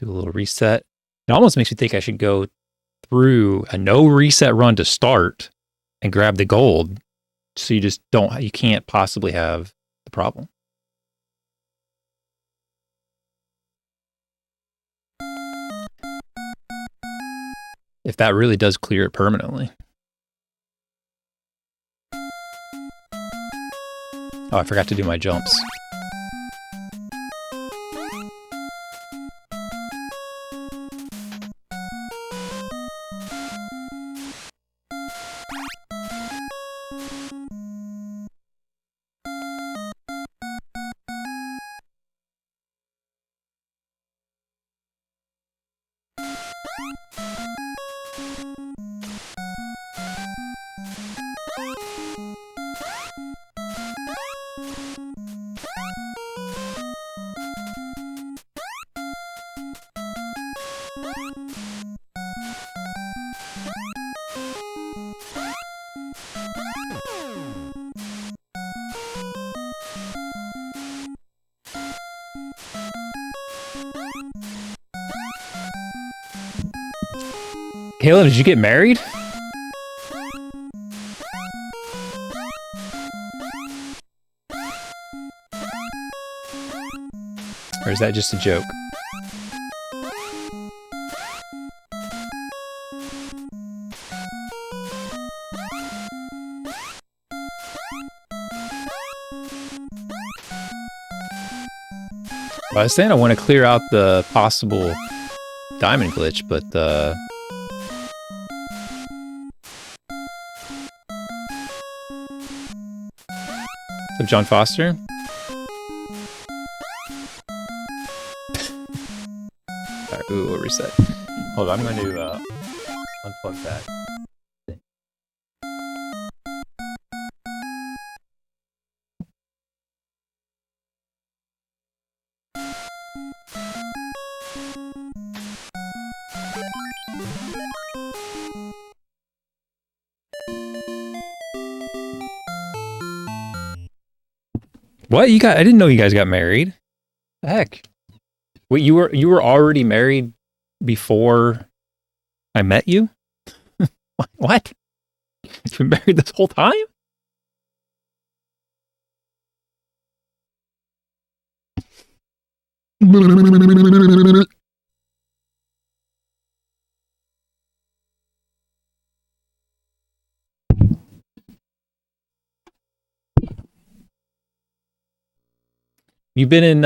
Do a little reset. It almost makes me think I should go through a no reset run to start and grab the gold. So you can't possibly have the problem. If that really does clear it permanently. Oh, I forgot to do my jumps. Caleb, did you get married? Or is that just a joke? Well, I was saying I want to clear out the possible diamond glitch, but what's up, John Foster? Alright, ooh, we'll reset. Hold on, I'm going to unplug that. What you got? I didn't know you guys got married. The heck? Wait, you were already married before I met you? What? You've been married this whole time? You've been in,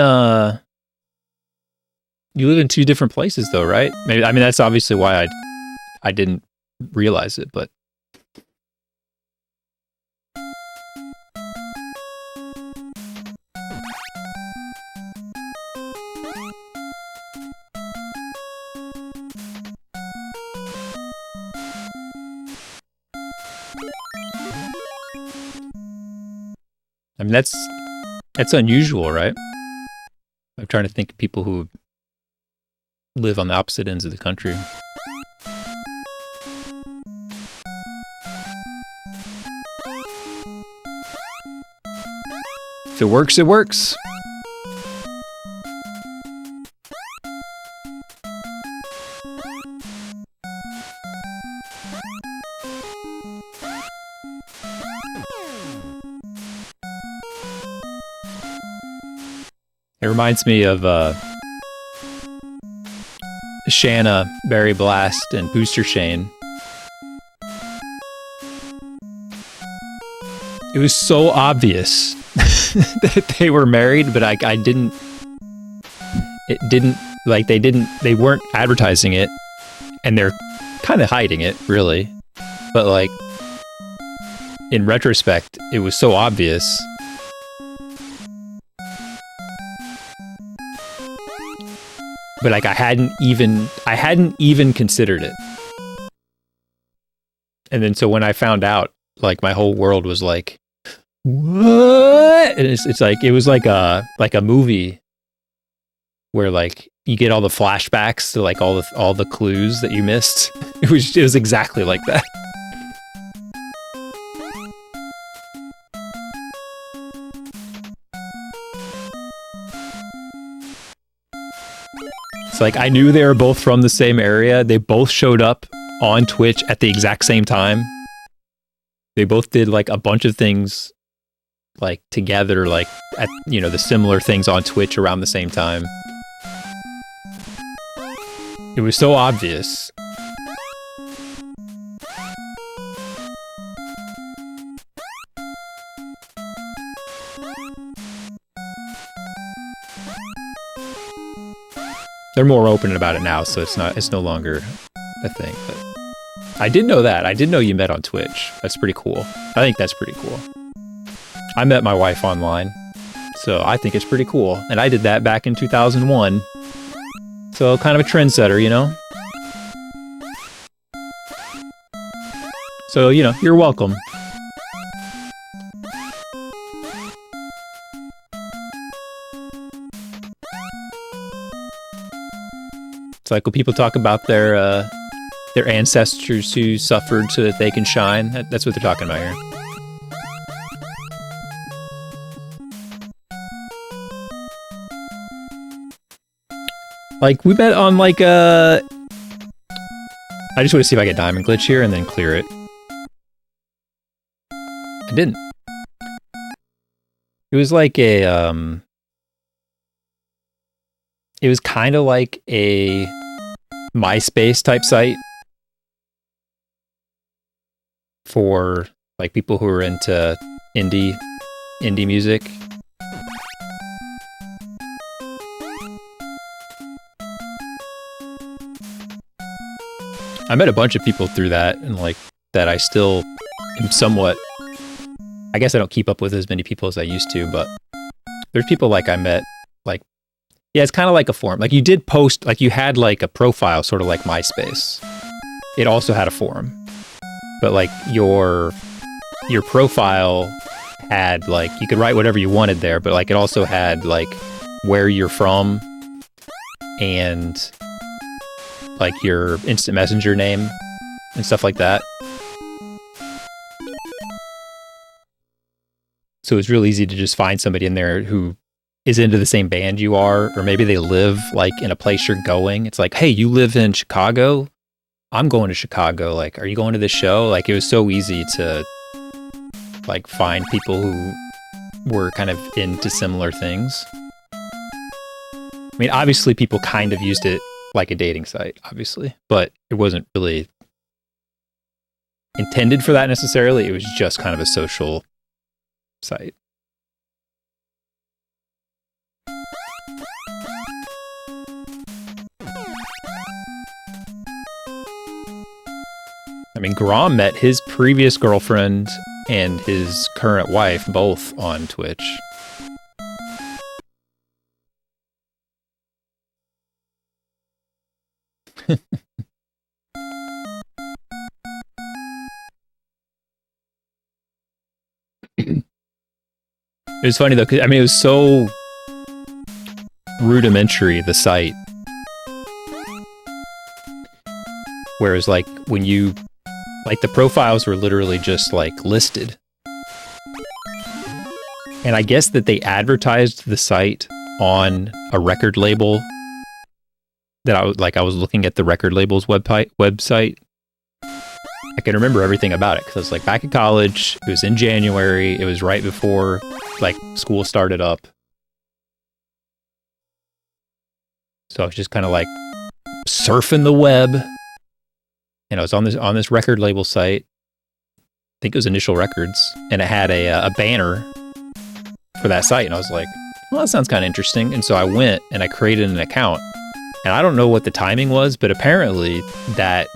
you live in two different places though, right? Maybe, I mean, that's obviously why I didn't realize it, but. I mean, that's unusual, right? I'm trying to think of people who live on the opposite ends of the country. If it works, it works. It reminds me of Shanna, Barry Blast, and Booster Shane. It was so obvious that they were married, but I didn't. It didn't like they weren't advertising it, and they're kind of hiding it, really. But like in retrospect, it was so obvious. But like I hadn't even considered it. And then so when I found out, like my whole world was like, what? And it's like it was like a movie where like you get all the flashbacks to like all the clues that you missed. It was exactly like that. It's like I knew they were both from the same area. They both showed up on Twitch at the exact same time. They both did like a bunch of things like together, like at, you know, the similar things on Twitch around the same time. It was so obvious. They're more open about it now, so it's no longer a thing. But I did know that. I did know you met on Twitch. That's pretty cool. I think that's pretty cool. I met my wife online, so I think it's pretty cool. And I did that back in 2001. So kind of a trendsetter, you know? So, you know, you're welcome. It's like when people talk about their ancestors who suffered so that they can shine. That's what they're talking about here. Like, we met on, like, I just want to see if I get diamond glitch here and then clear it. I didn't. It was like a, it was kind of like a MySpace type site for, like, people who are into indie music. I met a bunch of people through that, and like that I still am somewhat, I guess I don't keep up with as many people as I used to, but there's people like I met, like, yeah, it's kind of like a forum. Like you did post, like you had like a profile, sort of like MySpace. It also had a forum, but like your profile had like, you could write whatever you wanted there, but like it also had like where you're from and like your instant messenger name and stuff like that. So it's real easy to just find somebody in there who is into the same band you are, or maybe they live like in a place you're going. It's like, hey, you live in Chicago? I'm going to Chicago. Like, are you going to this show? Like, it was so easy to like find people who were kind of into similar things. I mean, obviously people kind of used it like a dating site, obviously, but it wasn't really intended for that necessarily. It was just kind of a social site. I mean, Grom met his previous girlfriend and his current wife both on Twitch. It was funny though, 'cause, I mean, it was so rudimentary, the site. Whereas like when you, like the profiles were literally just like listed. And I guess that they advertised the site on a record label that I was looking at the record label's website. I can remember everything about it because I was like back in college. It was in January. It was right before like school started up. So I was just kind of like surfing the web, and I was on this record label site. I think it was Initial Records, and it had a banner for that site, and I was like, well, that sounds kind of interesting. And so I went and I created an account, and I don't know what the timing was, but apparently that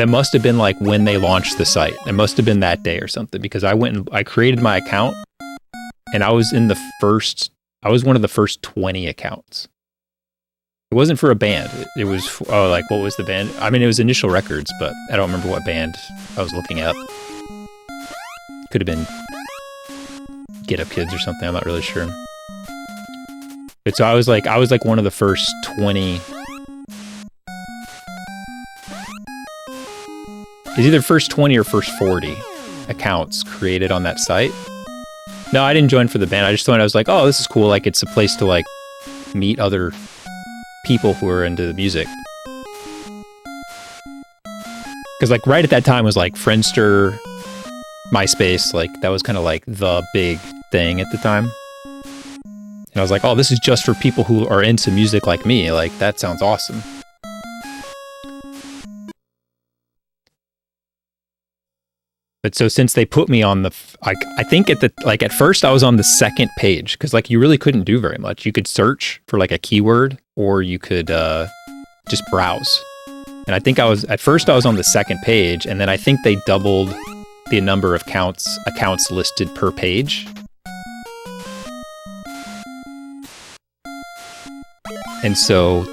must have been like when they launched the site. It must have been that day or something, because I went and I created my account, and I was one of the first 20 accounts. It wasn't for a band. It was, like, what was the band? I mean, it was Initial Records, but I don't remember what band I was looking at. Could have been Get Up Kids or something. I'm not really sure. But so I was like one of the first 20. It's either first 20 or first 40 accounts created on that site. No, I didn't join for the band. I just thought, I was like, oh, this is cool. Like, it's a place to like meet other people who are into the music. Because like right at that time was like Friendster, MySpace, like that was kind of like the big thing at the time. And I was like, oh, this is just for people who are into music like me. Like, that sounds awesome. But so since they put me on the, I think at first I was on the second page, because like you really couldn't do very much. You could search for like a keyword, or you could just browse. And I think at first I was on the second page, and then I think they doubled the number of accounts listed per page. And so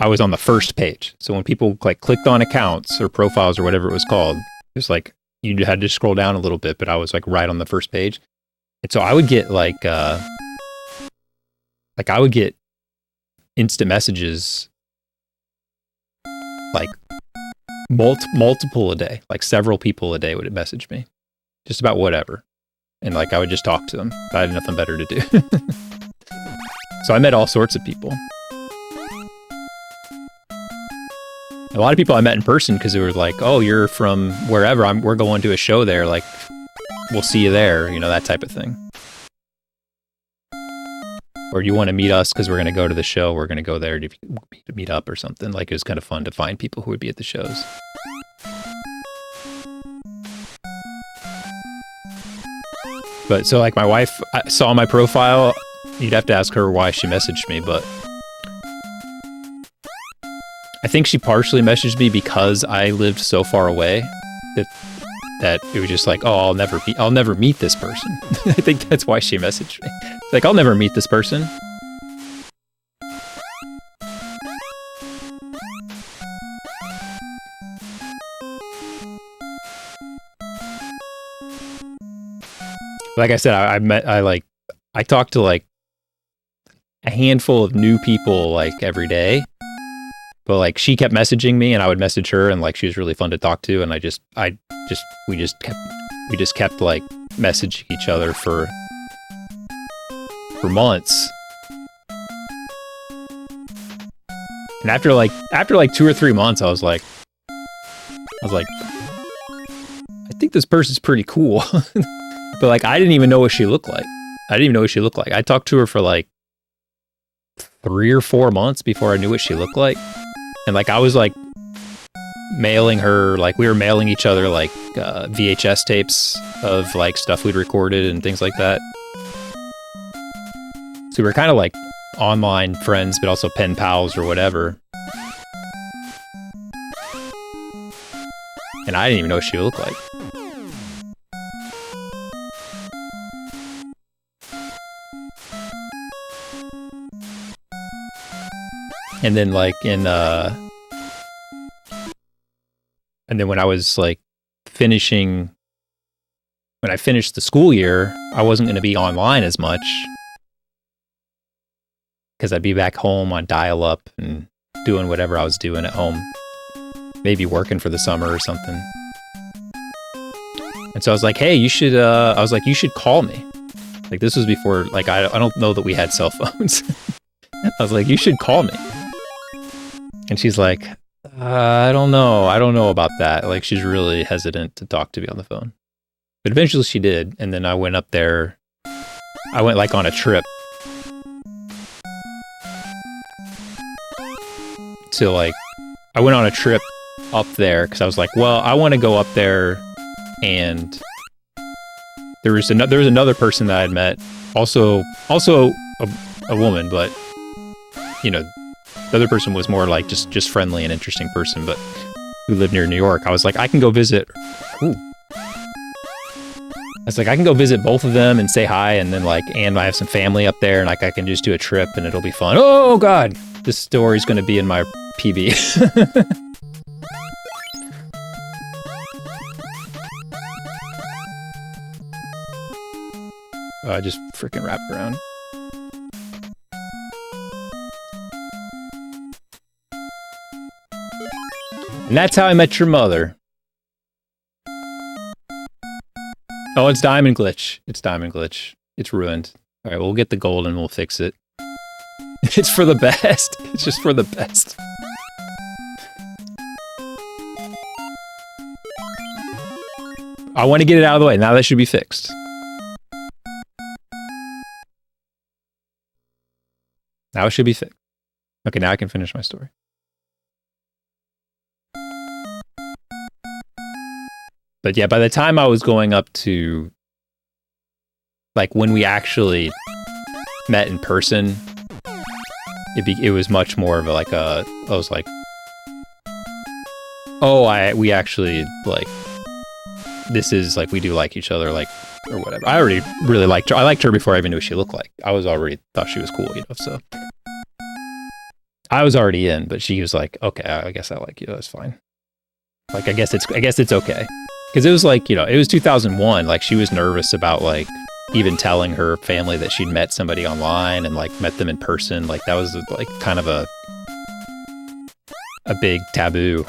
I was on the first page. So when people like clicked on accounts or profiles or whatever it was called, it was like you had to scroll down a little bit, but I was like right on the first page. And so I would get like I would get instant messages like multiple a day, like several people a day would message me just about whatever. And like I would just talk to them. I had nothing better to do. So I met all sorts of people. A lot of people I met in person because they were like, oh, you're from wherever, we're going to a show there, like, we'll see you there, you know, that type of thing. Or you want to meet us because we're going to go to the show, we're going to go there to meet up or something. Like, it was kind of fun to find people who would be at the shows. But so, like, my wife saw my profile. You'd have to ask her why she messaged me, but I think she partially messaged me because I lived so far away that it was just like, oh, I'll never meet this person. I think that's why she messaged me. It's like, I'll never meet this person. Like I said, I talked to like a handful of new people like every day. But like she kept messaging me and I would message her, and like she was really fun to talk to, and we just kept like messaging each other for months. And after like 2 or 3 months, I was like I think this person's pretty cool. But like I didn't even know what she looked like. I talked to her for like 3 or 4 months before I knew what she looked like. And like I was like mailing her, like we were mailing each other like VHS tapes of like stuff we'd recorded and things like that. So we were kind of like online friends, but also pen pals or whatever. And I didn't even know what she looked like. And then like and then when I was like when I finished the school year, I wasn't going to be online as much because I'd be back home on dial-up and doing whatever I was doing at home, maybe working for the summer or something. And so I was like, hey, you should call me. Like this was before, like I don't know that we had cell phones. I was like, you should call me. And she's like, I don't know about that. Like, she's really hesitant to talk to me on the phone. But eventually she did. And then I went up there. I went like on a trip to like, I went on a trip up there because I was like, well, I want to go up there. And there was another person that I'd met, also a woman, but you know, the other person was more like just friendly and interesting person, but who lived near New York. I was like, I can go visit. I was like, I can go visit both of them and say hi, and then like, and I have some family up there, and like I can just do a trip, and it'll be fun. Oh God, this story's going to be in my PB. I just freaking wrapped around. And that's how I met your mother. Oh, it's Diamond Glitch. It's ruined. All right, we'll get the gold and we'll fix it. It's for the best. It's just for the best. I want to get it out of the way. Now that should be fixed. Now it should be fixed. Okay, now I can finish my story. But yeah, by the time I was going up to, like, when we actually met in person, it was much more of like I was like, oh, we actually, like, this is, like, we do like each other, like, or whatever. I already really liked her. I liked her before I even knew what she looked like. I was already thought she was cool, you know, so. I was already in, but she was like, okay, I guess I like you. That's fine. Like, I guess it's okay. Because it was like, you know, it was 2001. Like, she was nervous about, like, even telling her family that she'd met somebody online and, like, met them in person. Like, that was, like, kind of a big taboo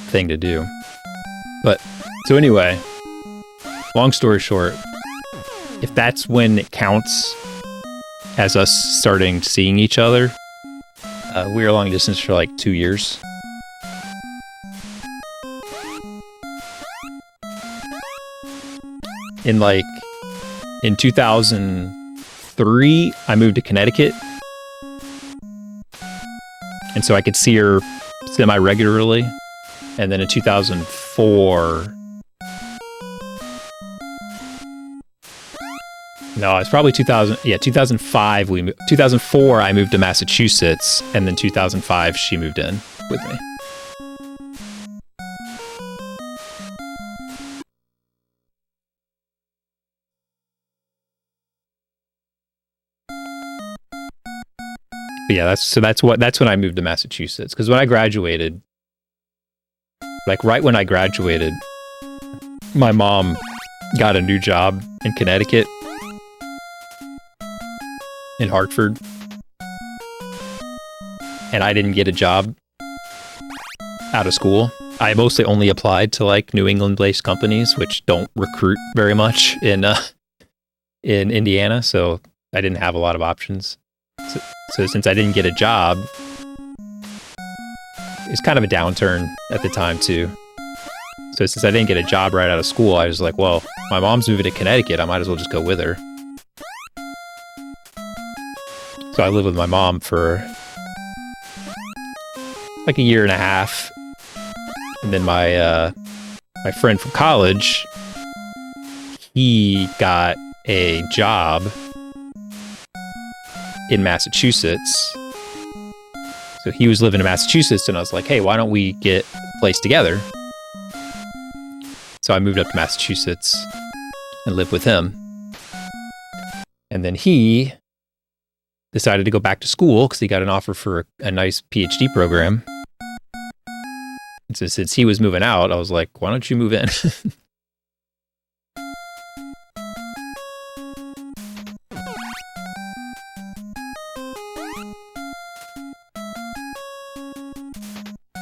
thing to do. But, so anyway, long story short, if that's when it counts as us starting seeing each other, we were long distance for like 2 years. In 2003, I moved to Connecticut. And so I could see her semi-regularly. And then in 2004... No, it's probably 2000. Yeah, 2005. 2004. I moved to Massachusetts, and then 2005 she moved in with me. But yeah, that's when I moved to Massachusetts. Because when I graduated, like right when I graduated, my mom got a new job in Connecticut. In Hartford, and I didn't get a job out of school. I mostly only applied to like New England-based companies, which don't recruit very much in Indiana, so I didn't have a lot of options. So since I didn't get a job, it's kind of a downturn at the time too. So since I didn't get a job right out of school, I was like, well, my mom's moving to Connecticut, I might as well just go with her. So I lived with my mom for like a year and a half. And then my friend from college, he got a job in Massachusetts. So he was living in Massachusetts, and I was like, hey, why don't we get a place together? So I moved up to Massachusetts and lived with him. And then he decided to go back to school because he got an offer for a nice PhD program. And so since he was moving out, I was like, why don't you move in?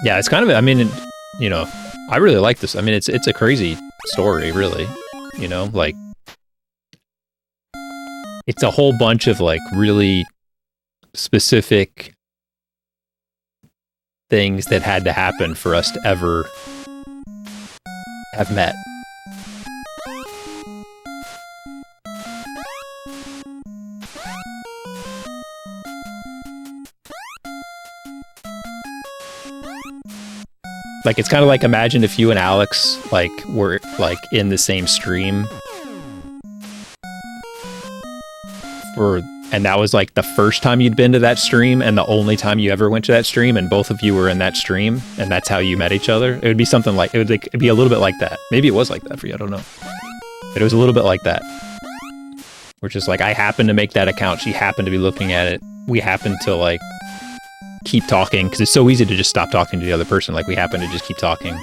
Yeah, it's kind of, I mean, you know, I really like this. I mean, it's a crazy story, really, you know, like, it's a whole bunch of like really specific things that had to happen for us to ever have met. Like, it's kind of like, imagine if you and Alex like were like in the same stream and that was like the first time you'd been to that stream and the only time you ever went to that stream, and both of you were in that stream, and that's how you met each other. It would be something like, it'd be a little bit like that. Maybe it was like that for you, I don't know. But it was a little bit like that. We're just like, I happened to make that account, she happened to be looking at it, we happened to like keep talking, because it's so easy to just stop talking to the other person. Like, we happen to just keep talking.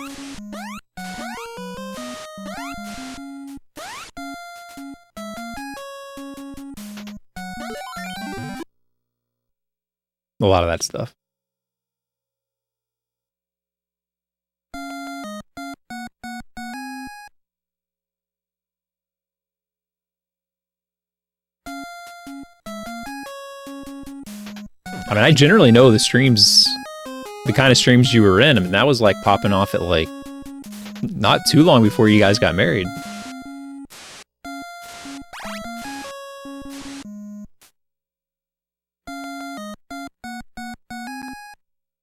A lot of that stuff. I mean, I generally know the streams, the kind of streams you were in. I mean, that was like popping off at like not too long before you guys got married.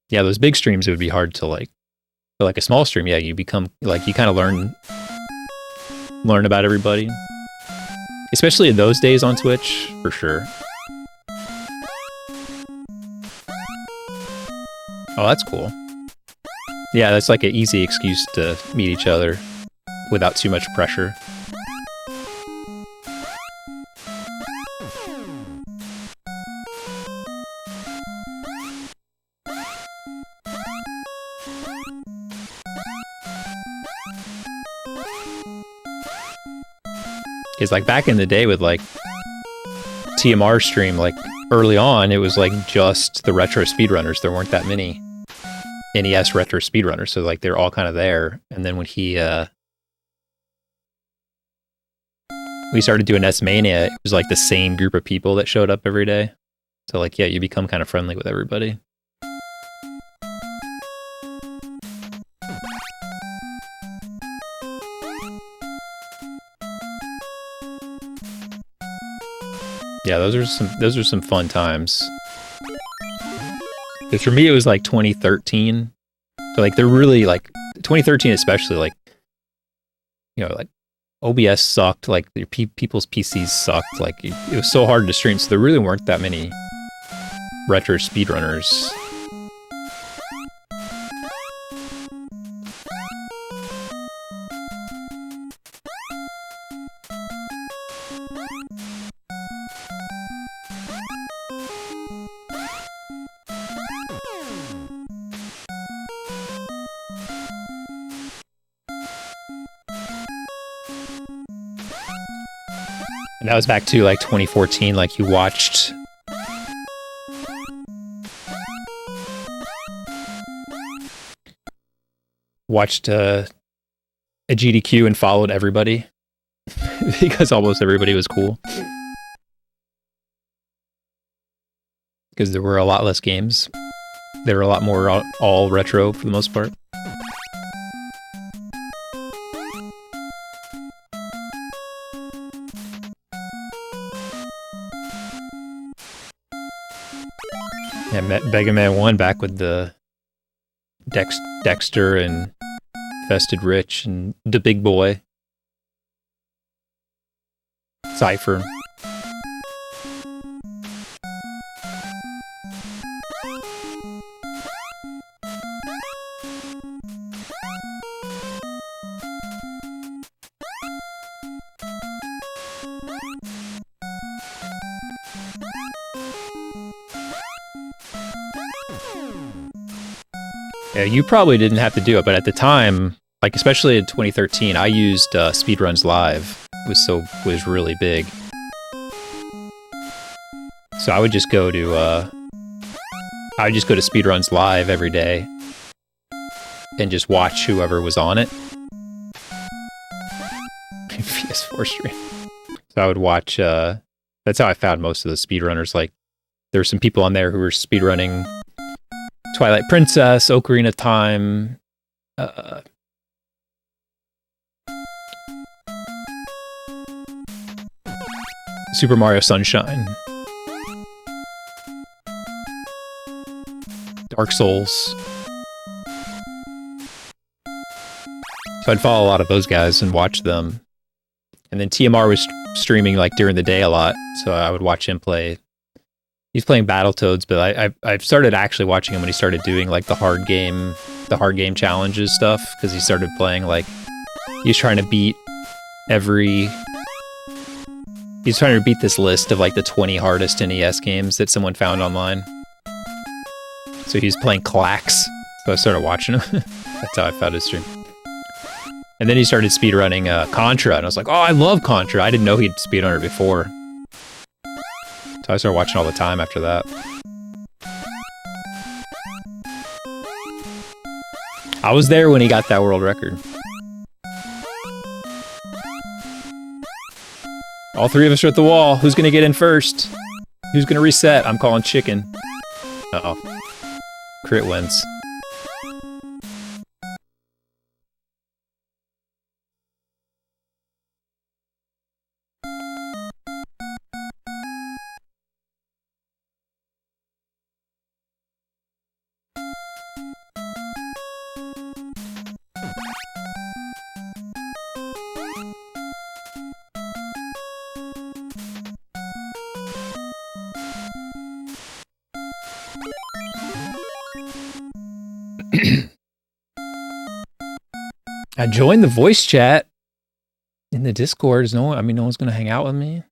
Yeah, those big streams, it would be hard to like, but like a small stream, yeah, you become, like, you kind of learn about everybody. Especially in those days on Twitch, for sure. Oh, that's cool. Yeah, that's like an easy excuse to meet each other without too much pressure. Because like back in the day with like TMR stream, like early on, it was like just the retro speedrunners. There weren't that many NES retro speedrunners, so like they're all kind of there. And then when we started doing S-Mania, it was like the same group of people that showed up every day. So like, yeah, you become kind of friendly with everybody. Yeah, those are some fun times. Because for me, it was like 2013. So like they're really like 2013, especially like, you know, like OBS sucked. Like people's PCs sucked. Like it was so hard to stream. So there really weren't that many retro speedrunners. And that was back to like 2014, like you watched a GDQ and followed everybody because almost everybody was cool. Because there were a lot less games. There were a lot more all retro for the most part. Yeah, Mega Man 1 back with the Dexter and Fested Rich and the Big Boy. Cypher. Yeah, you probably didn't have to do it, but at the time, like especially in 2013, I used Speedruns Live. It was really big. So I would just go to Speedruns Live every day and just watch whoever was on it. PS4 stream. So I would watch. That's how I found most of the speedrunners. Like there were some people on there who were speedrunning Twilight Princess, Ocarina of Time, Super Mario Sunshine, Dark Souls. So I'd follow a lot of those guys and watch them. And then TMR was streaming like during the day a lot, so I would watch him play. He's playing Battletoads, but I've started actually watching him when he started doing like the hard game challenges stuff, because he started playing like he's trying to beat this list of like the 20 hardest NES games that someone found online. So he's playing Clax, so I started watching him. That's how I found his stream. And then he started speedrunning Contra, and I was like, oh, I love Contra. I didn't know he'd speedrun it before. So I started watching all the time after that. I was there when he got that world record. All three of us are at the wall. Who's gonna get in first? Who's gonna reset? I'm calling chicken. Uh-oh. Crit wins. I joined the voice chat in the Discord. Is no one, I mean, no one's gonna hang out with me.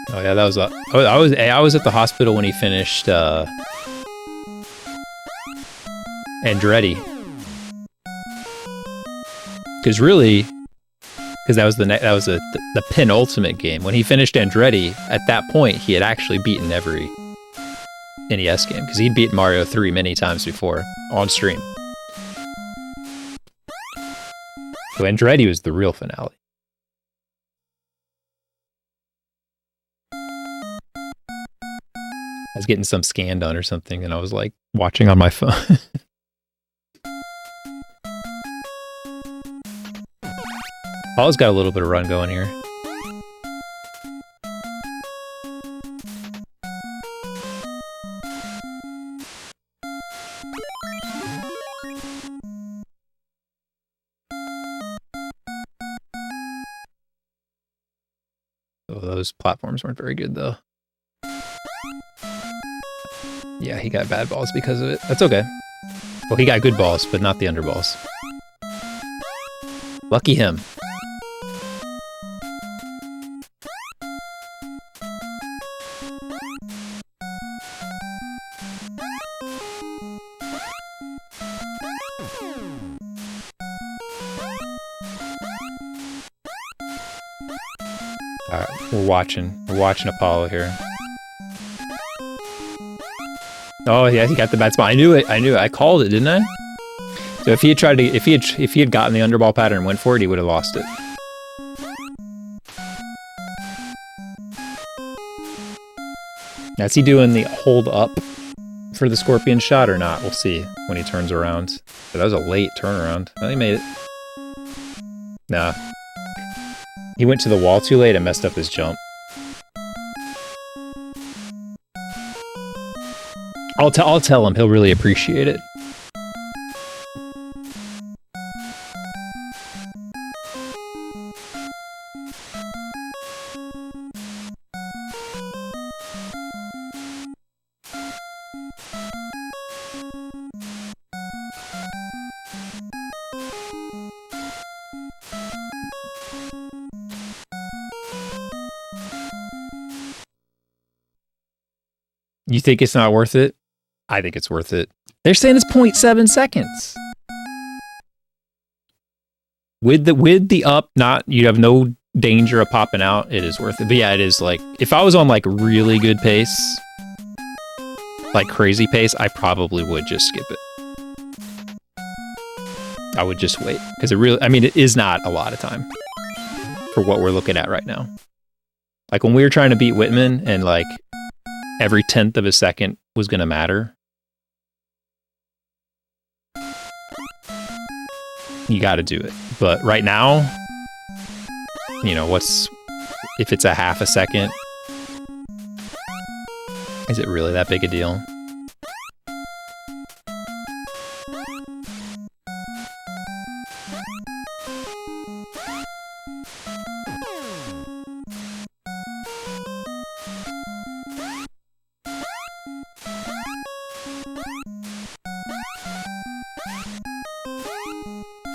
Oh yeah, that was I was at the hospital when he finished Andretti. Because really, because that was the penultimate game. When he finished Andretti, at that point, he had actually beaten every NES game. Because he'd beaten Mario 3 many times before, on stream. So Andretti was the real finale. I was getting some scan done or something, and I was like, watching on my phone. Paul's got a little bit of run going here. Oh, those platforms weren't very good, though. Yeah, he got bad balls because of it. That's okay. Well, he got good balls, but not the underballs. Lucky him. Alright, we're watching Apollo here. Oh yeah, he got the bad spot. I knew it. I called it, didn't I? So if he had tried to, if he had gotten the underball pattern and went for it, he would have lost it. Now, is he doing the hold up for the scorpion shot or not? We'll see when he turns around. But that was a late turnaround. Well, he made it. Nah. He went to the wall too late and messed up his jump. I'll tell him. He'll really appreciate it. You think it's not worth it? I think it's worth it. They're saying it's 0.7 seconds. With the up, you have no danger of popping out, it is worth it. But yeah, it is like, if I was on like really good pace, like crazy pace, I probably would just skip it. I would just wait. Because it is not a lot of time for what we're looking at right now. Like when we were trying to beat Whitman and like every 10th of a second was going to matter. You got to do it. But right now, if it's a half a second, is it really that big a deal?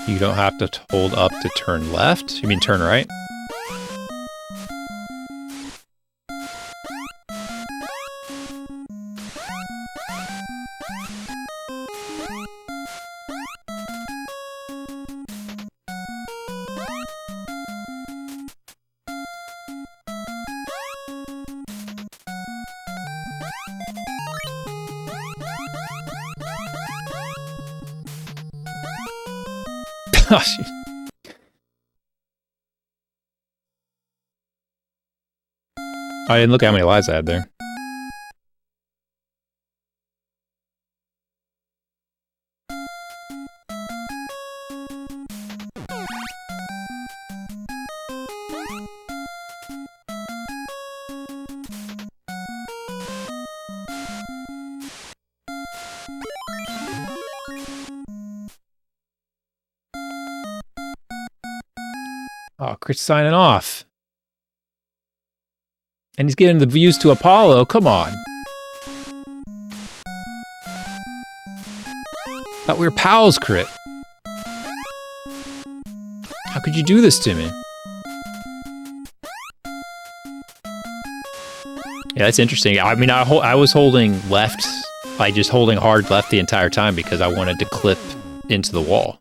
You don't have to hold up to turn left? You mean turn right? I didn't look at how many lives I had there. Oh, Crit's signing off. And he's getting the views to Apollo. Come on. Thought we were pals, Crit. How could you do this to me? Yeah, that's interesting. I mean, I was holding left, like just holding hard left the entire time because I wanted to clip into the wall.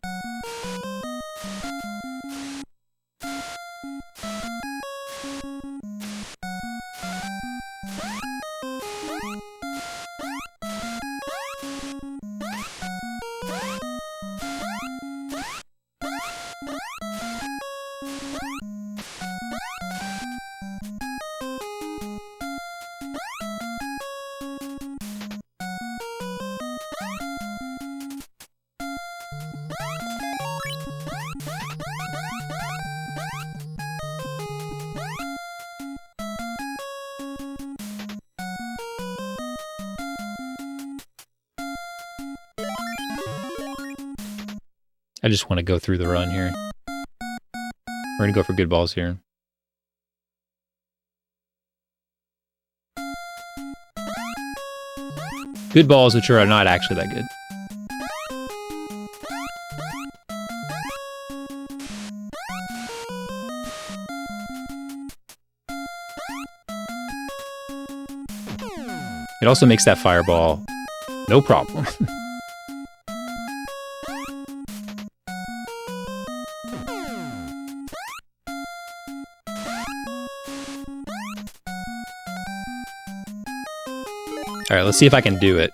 I just want to go through the run here. We're going to go for good balls here. Good balls, which are not actually that good. It also makes that fireball no problem. All right, let's see if I can do it.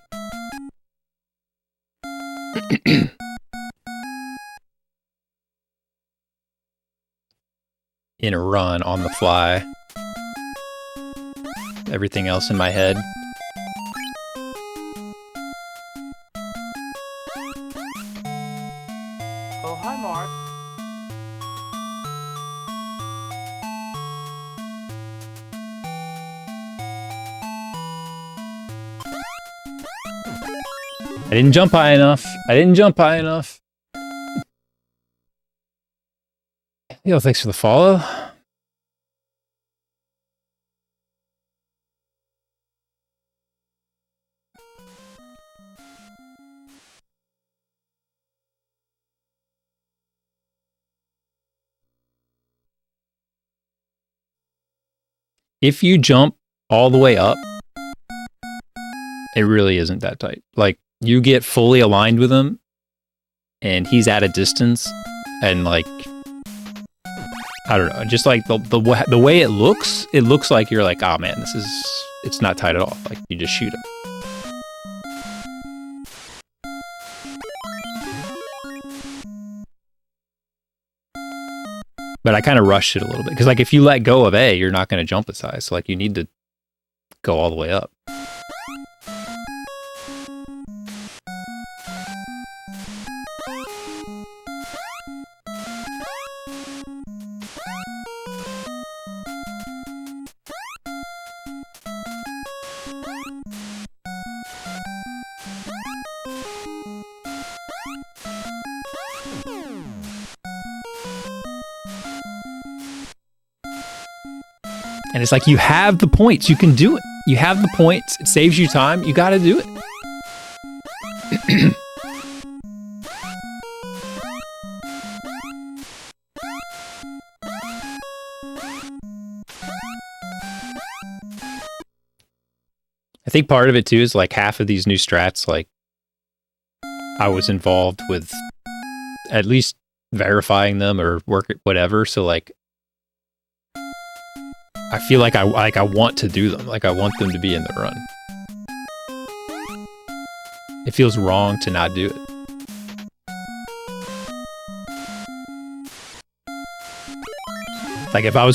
In a run, on the fly. Everything else in my head. Oh, hi, Mark. I didn't jump high enough. I didn't jump high enough. Yo, thanks for the follow. If you jump all the way up, it really isn't that tight. Like, you get fully aligned with him, and he's at a distance, and like, I don't know, just like the way it looks like you're like, oh man, it's not tight at all. Like, you just shoot him. But I kind of rushed it a little bit, because like, if you let go of A, you're not going to jump as high. So like, you need to go all the way up. And it's like, you have the points. You can do it. You have the points. It saves you time. You got to do it. I think part of it too is like half of these new strats, like I was involved with at least verifying them or whatever. So like, I feel like I want to do them. Like, I want them to be in the run. It feels wrong to not do it. Like if I was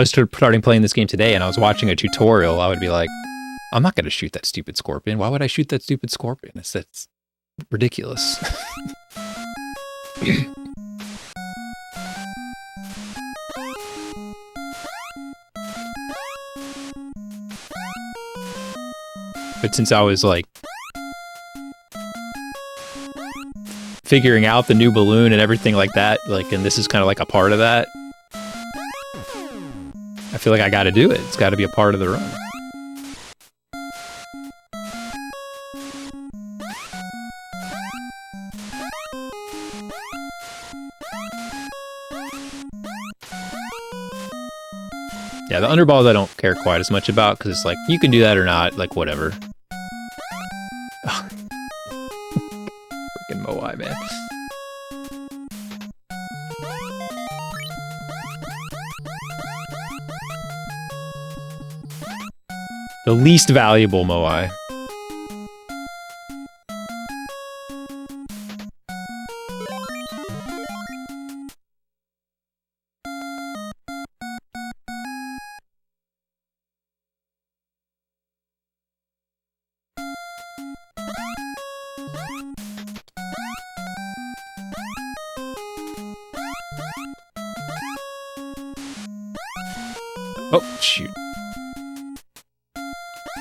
starting playing this game today and I was watching a tutorial, I would be like, I'm not going to shoot that stupid scorpion. Why would I shoot that stupid scorpion? That's ridiculous. But since I was like figuring out the new balloon and everything like that, like, and this is kind of like a part of that, I feel like I got to do it. It's got to be a part of the run. Yeah, the underballs I don't care quite as much about because it's like, you can do that or not, like, whatever. Freaking Moai, man. The least valuable Moai. Oh, shoot.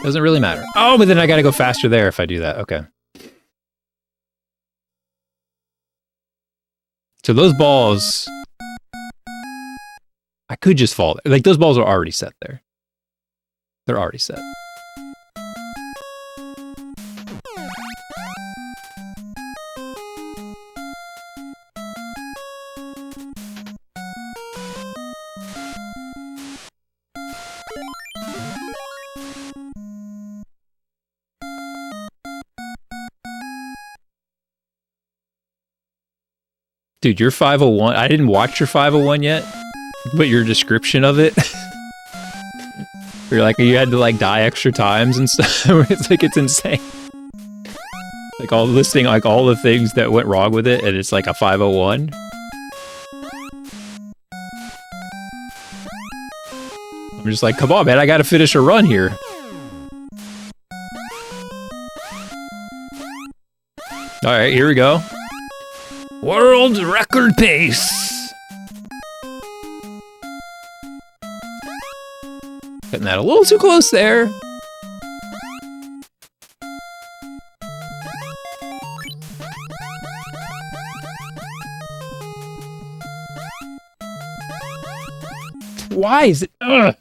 Doesn't really matter. Oh, but then I gotta go faster there if I do that. Okay. So those balls... I could just fall there. Like, those balls are already set there. They're already set. Dude, your 501, I didn't watch your 501 yet, but your description of it, you're like, you had to like die extra times and stuff. It's like, it's insane. Like all listing, like all the things that went wrong with it, and it's like a 501. I'm just like, come on, man, I gotta finish a run here. All right, here we go. World record pace. Getting that a little too close there. Why is it? Ugh.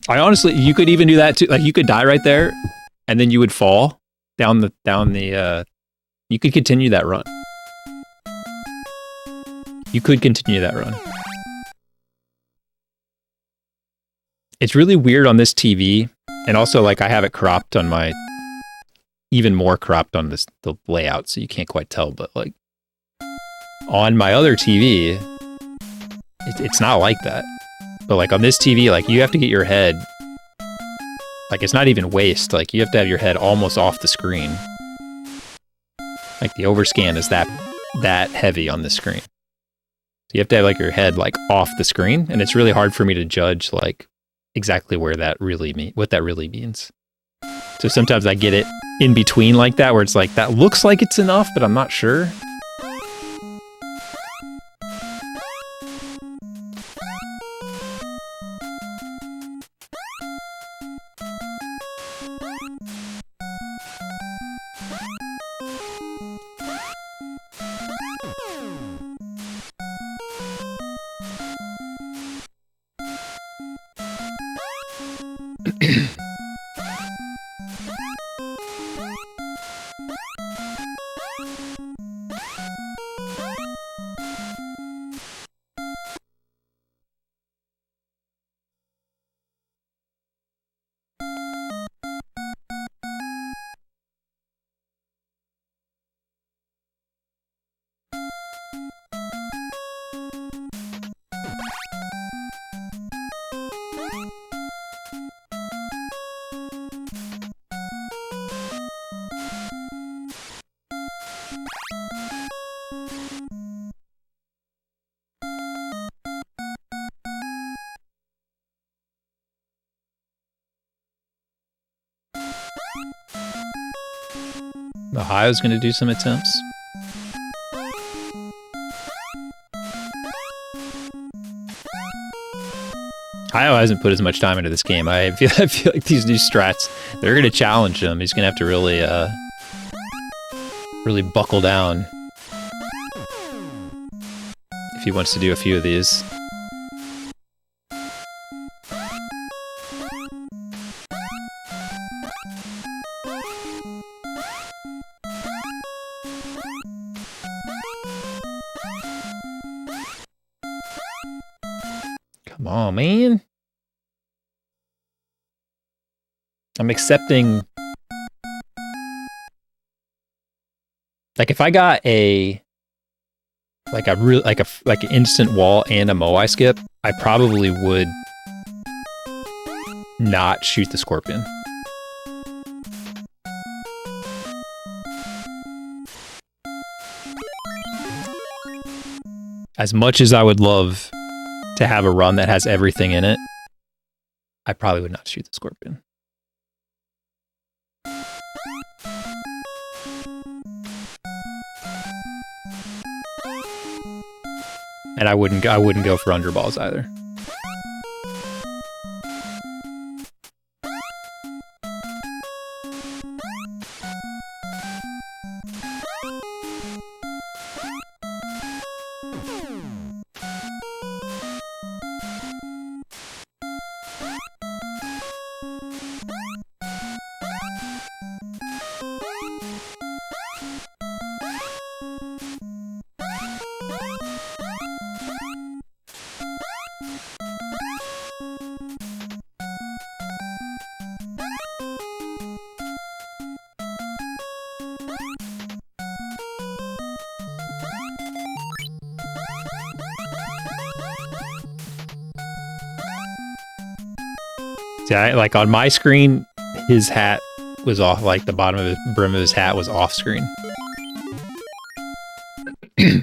I honestly, you could even do that too. Like you could die right there, and then you would fall down the. You could continue that run. You could continue that run. It's really weird on this TV, and also like I have it cropped on my, even more cropped on this the layout, so you can't quite tell. But like on my other TV, it's not like that. But like on this TV, like you have to get your head, like it's not even waist, like you have to have your head almost off the screen. Like the overscan is that heavy on the screen. So you have to have like your head like off the screen, and it's really hard for me to judge like exactly where that really what that really means. So sometimes I get it in between like that, where it's like that looks like it's enough, but I'm not sure. Ohio's going to do some attempts. Ohio hasn't put as much time into this game. I feel like these new strats, they're going to challenge him. He's going to have to really, really buckle down if he wants to do a few of these. Come on, man. I'm accepting. Like if I got an instant wall and a Moai skip, I probably would not shoot the scorpion. As much as I would love to have a run that has everything in it, I probably would not shoot the scorpion. And I wouldn't go for underballs either. Yeah, like on my screen, his hat was off, like the bottom of the brim of his hat was off screen. You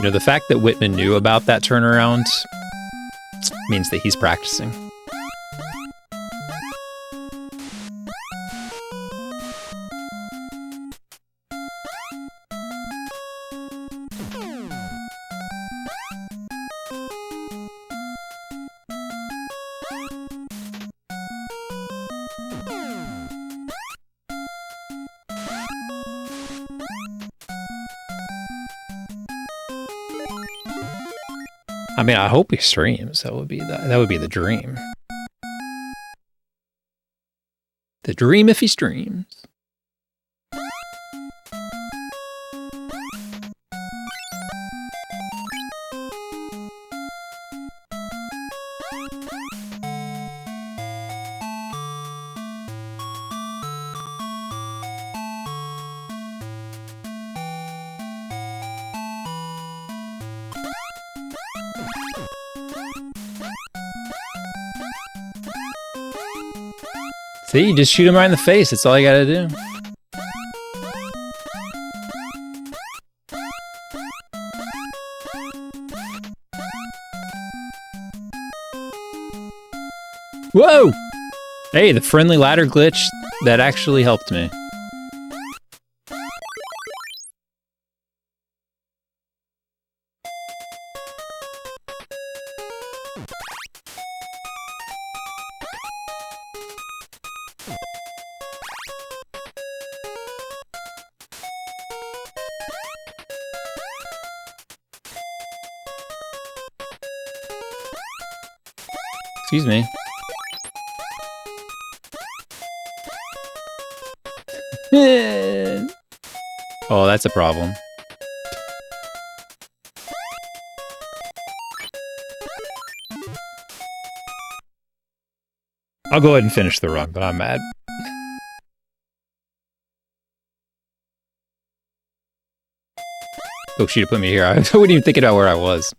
know, the fact that Whitman knew about that turnaround means that he's practicing. I mean, I hope he streams. That would be the dream. The dream if he streams. See, you just shoot him right in the face. That's all you gotta do. Whoa! Hey, the friendly ladder glitch, that actually helped me. Excuse me. Oh, that's a problem. I'll go ahead and finish the run, but I'm mad. Oh, she'd have put me here. I wouldn't even think about where I was.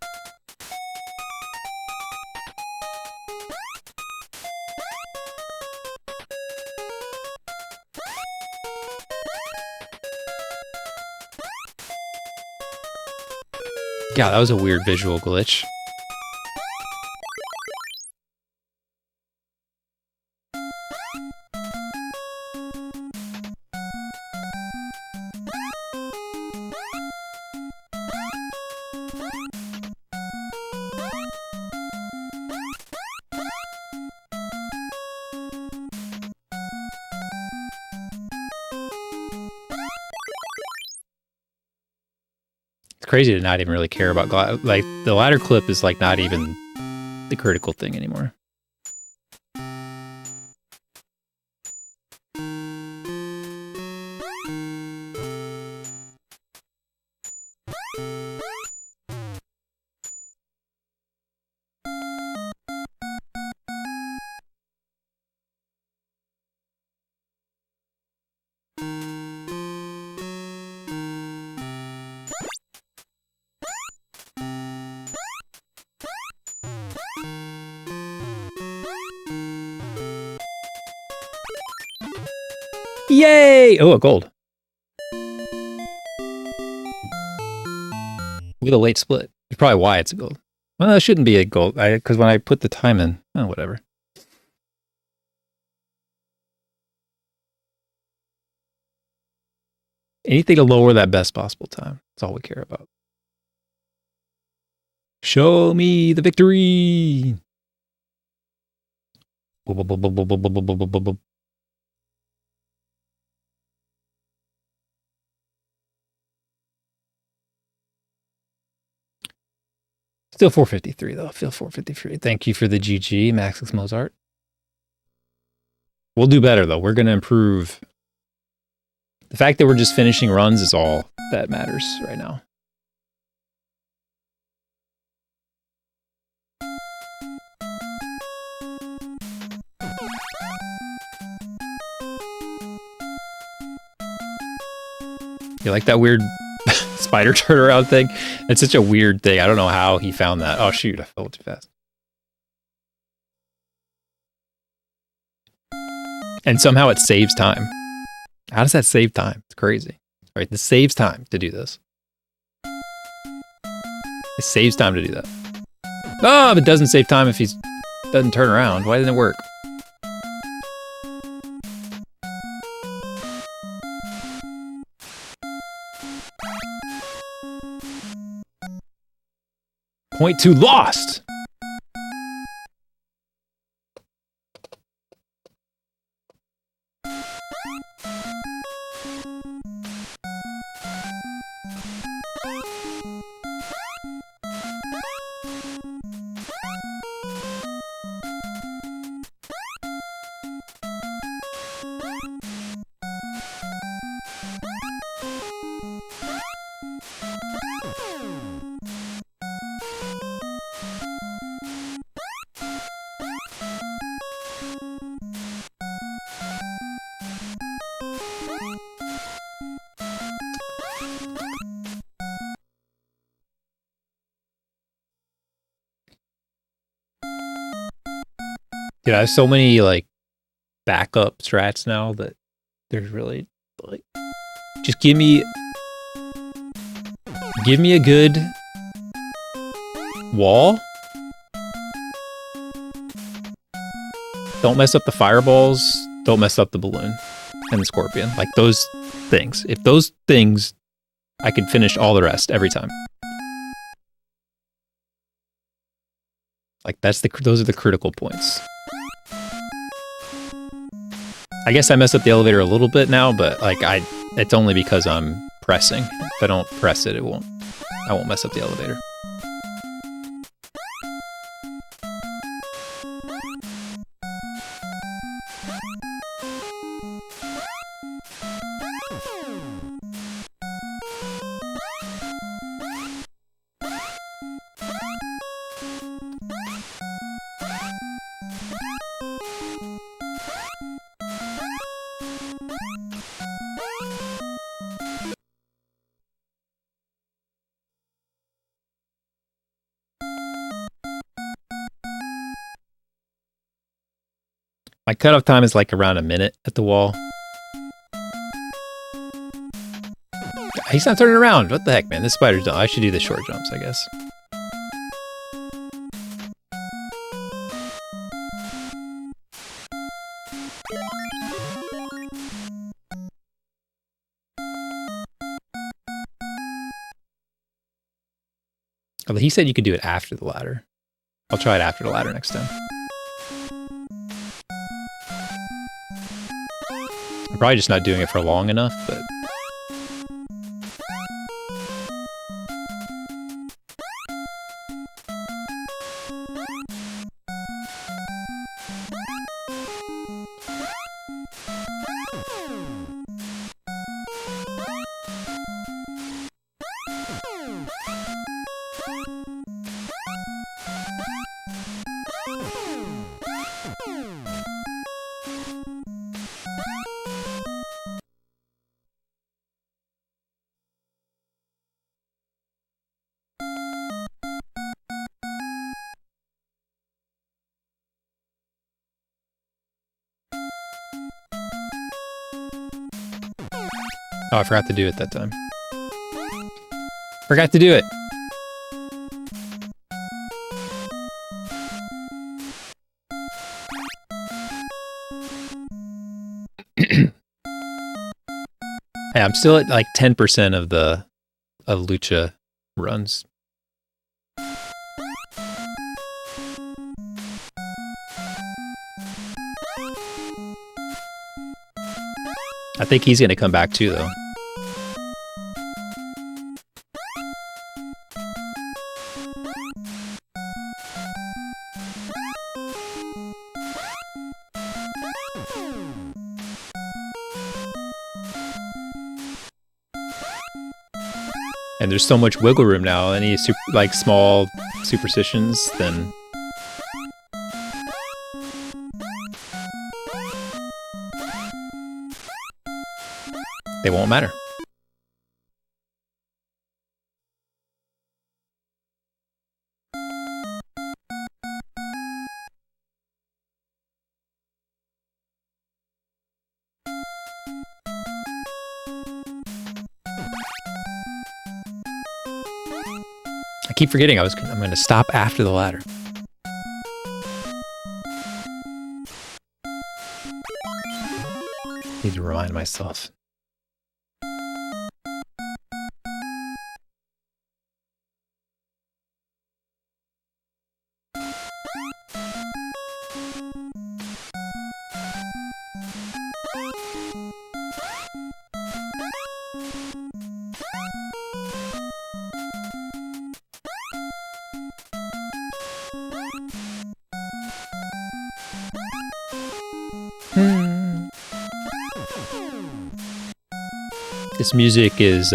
Yeah, that was a weird visual glitch. crazy to not even really care about like the ladder clip is like not even the critical thing anymore. Yay! Oh, a gold. Look at the late split. That's probably why it's a gold. Well, it shouldn't be a gold, because when I put the time in, oh, whatever. Anything to lower that best possible time. That's all we care about. Show me the victory! Still 453 though. Still 453. Thank you for the GG, Maxix Mozart. We'll do better though. We're going to improve. The fact that we're just finishing runs is all that matters right now. You like that weird spider turnaround thing? It's such a weird thing. I don't know how he found that. Oh shoot, I fell too fast. And somehow it saves time. How does that save time? It's crazy. All right, this saves time to do this. It saves time to do that. Oh, but it doesn't save time if he doesn't turn around. Why didn't it work? Point 2 lost. Dude, I have so many like backup strats now that there's really like just give me a good wall. Don't mess up the fireballs, don't mess up the balloon and the scorpion. Like those things. If those things, I could finish all the rest every time. Like those are the critical points. I guess I messed up the elevator a little bit now, but like it's only because I'm pressing. If I don't press it, I won't mess up the elevator. My cutoff time is like around a minute at the wall. He's not turning around. What the heck, man? This spider's done. I should do the short jumps, I guess. Although he said you could do it after the ladder. I'll try it after the ladder next time. I'm probably just not doing it for long enough, but... Oh, I forgot to do it that time. Forgot to do it. Hey, I'm still at like 10% of Lucha runs. I think he's gonna come back too, though. And there's so much wiggle room now. Any like small superstitions, then they won't matter. I keep forgetting I'm going to stop after the ladder. Need to remind myself. This music is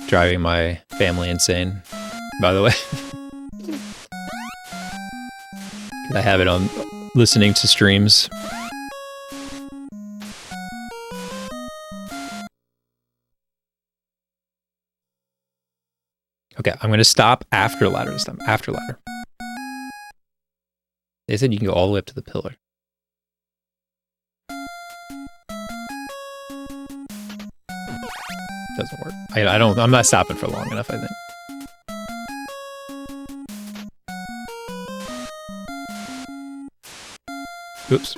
driving my family insane, by the way. I have it on listening to streams. Okay, I'm going to stop after ladder this time. After ladder. They said you can go all the way up to the pillar. Doesn't work. I'm not stopping for long enough, I think. Oops.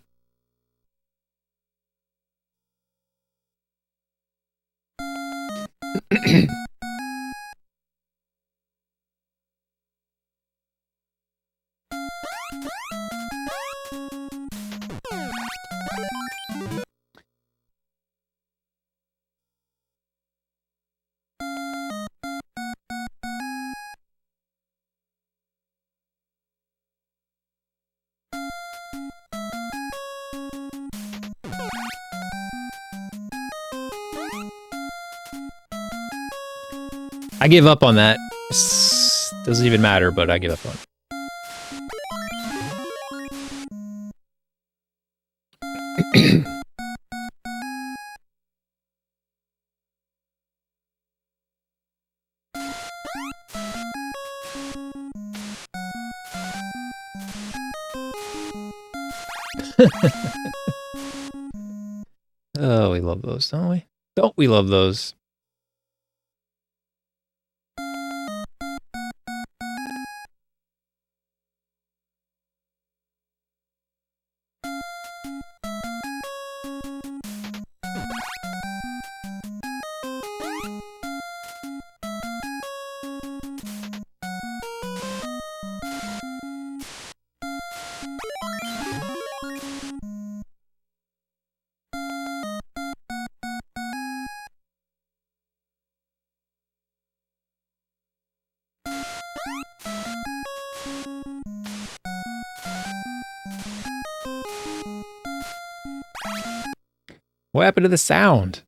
I give up on that. Doesn't even matter, but I give up on it. Oh, we love those, don't we? Don't we love those? What happened to the sound?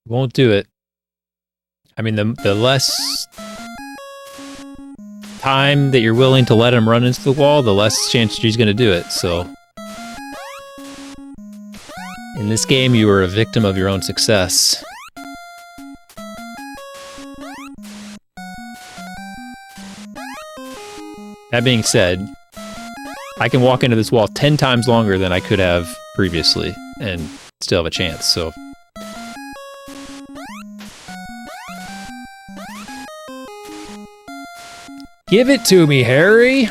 Won't do it. I mean, the less time that you're willing to let him run into the wall, the less chance he's going to do it, so... In this game, you are a victim of your own success. That being said, I can walk into this wall 10 times longer than I could have previously, and still have a chance, so... Give it to me, Harry!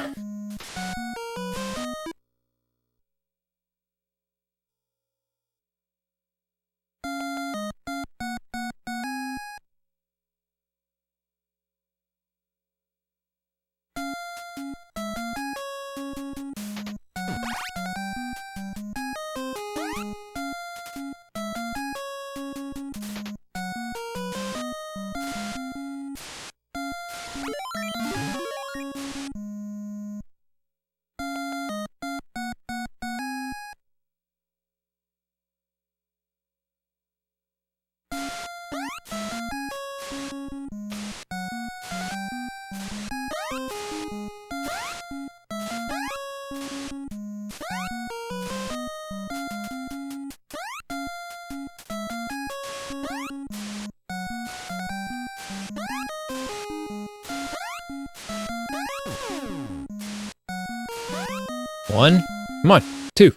One. Come on. Two.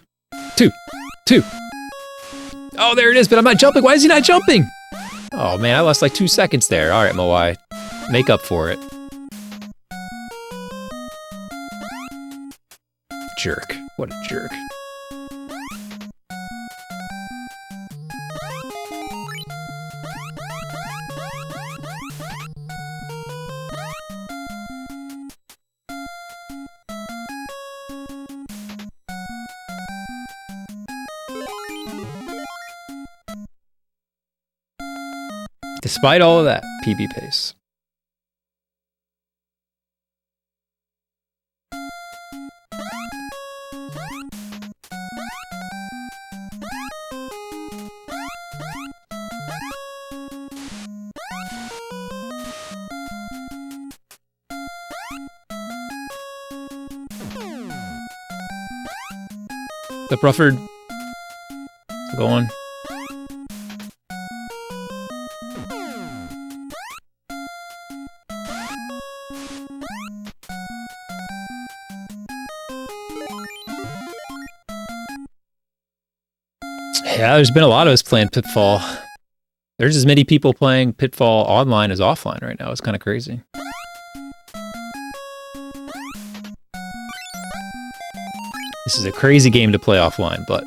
Oh, there it is, but I'm not jumping. Why is he not jumping? Oh, man, I lost like 2 seconds there. All right, Moai. Make up for it. Jerk. What a jerk. Despite all of that, PB pace. The Rufford. Go on. Yeah, there's been a lot of us playing Pitfall. There's as many people playing Pitfall online as offline right now. It's kind of crazy. This is a crazy game to play offline, but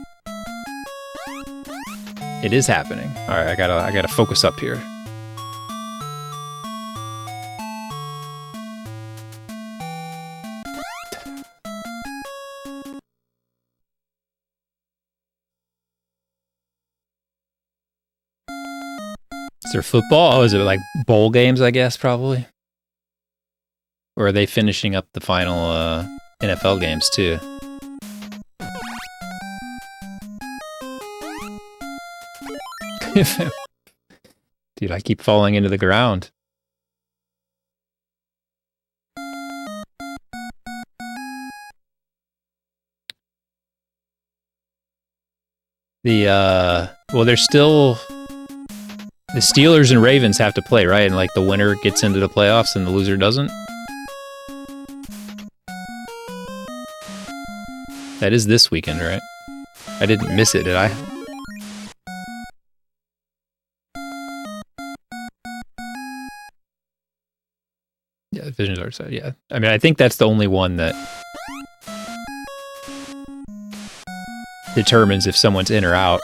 it is happening. All right, I gotta focus up here. Is there football? Oh, is it like bowl games, I guess, probably? Or are they finishing up the final NFL games, too? Dude, I keep falling into the ground. Well, there's still... The Steelers and Ravens have to play, right? And like the winner gets into the playoffs and the loser doesn't? That is this weekend, right? I didn't miss it, did I? Yeah, Divisions are side, yeah. I mean, I think that's the only one that determines if someone's in or out.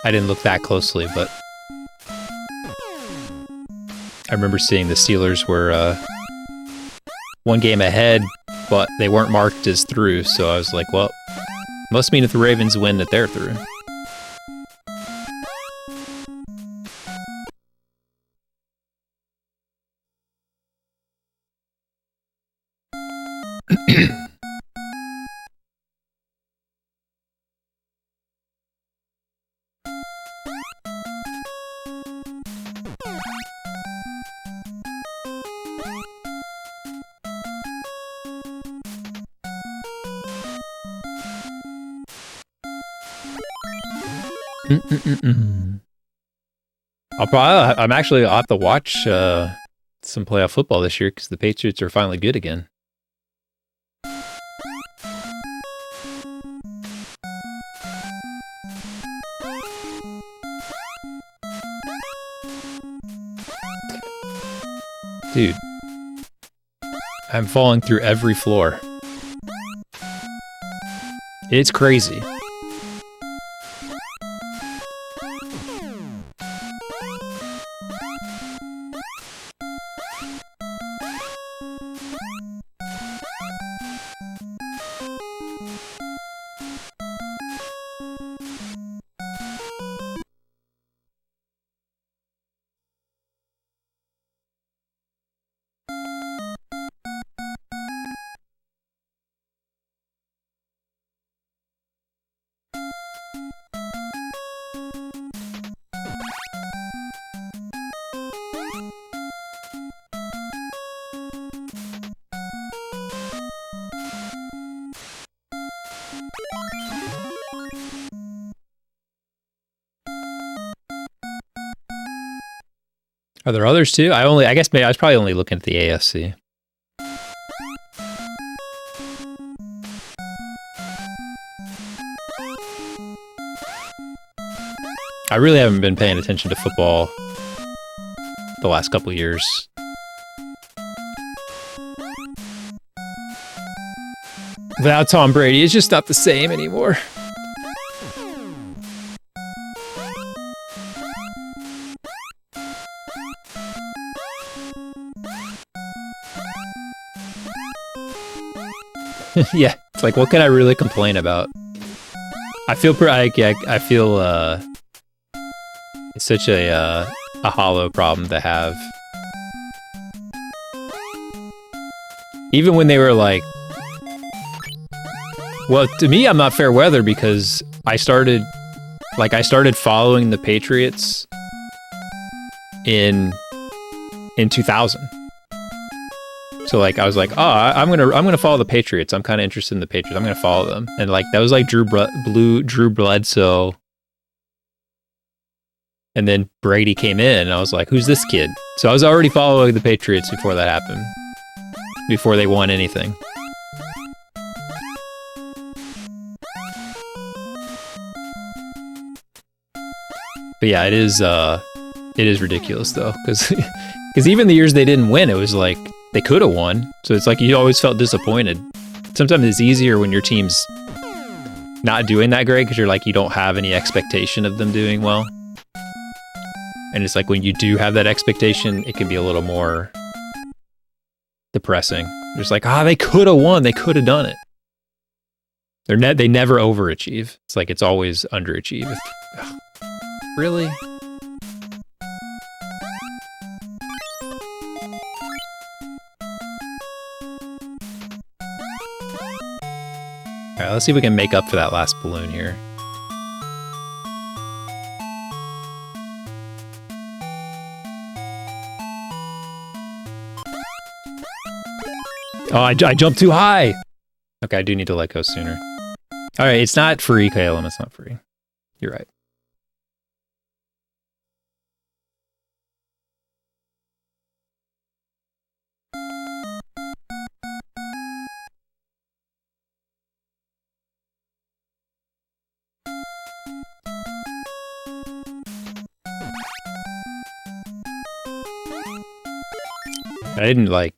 I didn't look that closely, but I remember seeing the Steelers were one game ahead, but they weren't marked as through, so I was like, well, must mean if the Ravens win that they're through. I'm actually, I'll have to watch some playoff football this year because the Patriots are finally good again. Dude, I'm falling through every floor. It's crazy. Are there others too? I guess maybe I was probably only looking at the AFC. I really haven't been paying attention to football the last couple of years. Without Tom Brady, it's just not the same anymore. Yeah, it's like, what can I really complain about? I feel it's such a hollow problem to have. Even when they were like, well, to me, I'm not fair weather because I started following the Patriots in 2000. So like I was like, oh, I'm gonna follow the Patriots. I'm kind of interested in the Patriots. I'm gonna follow them. And like that was like Drew Bledsoe. And then Brady came in, and I was like, who's this kid? So I was already following the Patriots before that happened. Before they won anything. But yeah, it is ridiculous though, because even the years they didn't win, it was like they could have won. So it's like you always felt disappointed. Sometimes it's easier when your team's not doing that great because you're like you don't have any expectation of them doing well. And it's like when you do have that expectation, it can be a little more depressing. Just like, they could have won. They could have done it. They never overachieve. It's like it's always underachieve. Really? All right, let's see if we can make up for that last balloon here. Oh, I jumped too high. Okay, I do need to let go sooner. All right, it's not free, Caleb. It's not free. You're right. I didn't like...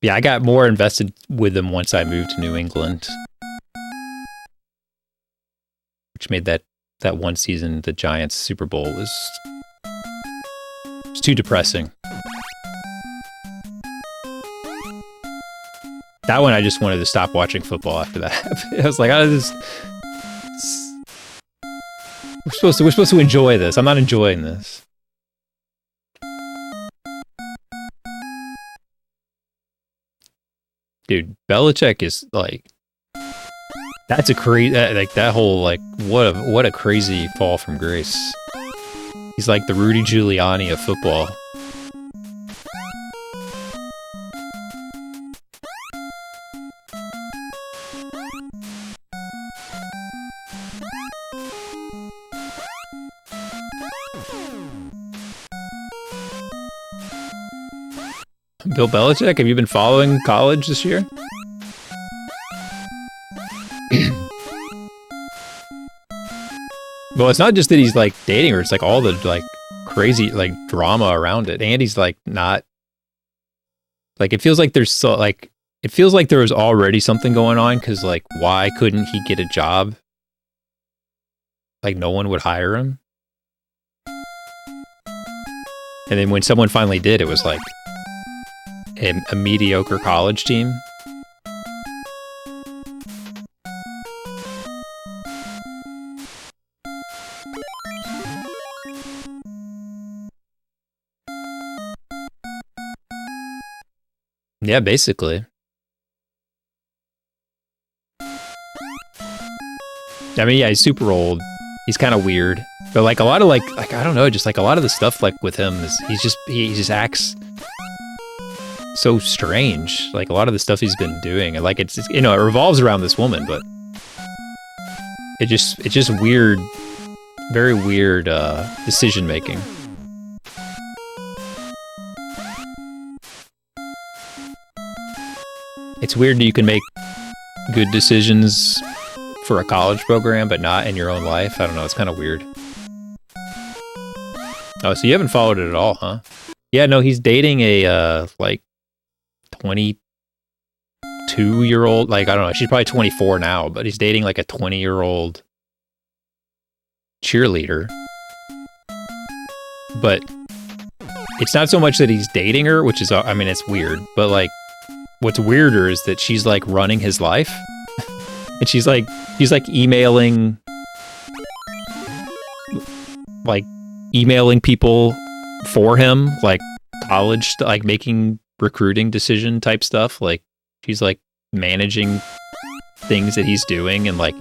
Yeah, I got more invested with them once I moved to New England. Which made that one season, the Giants Super Bowl, was too depressing. That one, I just wanted to stop watching football after that. I was like, we're supposed to enjoy this. I'm not enjoying this. Dude, Belichick is like, that's a crazy, like that whole, like, what a crazy fall from grace. He's like the Rudy Giuliani of football. Bill Belichick, have you been following college this year? Well, it's not just that he's like dating her, it's like all the like crazy like drama around it. And he's like not like, it feels like there's so like, it feels like there was already something going on, because like, why couldn't he get a job? Like no one would hire him. And then when someone finally did, it was like a mediocre college team. Yeah, basically. I mean, yeah, he's super old. He's kind of weird. But like a lot of like I don't know, just like a lot of the stuff like with him is he just acts so strange. Like a lot of the stuff he's been doing, and like it's you know, it revolves around this woman, but it's just weird, very weird decision making. It's weird that you can make good decisions for a college program, but not in your own life. I don't know. It's kind of weird. Oh, so you haven't followed it at all, huh? Yeah, no, he's dating a, like, 22-year-old. Like, I don't know. She's probably 24 now, but he's dating, like, a 20-year-old cheerleader. But it's not so much that he's dating her, which is, I mean, it's weird. But, like, what's weirder is that she's, like, running his life. And he's like emailing people for him, like college, like making recruiting decision type stuff. Like she's like managing things that he's doing and like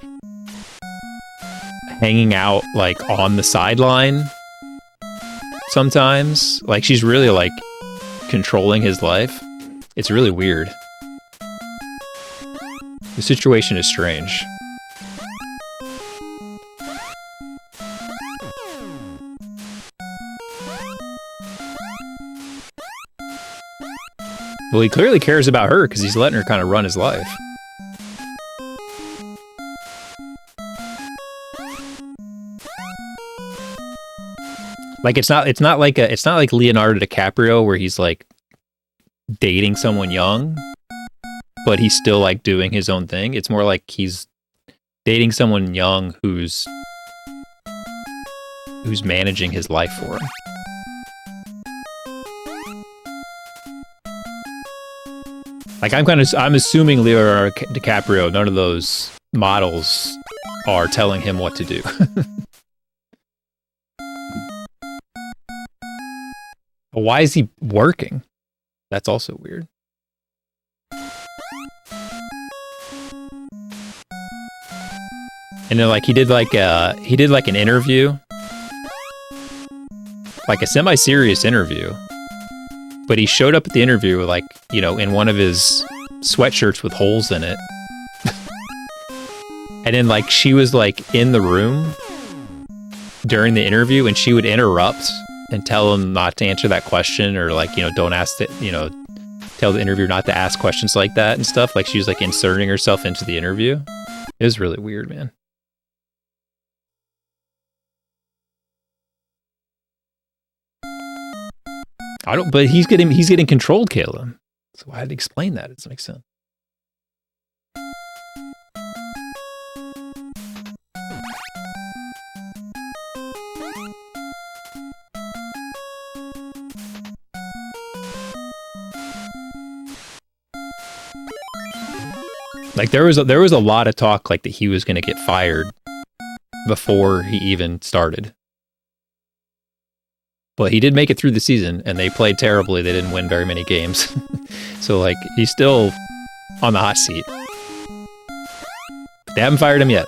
hanging out like on the sideline sometimes. Like she's really like controlling his life. It's really weird. The situation is strange. Well, he clearly cares about her because he's letting her kind of run his life. Like it's not like Leonardo DiCaprio where he's like dating someone young, but he's still like doing his own thing. It's more like he's dating someone young who's managing his life for him. Like I'm assuming Leonardo DiCaprio, none of those models are telling him what to do. But why is he working? That's also weird. And then like he did like an interview, like a semi-serious interview, but he showed up at the interview like, you know, in one of his sweatshirts with holes in it. And then like she was like in the room during the interview and she would interrupt and tell him not to answer that question, or like, you know, don't ask it, you know, tell the interviewer not to ask questions like that and stuff. Like she was like inserting herself into the interview. It was really weird, man. But he's getting controlled, Caleb. So I had to explain that. It doesn't make sense. Like there was a lot of talk like that he was going to get fired before he even started. But he did make it through the season, and they played terribly. They didn't win very many games. So, like, he's still on the hot seat. They haven't fired him yet.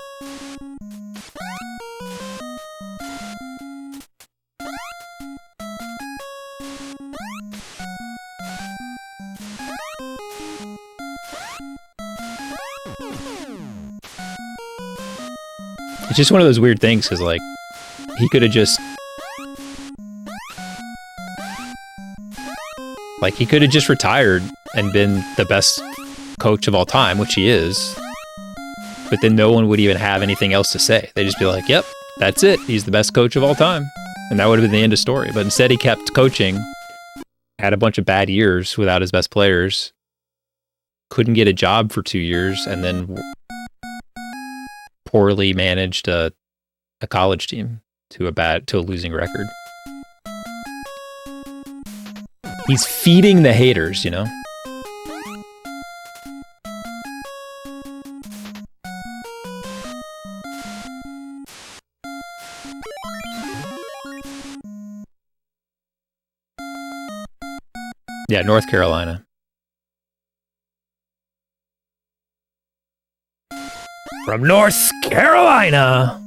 It's just one of those weird things, because, like, he could have just... Like, he could have just retired and been the best coach of all time, which he is. But then no one would even have anything else to say. They'd just be like, yep, that's it. He's the best coach of all time. And that would have been the end of story. But instead he kept coaching, had a bunch of bad years without his best players, couldn't get a job for 2 years, and then poorly managed a college team to a losing record. He's feeding the haters, you know? Yeah, North Carolina. From North Carolina!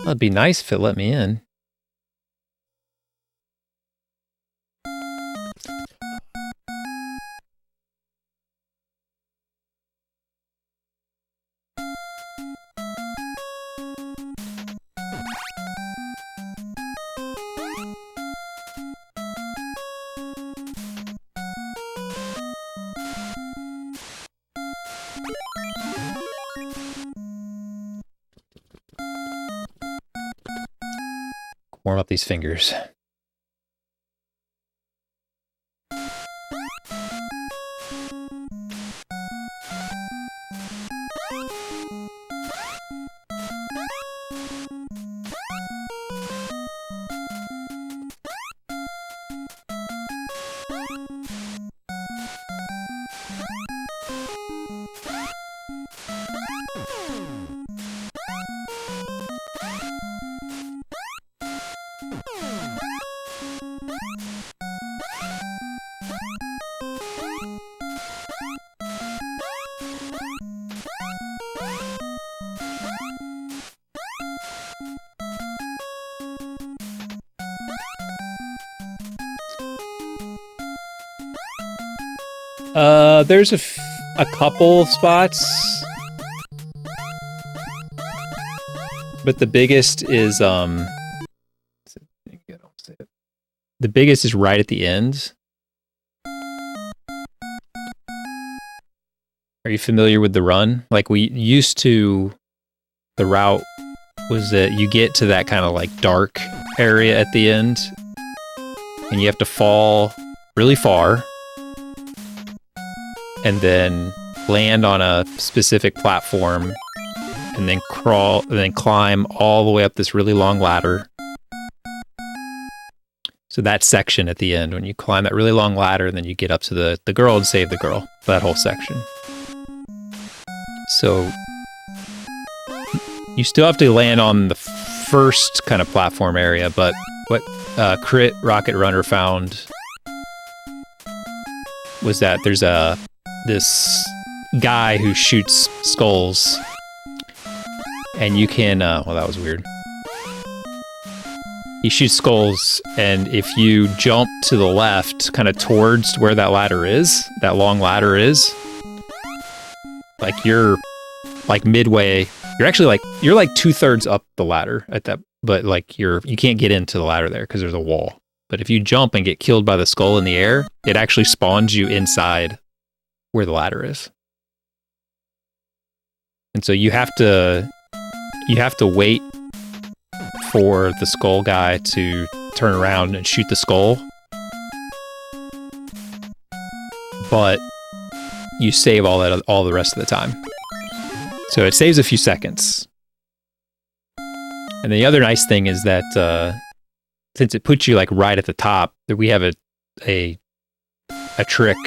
That'd be nice if it let me in. Warm up these fingers. There's a couple spots, but the biggest is the biggest is right at the end. Are you familiar with the run? Like, we used to, the route was that you get to that kind of like dark area at the end, and you have to fall really far and then land on a specific platform and then crawl and then climb all the way up this really long ladder. So that section at the end, when you climb that really long ladder, and then you get up to the girl and save the girl, that whole section. So you still have to land on the first kind of platform area, but what Crit Rocket Runner found was that there's this guy who shoots skulls, and you can well, that was weird. He shoots skulls, and if you jump to the left, kind of towards where that ladder is, that long ladder is, like you're like midway. You're actually like, you're like 2/3 up the ladder at that, but like you can't get into the ladder there because there's a wall. But if you jump and get killed by the skull in the air, it actually spawns you inside where the ladder is. And so you have to wait for the skull guy to turn around and shoot the skull. but you save all the rest of the time. So it saves a few seconds. And the other nice thing is that since it puts you like right at the top, that we have a trick,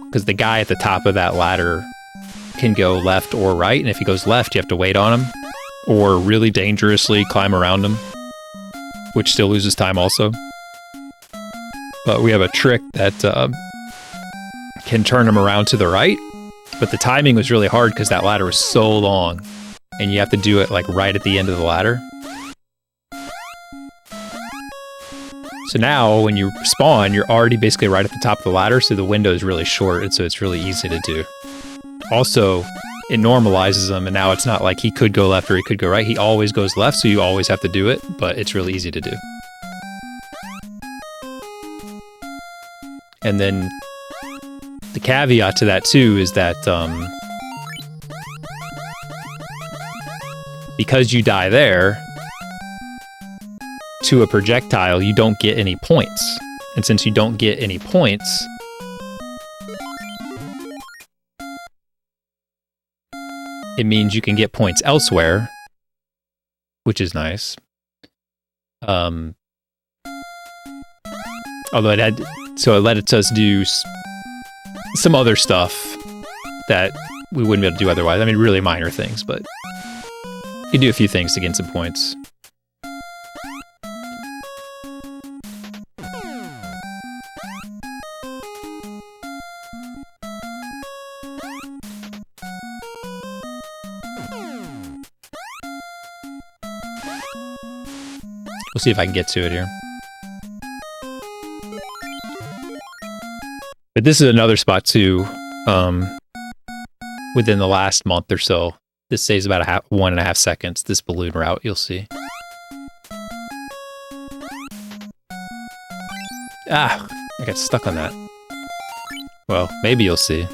because the guy at the top of that ladder can go left or right, and if he goes left, you have to wait on him, or really dangerously climb around him, which still loses time also. But we have a trick that can turn him around to the right, but the timing was really hard because that ladder was so long, and you have to do it like right at the end of the ladder. So now when you spawn, you're already basically right at the top of the ladder, so the window is really short, and so it's really easy to do. Also, it normalizes him, and now it's not like he could go left or he could go right. He always goes left, so you always have to do it, but it's really easy to do. And then the caveat to that too is that because you die there to a projectile, you don't get any points. And since you don't get any points, it means you can get points elsewhere, which is nice. Although it let us do some other stuff that we wouldn't be able to do otherwise. I mean, really minor things, but you do a few things to gain some points. We'll see if I can get to it here. But this is another spot too, within the last month or so. This saves about 1.5 seconds, this balloon route, you'll see. Ah, I got stuck on that. Well, maybe you'll see.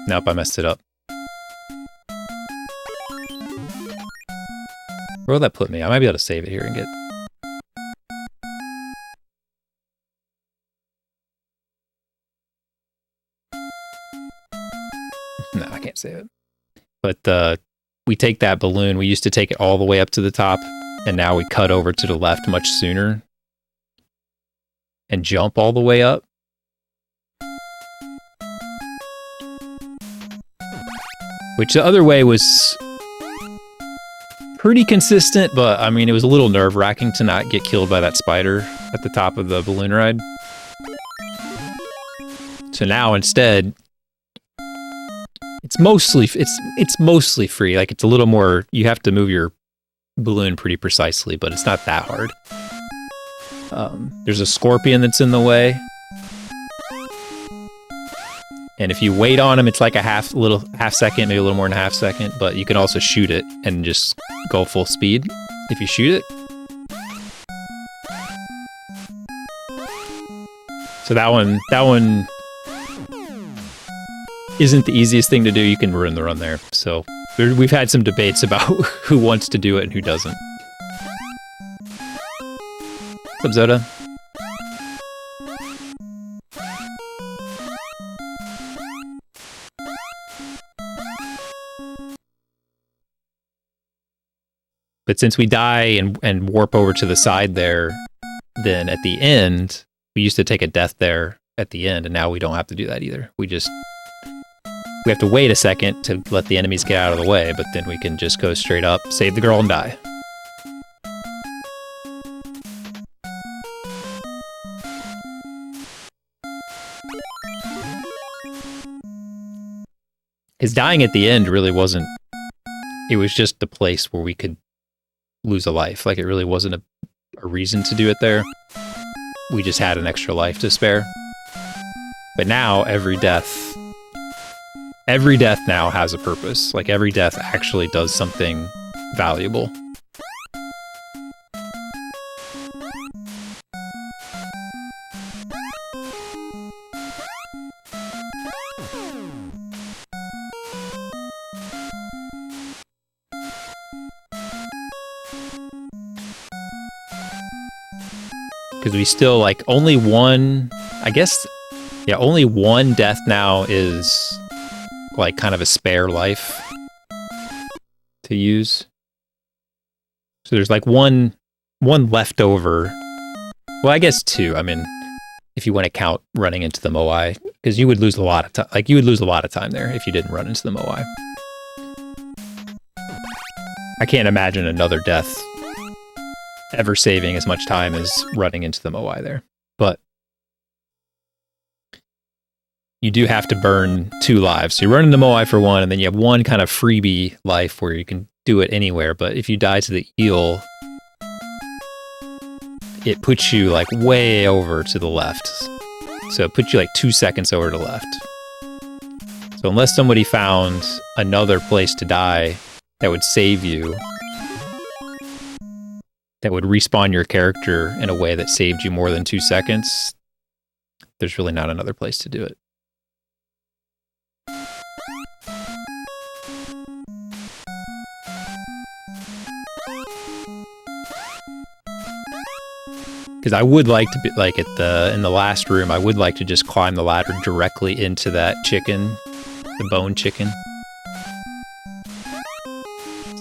Nope, I messed it up. Where will that put me? I might be able to save it here and get... No, I can't save it. But we take that balloon, we used to take it all the way up to the top, and now we cut over to the left much sooner and jump all the way up. Which the other way was pretty consistent, but I mean, it was a little nerve-wracking to not get killed by that spider at the top of the balloon ride. So now instead, it's mostly free. Like, it's a little more, you have to move your balloon pretty precisely, but it's not that hard. There's a scorpion that's in the way. And if you wait on him, it's like a half second, maybe a little more than a half second, but you can also shoot it and just go full speed if you shoot it. So that one isn't the easiest thing to do. You can ruin the run there. So we've had some debates about who wants to do it and who doesn't. What's up, Zoda? But since we die and warp over to the side there, then at the end, we used to take a death there at the end, and now we don't have to do that either. We have to wait a second to let the enemies get out of the way, but then we can just go straight up, save the girl, and die. His dying at the end really wasn't... It was just the place where we could lose a life. Like, it really wasn't a reason to do it there. We just had an extra life to spare. But now, every death now has a purpose. Like, every death actually does something valuable. Because we still, like, only one... I guess, yeah, only one death now is, like, kind of a spare life to use. So there's, like, one left over. Well, I guess two. I mean, if you want to count running into the Moai, because you would lose a lot of time. Like, you would lose a lot of time there if you didn't run into the Moai. I can't imagine another death ever saving as much time as running into the Moai there. But you do have to burn 2 lives. So you run into Moai for 1, and then you have 1 kind of freebie life where you can do it anywhere. But if you die to the eel, it puts you like way over to the left. So it puts you like 2 seconds over to the left. So unless somebody found another place to die that would save you, that would respawn your character in a way that saved you more than 2 seconds, there's really not another place to do it. Because I would like to be, like, in the last room, I would like to just climb the ladder directly into that chicken, the bone chicken.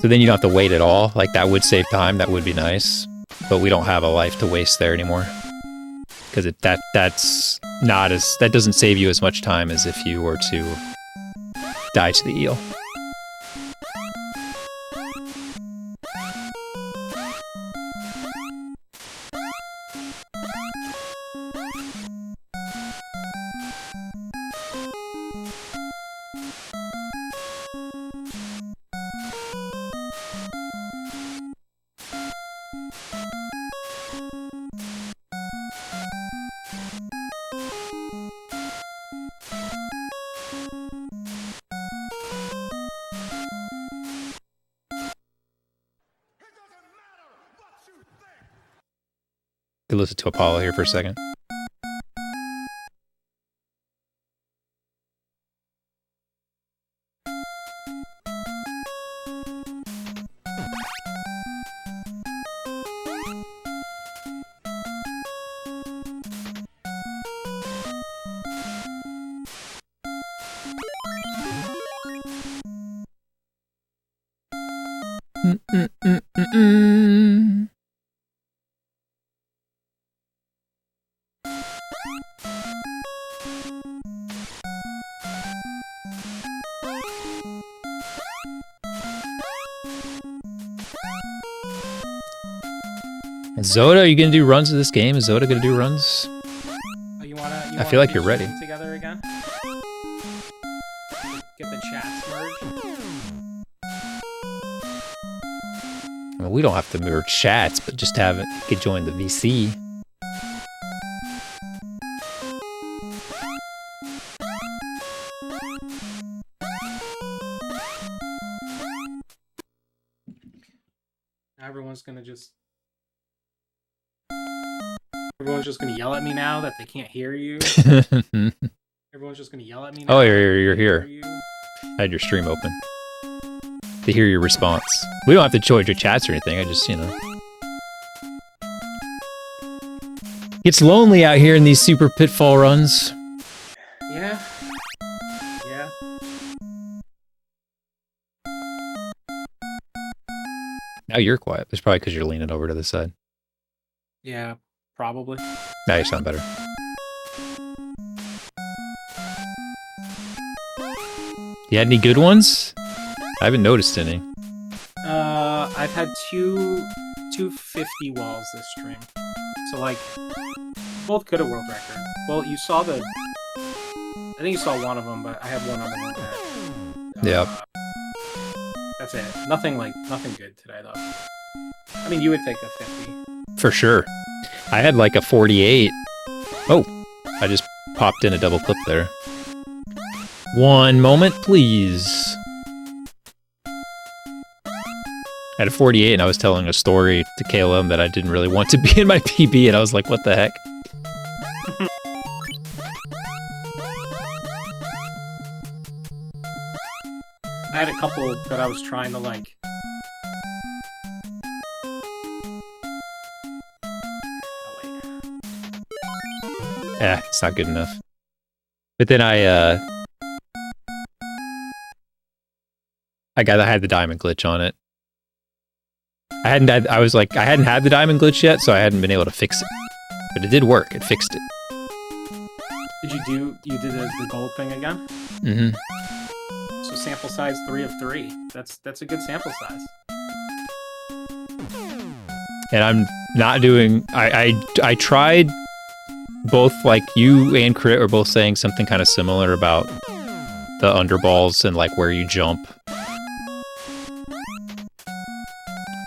So then you don't have to wait at all. Like, that would save time. That would be nice. But we don't have a life to waste there anymore. Because that doesn't save you as much time as if you were to die to the eel. Could listen to Apollo here for a second. Zoda, are you gonna do runs of this game? Is Zoda gonna do runs? Oh, you I feel like you're ready. Together again? Get the chats merged. I mean, we don't have to merge chats, but just have it. You could join the VC. Everyone's just gonna yell at me now that they can't hear you. Everyone's just gonna yell at me now. Oh, you're here. I had your stream open. To hear your response. We don't have to join your chats or anything. I just, you know. It's lonely out here in these super pitfall runs. Yeah. Yeah. Now you're quiet. It's probably because you're leaning over to the side. Yeah, probably. Now you sound better. You had any good ones? I haven't noticed any. I've had two 50 walls this stream. So, like, both good at world record. Well, you saw the... I think you saw one of them, but I have one other one that... Yeah. That's it. Nothing good today, though. I mean, you would take a 50. For sure. I had like a 48. Oh, I just popped in a double clip there. One moment, please. I had a 48 and I was telling a story to KLM that I didn't really want to be in my PB, and I was like, what the heck? I had a couple that I was trying to, like... Oh, wait. it's not good enough. But then I had the diamond glitch on it. I hadn't had the diamond glitch yet, so I hadn't been able to fix it. But it did work. It fixed it. You did the gold thing again? Mm-hmm. So sample size 3 of 3. That's a good sample size. And I'm not doing... I tried both, like, you and Crit were both saying something kind of similar about the underballs and, like, where you jump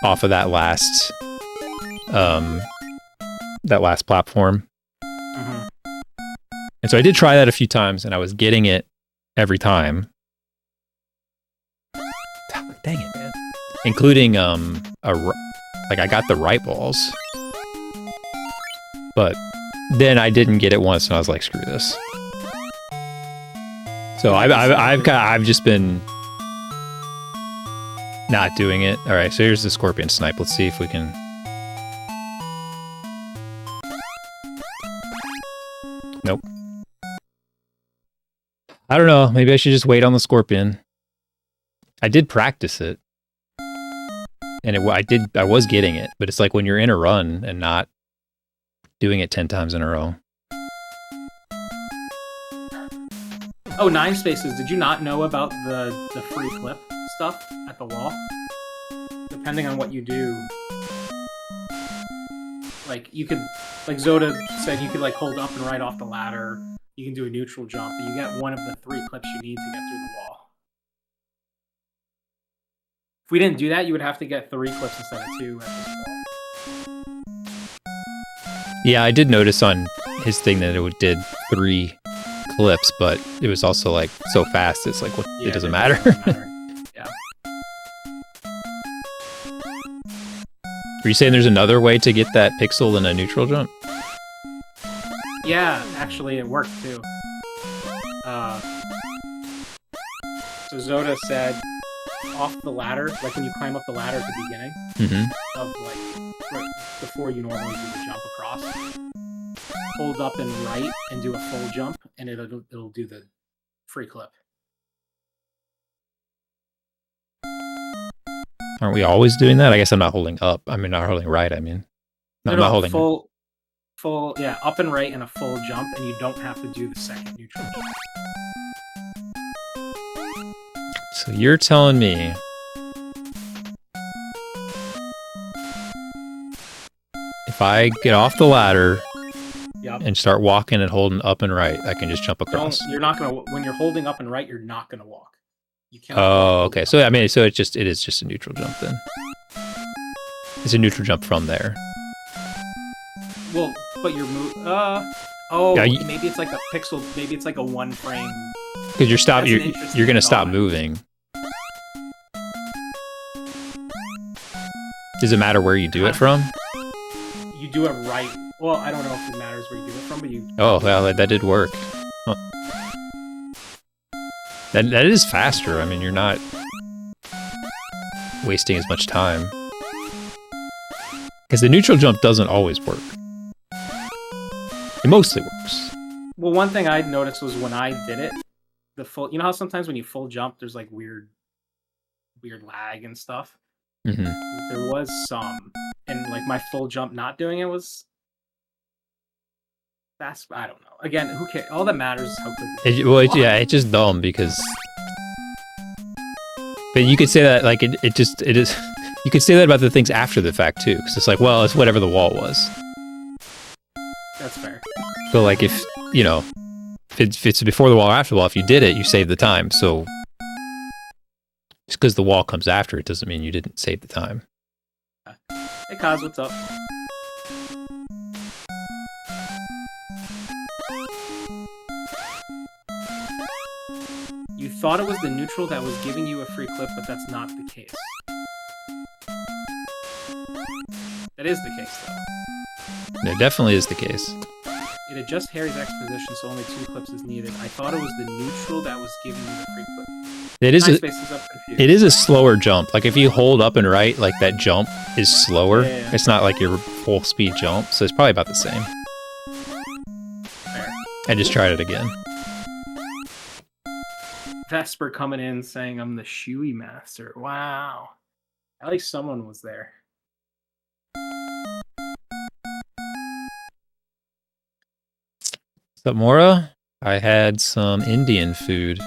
off of that last platform. Mm-hmm. And so I did try that a few times, and I was getting it every time. Dang it, man. Including, I got the right balls. But then I didn't get it once, and I was like, screw this. So I've just been not doing it. All right, so here's the scorpion snipe. Let's see if we can... Nope. I don't know. Maybe I should just wait on the scorpion. I did practice it. And I was getting it, but it's like when you're in a run and not doing it 10 times in a row. Oh, 9 spaces. Did you not know about the free clip stuff at the wall? Depending on what you do, like you could, like Zoda said, you could like hold up and right off the ladder. You can do a neutral jump, but you get one of the 3 clips you need to get through the wall. If we didn't do that, you would have to get 3 clips instead of 2 at this wall. Yeah, I did notice on his thing that it did 3 clips, but it was also like so fast. It's like, what? Yeah, it doesn't matter. Yeah. Are you saying there's another way to get that pixel than a neutral jump? Yeah, actually, it worked too. So Zoda said, off the ladder, like when you climb up the ladder at the beginning of like right before you normally do the jump across, hold up and right and do a full jump, and it'll do the free clip. Aren't we always doing that? I guess I'm not holding up. I mean, not holding right. I mean, no, I'm not holding full, yeah, up and right and a full jump, and you don't have to do the second neutral jump. So you're telling me if I get off the ladder and start walking and holding up and right, I can just jump across. You're not gonna, when you're holding up and right, you're not gonna walk. You can't. Oh, okay. So I mean, so it is just a neutral jump then. It's a neutral jump from there. Well, but you're maybe it's like a pixel. Maybe it's like a 1 frame. Because you're gonna stop moving. Does it matter where you do it from? You do it right. Well, I don't know if it matters where you do it from, but you... Oh, well, that did work. Huh. That is faster. I mean, you're not wasting as much time. Because the neutral jump doesn't always work. It mostly works. Well, one thing I noticed was when I did it, the full... You know how sometimes when you full jump, there's like weird lag and stuff? There was some. And like my full jump not doing it was... That's, I don't know. Again, who cares? All that matters is how quick it's just dumb because... But you could say that, like, it is... You could say that about the things after the fact, too. Because it's like, well, it's whatever the wall was. That's fair. So, like, if it's before the wall or after the wall, if you did it, you saved the time. So, just because the wall comes after it doesn't mean you didn't save the time. Hey, Kaz, what's up? You thought it was the neutral that was giving you a free clip, but that's not the case. That is the case, though. It definitely is the case. It adjusts Harry's exposition, so only 2 clips is needed. I thought it was the neutral that was giving you the free clip. It is a slower jump. Like, if you hold up and right, like, that jump is slower. Yeah. It's not like your full speed jump, so it's probably about the same. Fair. I just tried it again. Vesper coming in saying I'm the shoey master. Wow. At least someone was there. Zamora, I had some Indian food.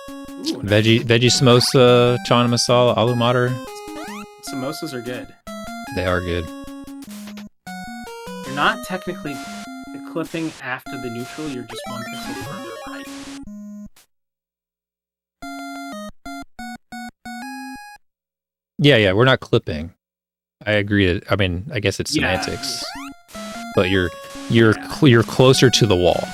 Ooh, nice. Veggie samosa, chana masala, aloo matar. Samosas are good. They are good. You're not technically clipping after the neutral, you're just one pixel further right. Yeah, we're not clipping. I agree. I mean, I guess it's Yeah. semantics. But you're closer to the wall.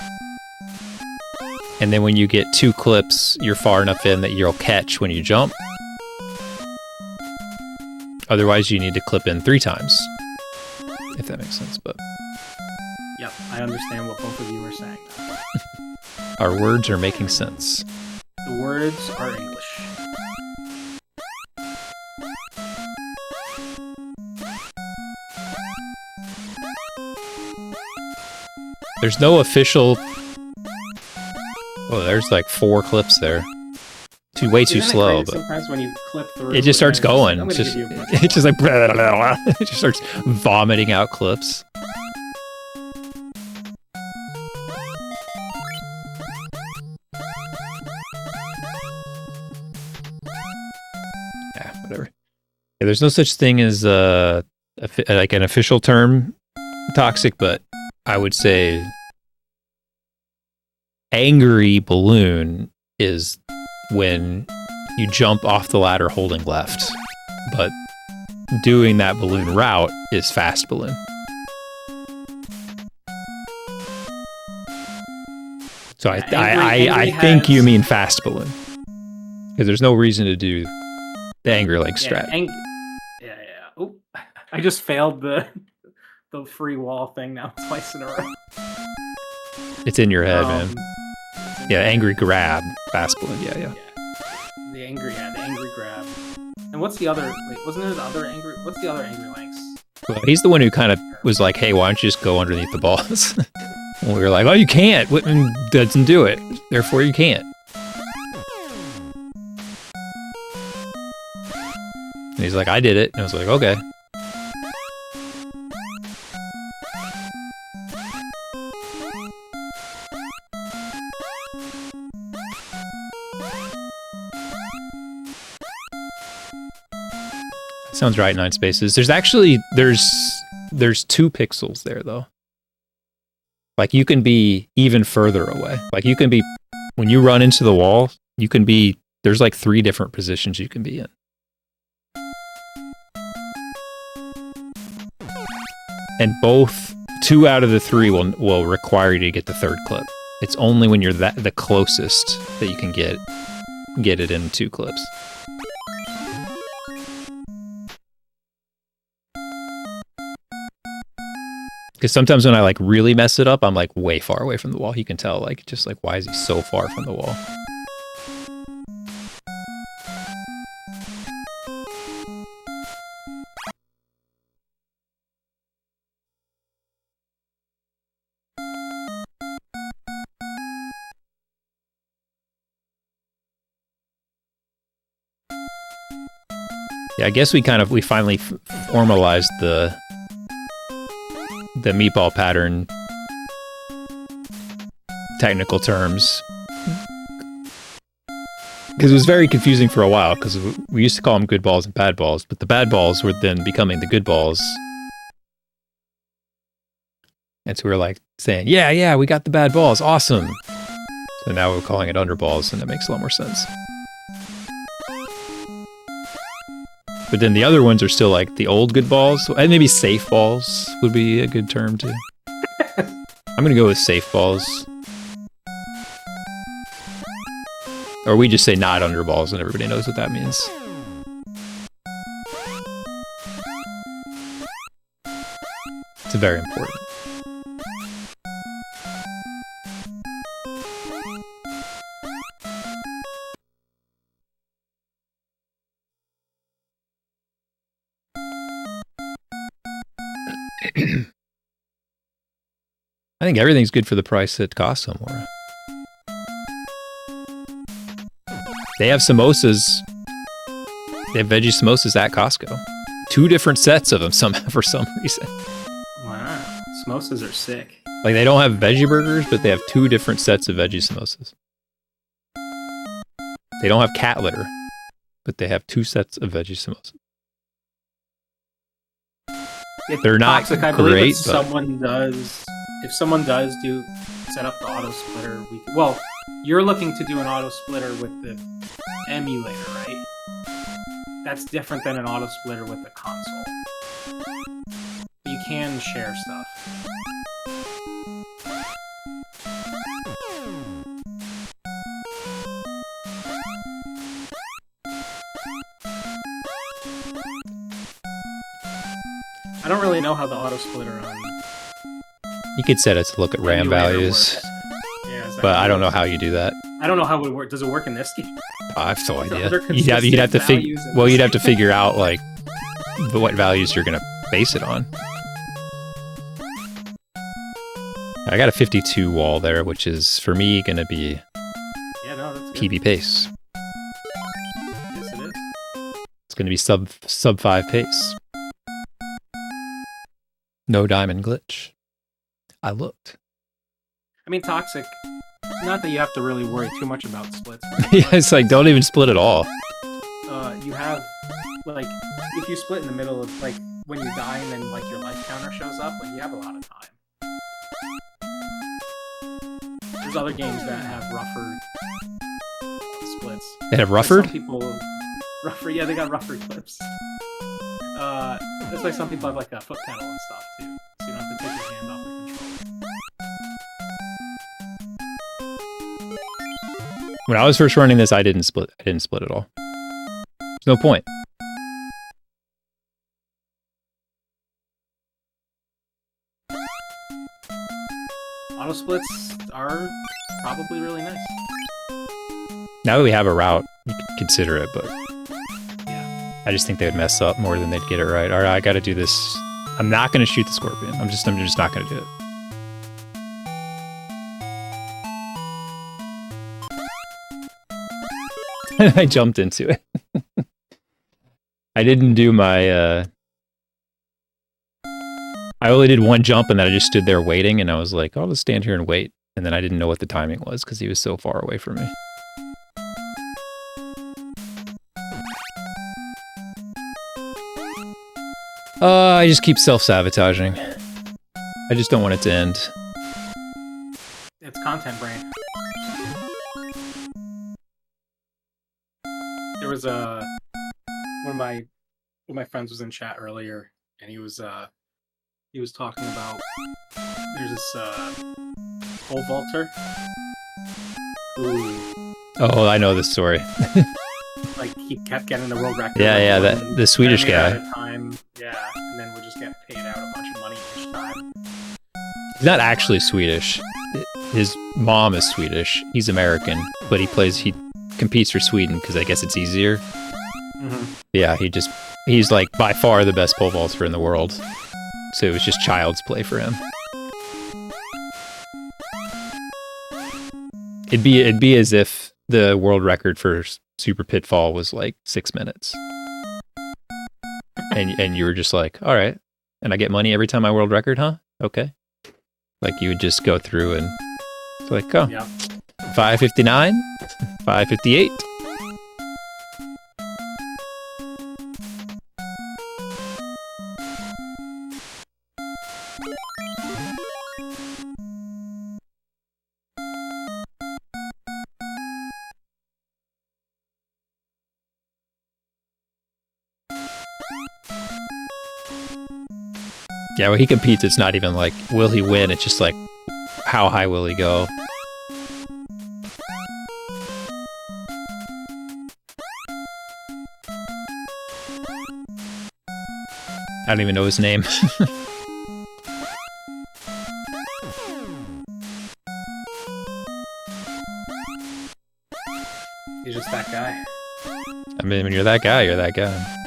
And then when you get 2 clips, you're far enough in that you'll catch when you jump. Otherwise, you need to clip in 3 times. If that makes sense, but... Yep, I understand what both of you are saying. Our words are making sense. The words are English. There's no official... Oh, there's like 4 clips there. Way too slow, but sometimes when you clip through, it just starts going. I'm It's gonna just, give you a bunch it's just like blah, blah, blah, blah. It just starts vomiting out clips. Yeah, whatever. Yeah, there's no such thing as like an official term toxic, but I would say angry balloon is when you jump off the ladder holding left, but doing that balloon route is fast balloon. So I think you mean fast balloon, because there's no reason to do the angry leg strat. Yeah. Oh, I just failed the free wall thing now twice in a row. It's in your head, man. Yeah, angry grab, fast balloon. Yeah. The angry grab. And what's the other? Wait, wasn't there the other angry? What's the other angry lengths? Well, he's the one who kind of was like, "Hey, why don't you just go underneath the balls?" And we were like, "Oh, you can't. Whitman doesn't do it, therefore you can't." And he's like, "I did it," and I was like, "Okay." Sounds right, 9 spaces. There's 2 pixels there though. Like you can be even further away. Like you can be, when you run into the wall, you can be, there's like 3 different positions you can be in. And 2 out of the 3 will require you to get the 3rd clip. It's only when you're the closest that you can get it in 2 clips. Because sometimes when I like really mess it up, I'm like way far away from the wall. You can tell, like, just like, why is he so far from the wall? Yeah, I guess we finally formalized the meatball pattern technical terms, because it was very confusing for a while, because we used to call them good balls and bad balls, but the bad balls were then becoming the good balls, and so we were like saying, yeah, we got the bad balls, awesome. So now we're calling it underballs, and it makes a lot more sense. But then the other ones are still like the old good balls. And maybe safe balls would be a good term too. I'm gonna go with safe balls. Or we just say not underballs and everybody knows what that means. It's very important. I think everything's good for the price at Costco more. They have samosas. They have veggie samosas at Costco. 2 different sets of them for some reason. Wow. Samosas are sick. Like, they don't have veggie burgers, but they have 2 different sets of veggie samosas. They don't have cat litter, but they have 2 sets of veggie samosas. They're not Toxic, I great, if someone does set up the auto splitter, well, you're looking to do an auto splitter with the emulator, right? That's different than an auto splitter with the console. You can share stuff. I don't really know how the auto splitter on. You could set it to look at RAM values, but I don't know how you do that. I don't know how it would work. Does it work in this game? I have no idea. You'd have to figure. Well, you'd have to figure out like what values you're gonna base it on. I got a 52 wall there, which is for me gonna be that's PB pace. Yes, it is. It's gonna be sub 5 pace. No diamond glitch. I looked. I mean, Toxic. Not that you have to really worry too much about splits. Yeah, it's like, don't even split at all. You have, like, if you split in the middle of, like, when you die and then, like, your life counter shows up, like, you have a lot of time. There's other games that have rougher splits. They have roughered? Like some people, yeah, they got rougher clips. That's why some people have, like, a foot pedal and stuff, too. So you don't have to take your hand off the controller. When I was first running this, I didn't split at all. There's no point. Auto splits are probably really nice. Now that we have a route, you can consider it, but yeah, I just think they would mess up more than they'd get it right. All right, I got to do this. I'm not going to shoot the scorpion. I'm just not going to do it. I jumped into it. I didn't do my, I only did one jump and then I just stood there waiting and I was like, I'll just stand here and wait. And then I didn't know what the timing was because he was so far away from me. I just keep self-sabotaging. I just don't want it to end. It's content brain. There was one of my friends was in chat earlier, and he was talking about there's this pole vaulter who Oh, I know this story. like he kept getting the world record. Yeah, the Swedish guy. Time, yeah, and then would just get paid out a bunch of money each time. He's not actually Swedish. His mom is Swedish. He's American, but he competes for Sweden because I guess it's easier. Mm-hmm. Yeah, he's like by far the best pole vaulter in the world. So it was just child's play for him. It'd be as if the world record for Super Pitfall was like 6 minutes. And you were just like, all right, and I get money every time I world record, huh? Okay. Like you would just go through and it's like, oh, Yeah. 559, 558. Yeah, when he competes, it's not even like, will he win? It's just like, how high will he go? I don't even know his name. He's just that guy. I mean, when you're that guy, you're that guy.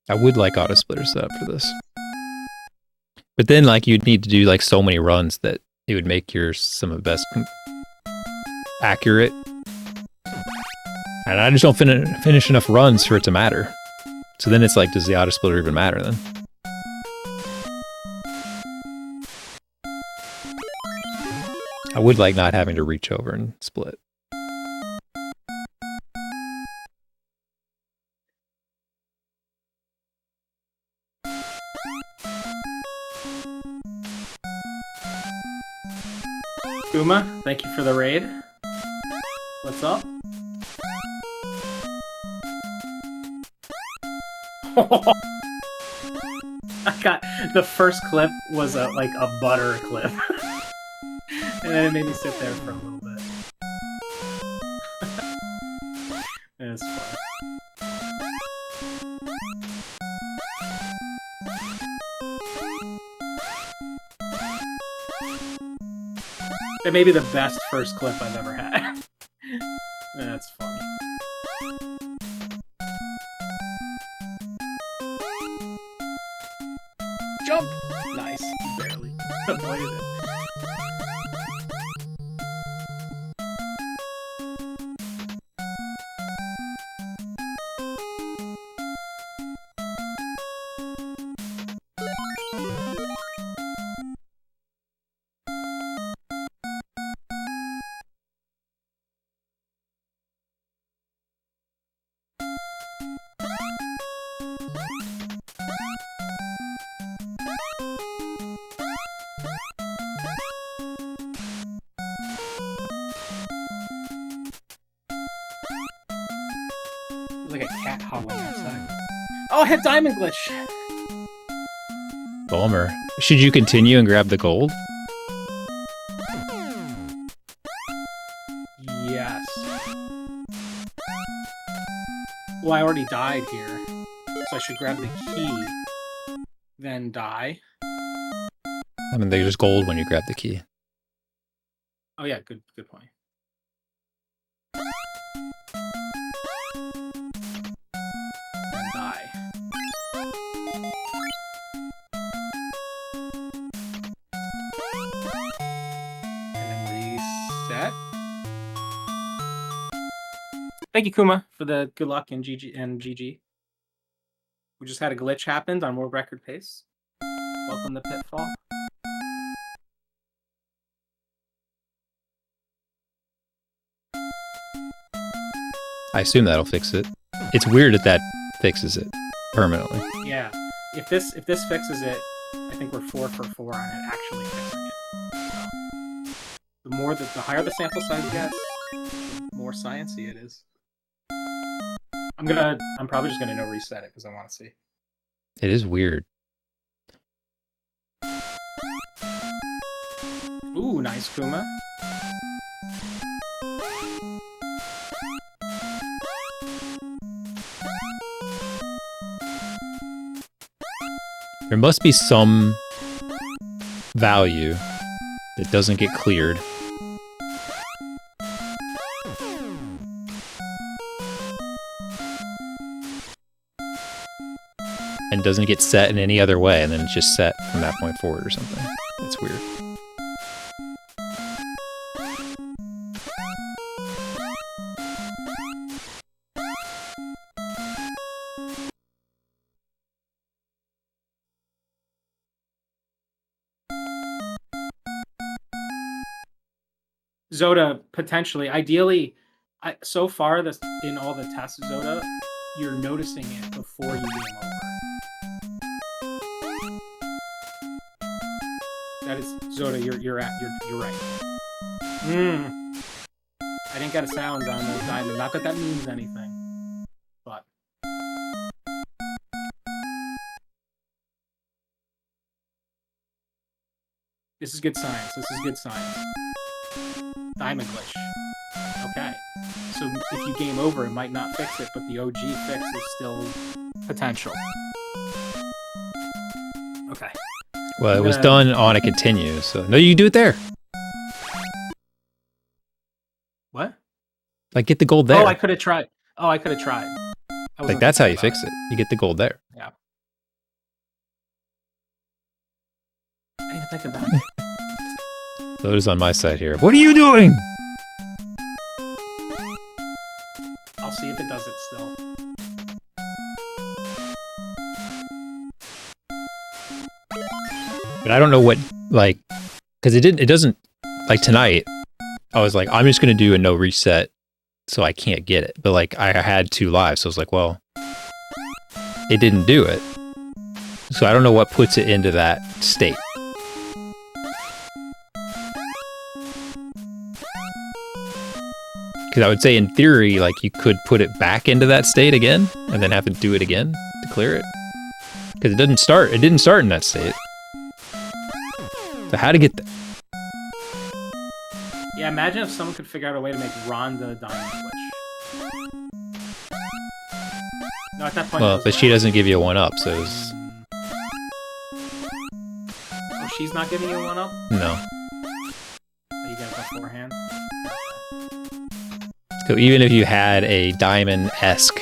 I would like auto splitter set up for this. But then like you'd need to do like so many runs that it would make yours some of the best accurate. And I just don't finish enough runs for it to matter. So then it's like, does the auto splitter even matter then? I would like not having to reach over and split. Uma, thank you for the raid. What's up? I got the first clip was like a butter clip, and then it made me sit there for a little bit. It's fun. It may be the best first clip I've ever had. That's funny. Jump! Nice. Barely avoided it. Like a cat howling outside. Oh, I have diamond glitch. Bummer. Should you continue and grab the gold? Yes. Well, I already died here, so I should grab the key, then die. I mean, there's gold when you grab the key. Oh yeah, good point. Die. And then reset. Thank you, Kuma, for the good luck and GG. We just had a glitch happened on world record pace. Welcome to Pitfall. I assume that'll fix it. It's weird that fixes it permanently. Yeah, if this fixes it, I think we're 4 for 4 on it actually fixing it. So, the higher the sample size gets, the more sciencey it is. I'm probably just gonna no reset it because I want to see. It is weird. Ooh, nice Kuma. There must be some value that doesn't get cleared. And doesn't get set in any other way, and then it's just set from that point forward or something. It's weird. Zoda, potentially. Ideally, so far in all the tests, Zoda, you're noticing it before you game over. That is Zoda, you're right. I didn't get a sound on the diamond. Not that means anything, but this is good science. Diamond glitch. Okay. So if you game over, it might not fix it, but the OG fix is still potential. Okay. Well, it was done on a continue, so... No, you do it there! What? Like, get the gold there. Oh, I could have tried. Like, that's how you fix it. You get the gold there. Yeah. I didn't think about it. Loda's on my side here. What are you doing? I'll see if it does it still. But I don't know what, like, because it doesn't, like, tonight, I was like, I'm just going to do a no reset, so I can't get it. But, like, I had 2 lives, so I was like, well, it didn't do it. So I don't know what puts it into that state. Because I would say, in theory, like, you could put it back into that state again, and then have to do it again to clear it. Because it didn't start in that state. So how to get there? Yeah, imagine if someone could figure out a way to make Rhonda Diamond Glitch. No, at that point... Well, but she doesn't give you a 1-up, so it's... Oh, she's not giving you a 1-up? No. Oh, you get it beforehand? So even if you had a diamond-esque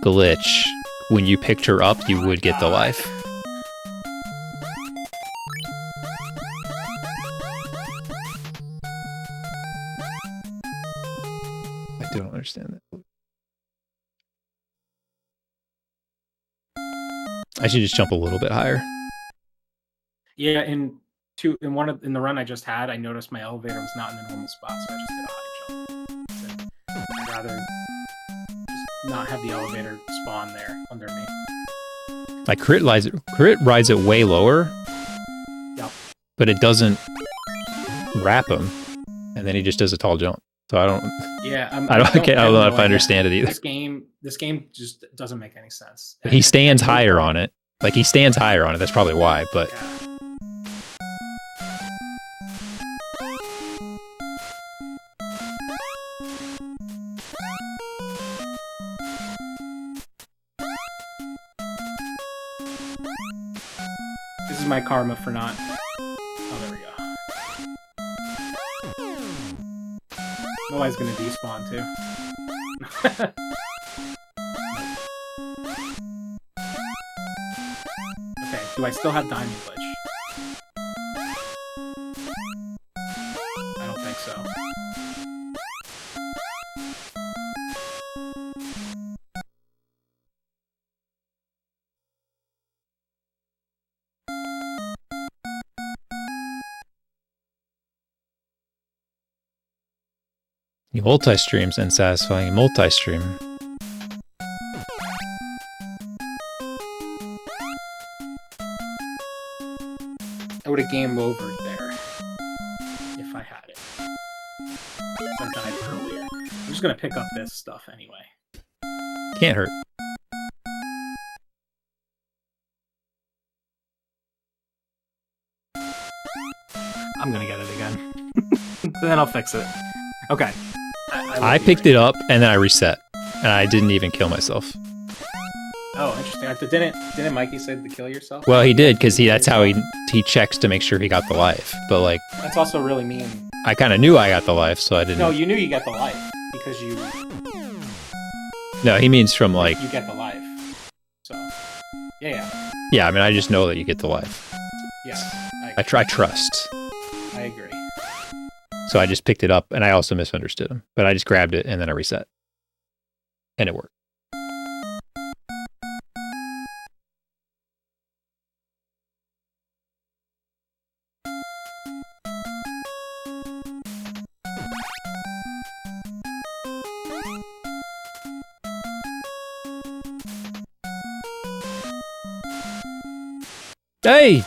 glitch, when you picked her up, you would get the life. I don't understand that. I should just jump a little bit higher. Yeah, in the run I just had, I noticed my elevator was not in the normal spot, so I just did a high jump. I'd rather just not have the elevator spawn there under me. Like crit rides it way lower. Yep. But it doesn't wrap him, and then he just does a tall jump. So I don't. Yeah, I don't know if I understand it either. This game just doesn't make any sense. He stands higher on it. Like he stands higher on it. That's probably why. But. Yeah. This is my karma for not... Oh, there we go. Nobody's gonna despawn, too. Okay, do I still have Diamond Glitch? I don't think so. You multi-streams and satisfying multi-stream. I would have game over there if I had it. I died earlier. I'm just gonna pick up this stuff anyway. Can't hurt. I'm gonna get it again. Then I'll fix it. Okay. I picked it up and then I reset, and I didn't even kill myself. Oh, interesting. Didn't Mikey say to kill yourself? Well, he did because that's how he checks to make sure he got the life. But like, that's also really mean. I kind of knew I got the life, so I didn't. No, you knew you got the life because you. No, he means from like. You get the life. So. Yeah. Yeah, I mean, I just know that you get the life. Yeah. I trust. I agree. So I just picked it up, and I also misunderstood him. But I just grabbed it, and then I reset. And it worked. Hey!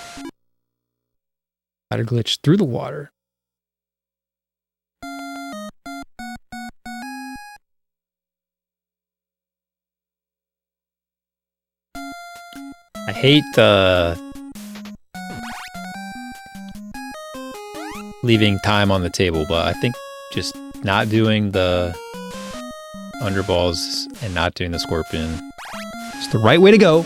Ladder glitch through the water. I hate leaving time on the table, but I think just not doing the underballs and not doing the scorpion is the right way to go.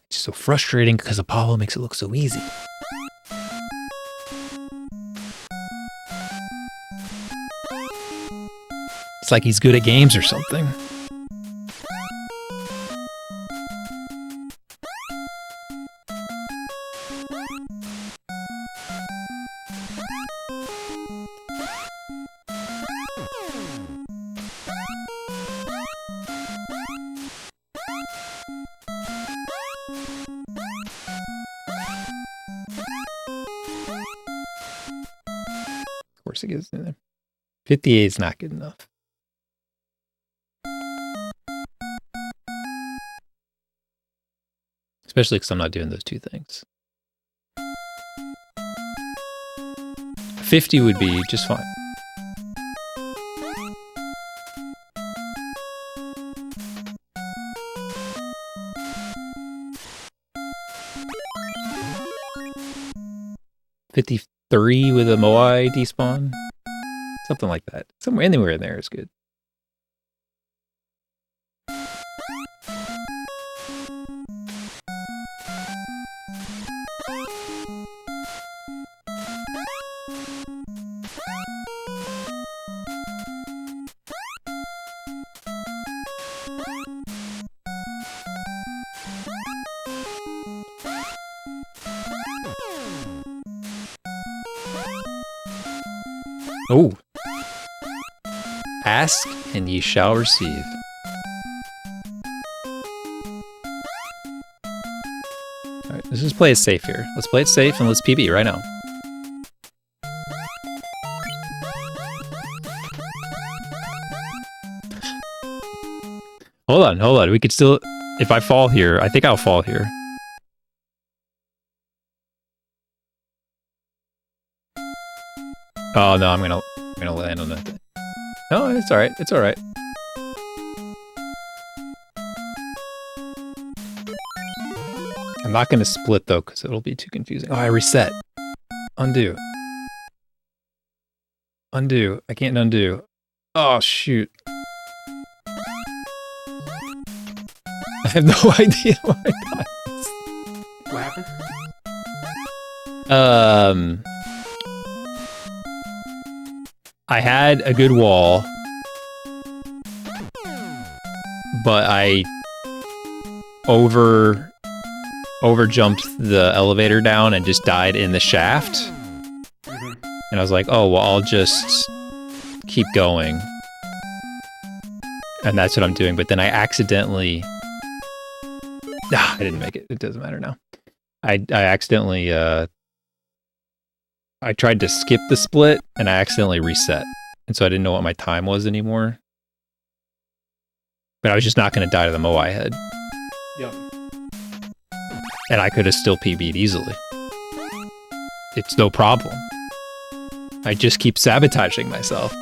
It's so frustrating because Apollo makes it look so easy. It's like he's good at games or something. Of course it gets in there. 58 is not good enough. Especially because I'm not doing those two things. 50 would be just fine. $53 with a Moai despawn. Something like that. Somewhere anywhere in there is good. Oh. Ask and ye shall receive. Alright, let's just play it safe here. Let's play it safe and let's PB right now. Hold on. We could still... If I fall here, I think I'll fall here. Oh no, I'm gonna land on that. No, it's alright. It's alright. I'm not gonna split though, because it'll be too confusing. Oh, I reset. Undo. Undo. I can't undo. Oh shoot. I have no idea why I got this. What happened? I had a good wall, but I over jumped the elevator down and just died in the shaft. Mm-hmm. And I was like, oh, well, I'll just keep going. And that's what I'm doing. But then I accidentally... I didn't make it. It doesn't matter now. I accidentally... I tried to skip the split, and I accidentally reset. And so I didn't know what my time was anymore. But I was just not going to die to the Moai head. Yep. And I could have still PB'd easily. It's no problem. I just keep sabotaging myself.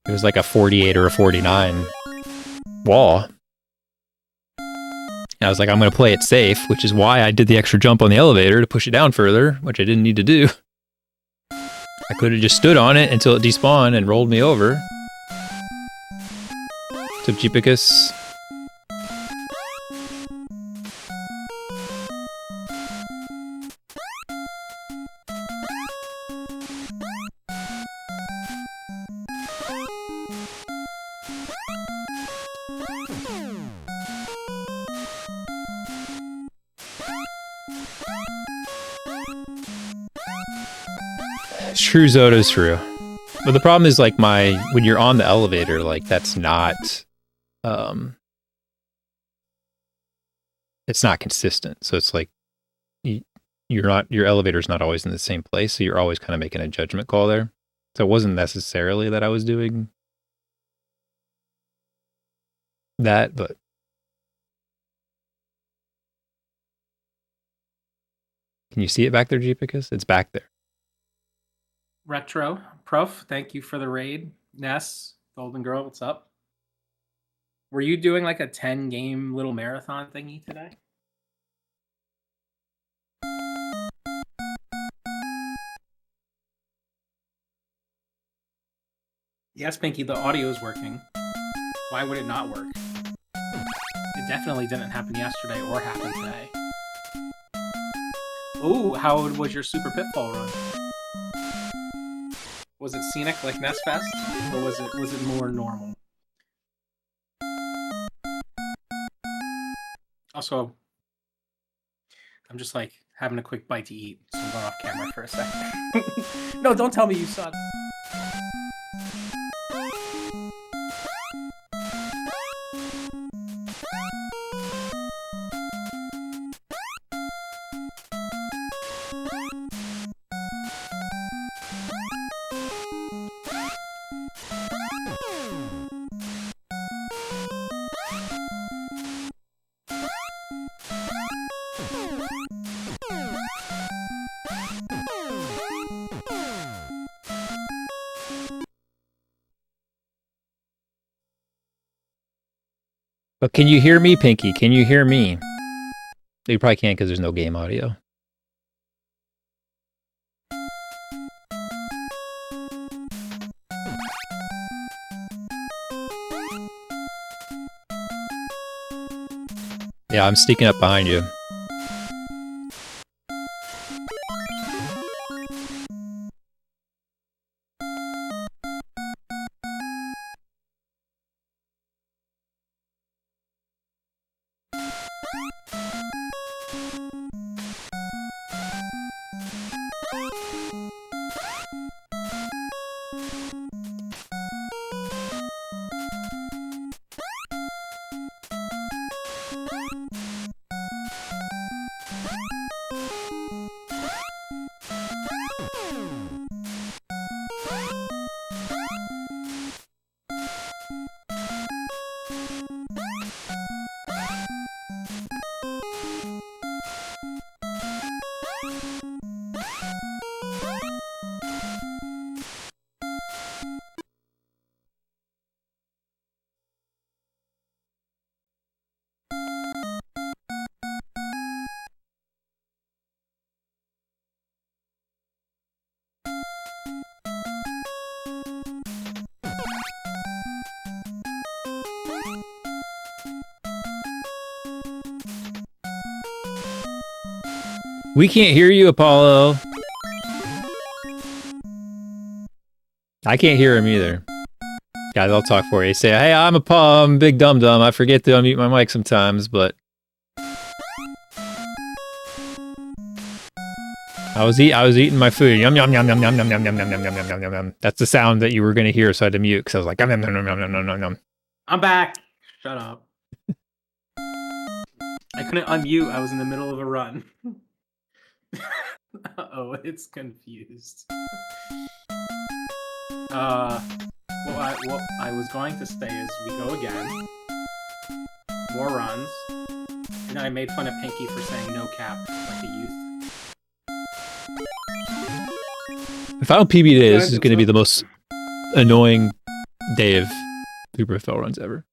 It was like a 48 or a 49 wall. And I was like, I'm going to play it safe, which is why I did the extra jump on the elevator to push it down further, which I didn't need to do. I could have just stood on it until it despawned and rolled me over. What's up, Jeepicus? True, Zoto's true. But the problem is, like, when you're on the elevator, like, that's not, it's not consistent. So it's like, your elevator's not always in the same place, so you're always kind of making a judgment call there. So it wasn't necessarily that I was doing that, but... Can you see it back there, Jeepicus? It's back there. Retro Prof, thank you for the raid. Ness, Golden Girl, what's up? Were you doing like a 10-game little marathon thingy today? Yes, Pinky, the audio is working. Why would it not work? It definitely didn't happen yesterday or happen today. Ooh, how was your Super Pitfall run? Was it scenic like Nest Fest, or was it more normal? Also, I'm just like having a quick bite to eat, so I'm going off camera for a second. No, don't tell me you suck. But can you hear me, Pinky? Can you hear me? You probably can't because there's no game audio. Yeah, I'm sneaking up behind you. We can't hear you, Apollo. I can't hear him either. Guys, I'll talk for you. Say, hey, I'm Apollo. I'm a big dum-dum. I forget to unmute my mic sometimes, but... I was eating my food. Yum, yum, yum, yum, yum, yum, yum, yum, yum, yum, yum, yum, yum, yum. That's the sound that you were going to hear, so I had to mute, because I was like, yum, yum, yum, yum, yum, yum, yum, yum. I'm back. Shut up. I couldn't unmute. I was in the middle of a run. Uh-oh, it's confused. What I was going to say is we go again. More runs. And then I made fun of Pinky for saying no cap like a youth. If I don't PB today, this is going to be the most annoying day of Super Pitfall runs ever.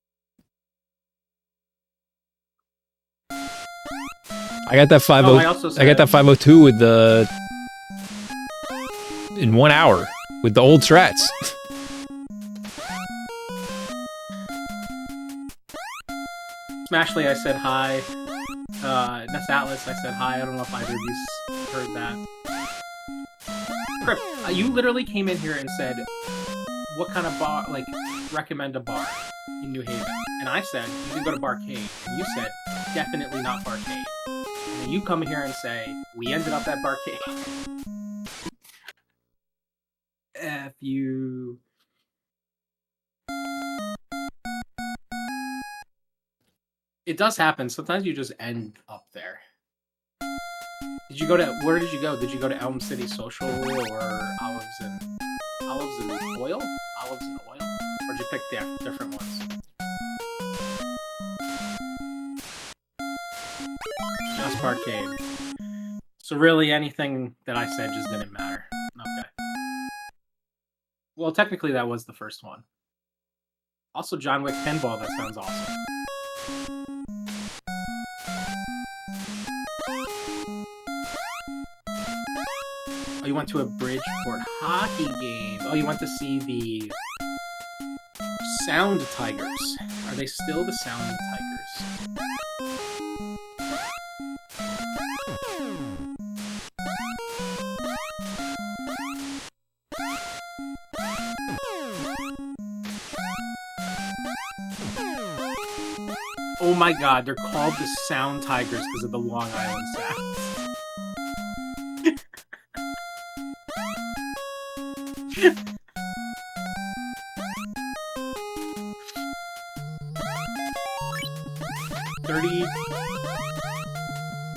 I got that 50. I got that 502 with the in 1 hour with the old strats. Smashly, I said hi. Ness Atlas, I said hi. I don't know if either of you heard that. Crip, you literally came in here and said, what kind of bar, like, recommend a bar in New Haven? And I said, you can go to Barcade. And you said, definitely not Barcade. And then you come here and say, we ended up at Barcade. F you. It does happen. Sometimes you just end up there. Did you go to, where did you go? Did you go to Elm City Social or Olives and Oil? Olives and Oil? Or did you pick different ones? Just Barcade. So really anything that I said just didn't matter. Okay. Well, technically that was the first one. Also John Wick Pinball, that sounds awesome. Oh, you went to a Bridgeport hockey game. Oh, you went to see the Sound Tigers. Are they still the Sound Tigers? Oh my god, they're called the Sound Tigers because of the Long Island sounds.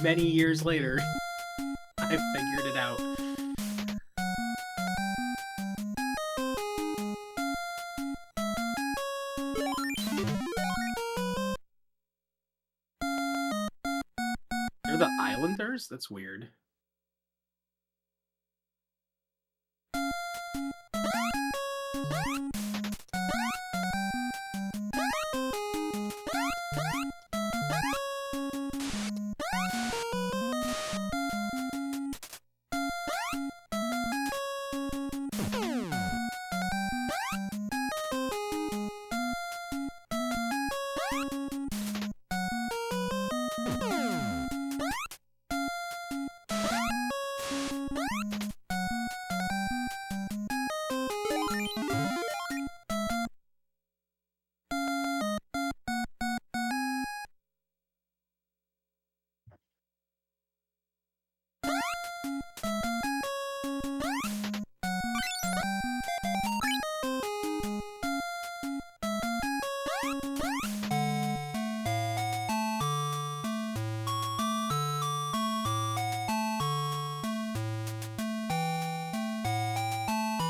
Many years later, I figured it out. They're the Islanders? That's weird.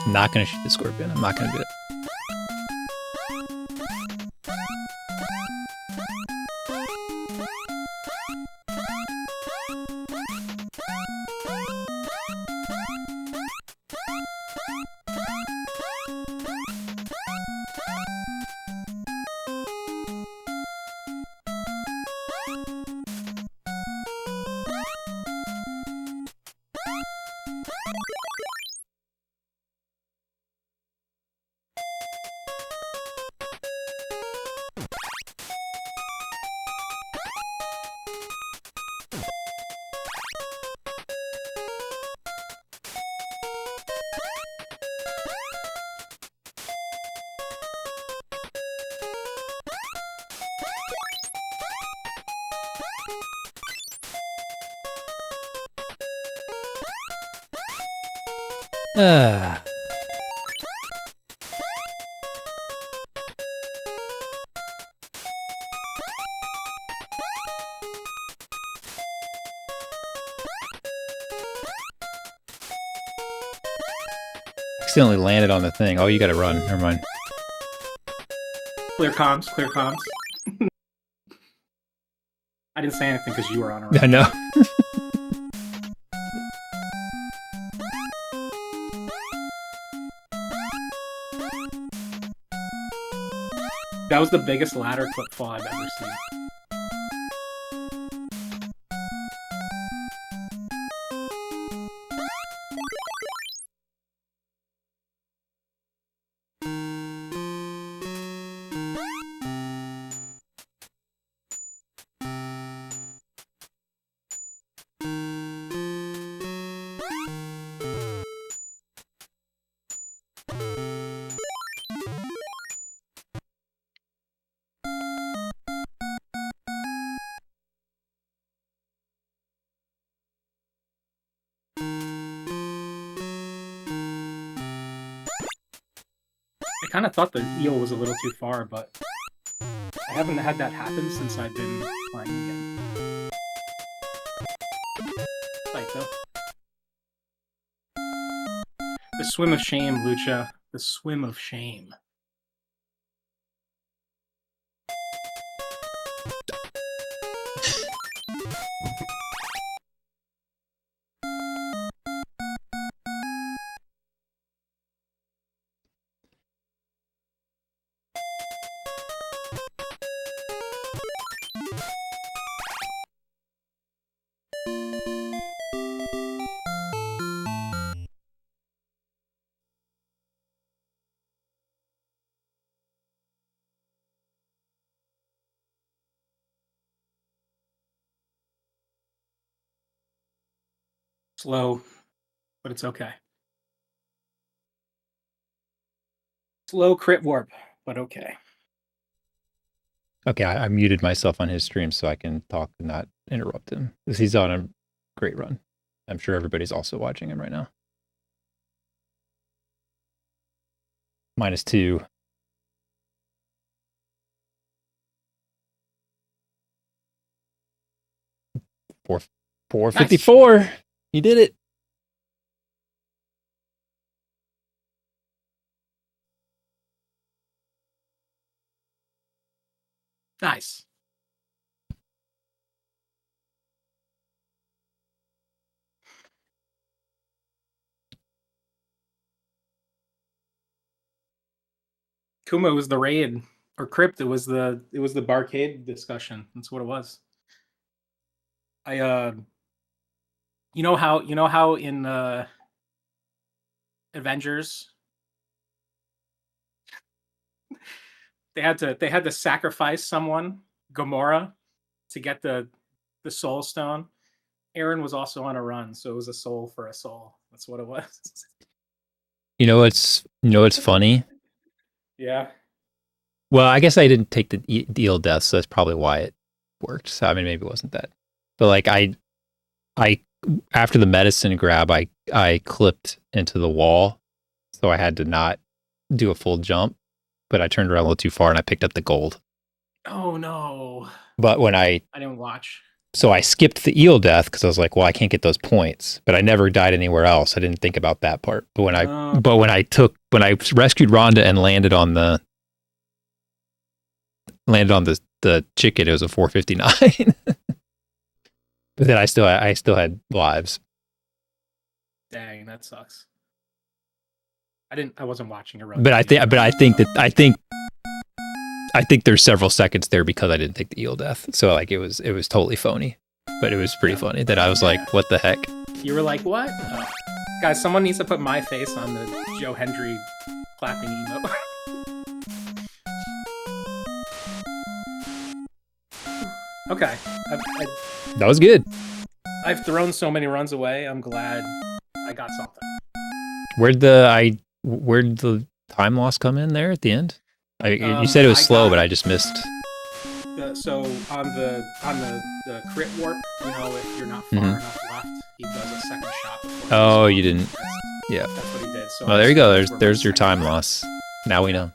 I'm not gonna shoot the scorpion. I'm not gonna do it. Ah. Accidentally landed on the thing. Oh, you gotta run. Never mind. Clear comms, clear comms. I didn't say anything because you were on a run. I know. That was the biggest ladder clip fall I've ever seen. I kind of thought the eel was a little too far, but I haven't had that happen since I've been playing again. Like though. The swim of shame, Lucha. The swim of shame. Slow, but it's okay. Slow crit warp, but okay. Okay, I muted myself on his stream so I can talk and not interrupt him. Because he's on a great run. I'm sure everybody's also watching him right now. -2. 454. Nice. He did it. Nice. Kuma was the raid, or Crypt. It was the barcade discussion. That's what it was. You know how in Avengers they had to sacrifice someone, Gamora, to get the Soul Stone. Aaron was also on a run, so it was a soul for a soul. That's what it was. You know what's funny? Yeah. Well, I guess I didn't take the eel death, so that's probably why it worked. So, I mean, maybe it wasn't that. But like I after the medicine grab, I clipped into the wall, so I had to not do a full jump. But I turned around a little too far and I picked up the gold. Oh no! But when I didn't watch. So I skipped the eel death because I was like, well, I can't get those points. But I never died anywhere else. I didn't think about that part. But when I rescued Rhonda and landed on the chicken, it was a 459. But then I still had lives. Dang, that sucks. I wasn't watching it. Really, but I think there's several seconds there because I didn't take the eel death. So like it was totally phony, but it was pretty funny that I was like, what the heck? You were like, what? Oh. Guys, someone needs to put my face on the Joe Hendry clapping emote. Okay. That was good. I've thrown so many runs away. I'm glad I got something. Where'd the time loss come in there at the end? You said it was slow, but I just missed. So on the crit warp, if you're not far enough left, he does a second shot. Oh, you didn't. Yeah. That's what he did. So well, there you go. There's your time loss. Now we know.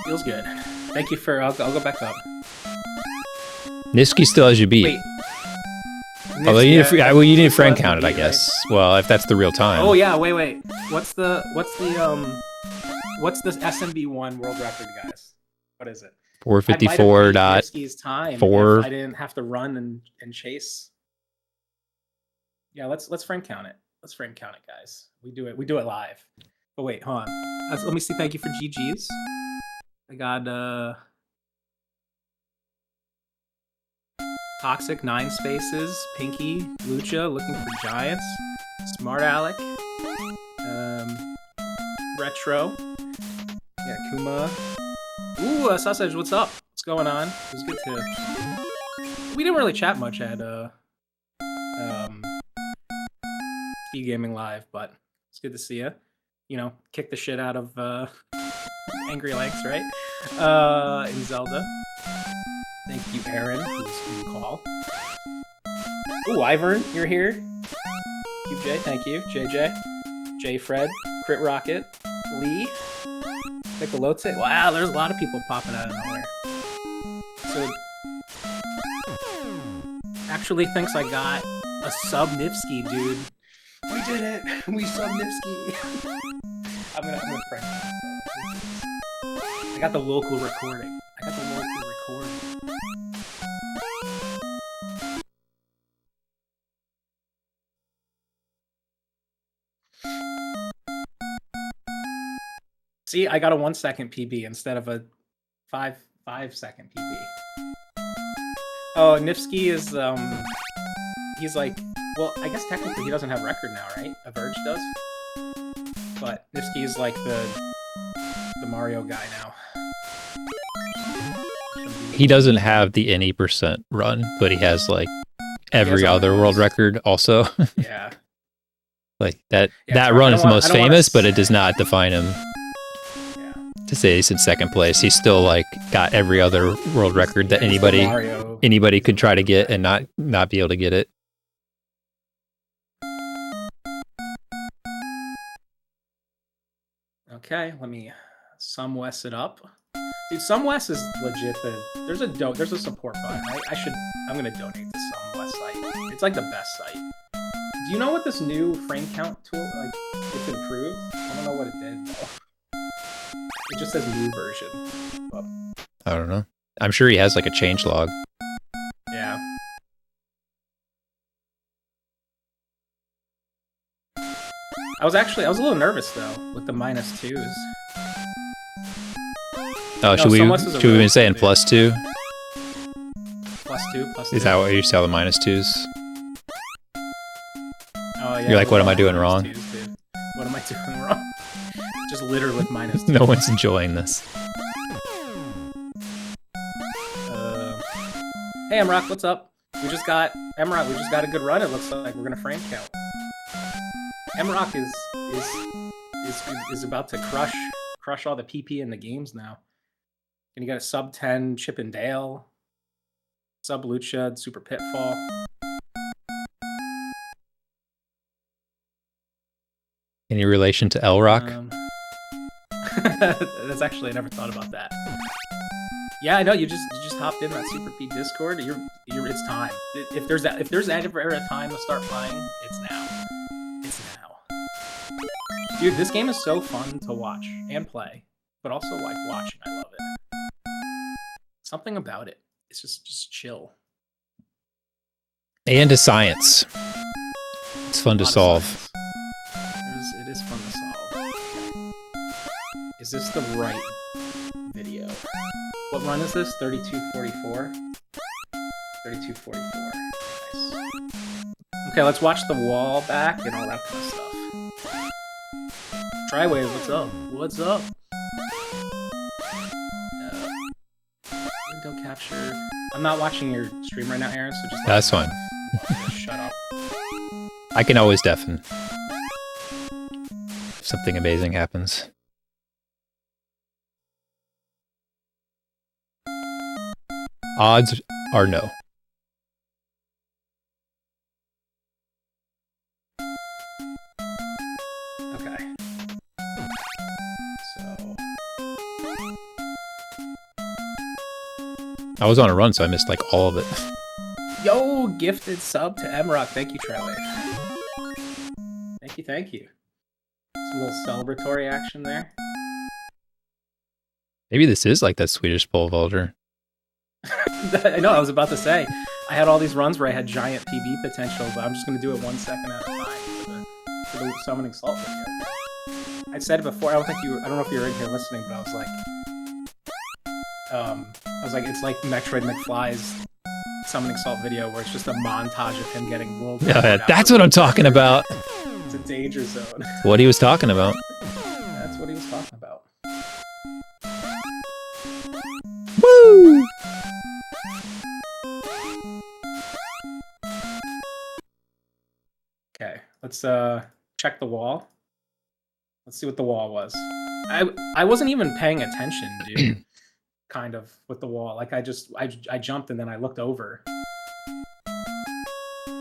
Feels good. Thank you for. I'll go back up. Nifsky still has you beat. Wait. Although you need a friend counted, I guess. Right? Well, if that's the real time. Oh yeah, wait. What's the SMB1 world record, guys? What is it? 454.4. I didn't have to run and chase. Yeah, let's friend count it. Let's friend count it, guys. We do it live. But wait, hold on. Let me see. Thank you for GGs. I got Toxic 9 spaces, Pinky, Lucha looking for Giants, Smart Alec, Retro, yeah, Kuma. Ooh, Sausage, what's up? What's going on? It was good to. We didn't really chat much at Speed Gaming Live, but it's good to see you. Kick the shit out of Angry Legs, right? In Zelda. Thank you, Aaron, who's in the call. Ooh, Ivern, you're here. QJ, thank you. JJ, J Fred, Crit Rocket, Lee, Piccolote. Wow, there's a lot of people popping out of nowhere. So, actually thinks I got a sub Nifsky, dude. We did it. We sub Nifsky. I'm gonna friend. I got the local recording. See, I got a 1 second PB instead of a 5 second PB. Oh, Nifsky is he's like, well, I guess technically he doesn't have record now, right? Averge does. But Nifsky is like the Mario guy now. He doesn't have the any % run, but he has like every has a other world minus. record also. Yeah. Like that Yeah, that so I run don't is the wanna- I most don't wanna famous, but it say- does not define him. Yeah. To say he's in second place, he's still like got every other world record that Yeah, he's the anybody Mario. could try to get and not be able to get it. Okay, let me Some West it up. Dude, Some West is legit. There's a support button. I'm gonna donate to Some West site. It's like the best site. Do you know what this new frame count tool like? It's improved. I don't know what it did though. It just says new version. But, I don't know. I'm sure he has like a change log. yeah. I was a little nervous though with the -2s. Oh, No, should we Some West is a be really saying good +2? +2. Is that what you saw the -2s? Oh, yeah, You're like, those what are am I doing minus wrong? twos, dude. What am I doing wrong? Just littered with -2. No one's enjoying this. Hey, Emrock, what's up? We just got a good run. It looks like we're gonna frame count. Emrock is about to crush all the PP in the games now. And you got a sub 10 Chip and Dale, sub Lucha, Super Pitfall. Any relation to L Rock? That's actually, I never thought about that. Yeah, I know. You just hopped in that Super P Discord. It's time. If there's ever a time to start playing, it's now. It's now. Dude, this game is so fun to watch and play, but also like watching. I love it. Something about it. It's just chill. And to science. It's fun to solve. It is fun to solve. Is this the right video? What run is this? 3244? 3244. Nice. Okay, let's watch the wall back and all that kind of stuff. Triwave, what's up? What's up? Window capture. I'm not watching your stream right now, Aaron, so just That's fine. Shut up. I can always deafen. If something amazing happens. Odds are no. Okay. So I was on a run, so I missed like all of it. yo, gifted sub to Emrock. Thank you, Trelly. Thank you. Some little celebratory action there. Maybe this is like that Swedish pole vaulter. I know, I was about to say. I had all these runs where I had giant PB potential, but I'm just going to do it 1 second at a time for the summoning salt video. I said it before. I don't know if you were in here listening, but I was like, it's like Metroid McFly's summoning salt video, where it's just a montage of him getting world. Yeah, that's what I'm talking about. It's a danger zone. What he was talking about. That's what he was talking about. Woo! Okay, let's check the wall. Let's see what the wall was. I wasn't even paying attention, dude. Kind of with the wall. Like I jumped and then I looked over.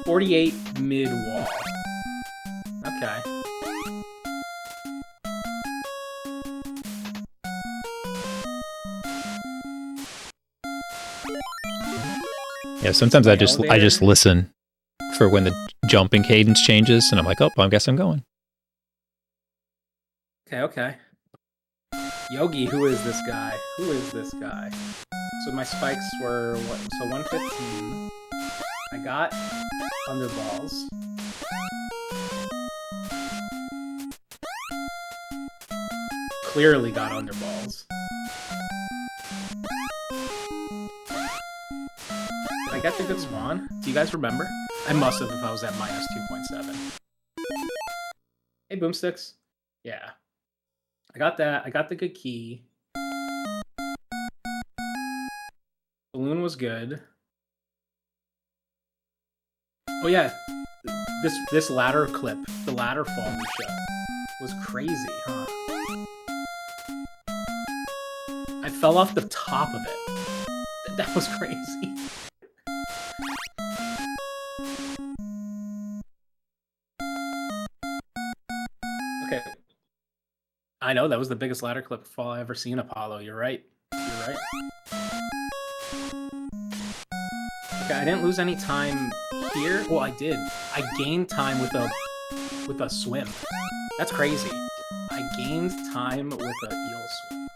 48 mid wall. Okay. Yeah, sometimes I just listen for when the jumping cadence changes, and I'm like, oh, I guess I'm going. Okay. Yogi, who is this guy? So my spikes were what? So 115. I got underballs. Clearly got underballs. Did I get the good swan? Do you guys remember? I must have if I was at minus 2.7. Hey, boomsticks. Yeah. I got that. I got the good key. The balloon was good. Oh yeah, this ladder clip, the ladder fall we showed, was crazy, huh? I fell off the top of it. That was crazy. Okay. I know, that was the biggest ladder clip fall I ever seen, Apollo. You're right. You're right. Okay, I didn't lose any time here. Well, I did. I gained time with a swim. That's crazy. I gained time with a eel swim.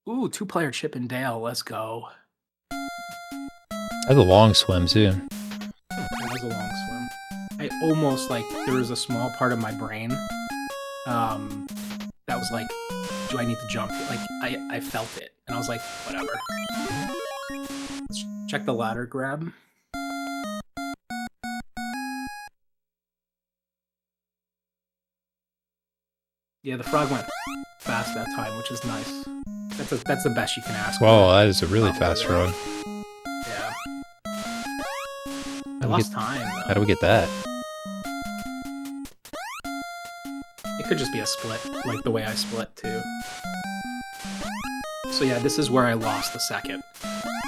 Ooh, 2-player Chip and Dale. Let's go. That's a long swim, too. It was a long swim. I almost, like, there was a small part of my brain that was like, do I need to jump? Like, I felt it, and I was like, whatever. Let's check the ladder grab. Yeah, the frog went fast that time, which is nice. That's the best you can ask for. Whoa, that is a really fast frog. Yeah. I lost time, though. How do we get that? It could just be a split, like the way I split, too. So yeah, this is where I lost a second.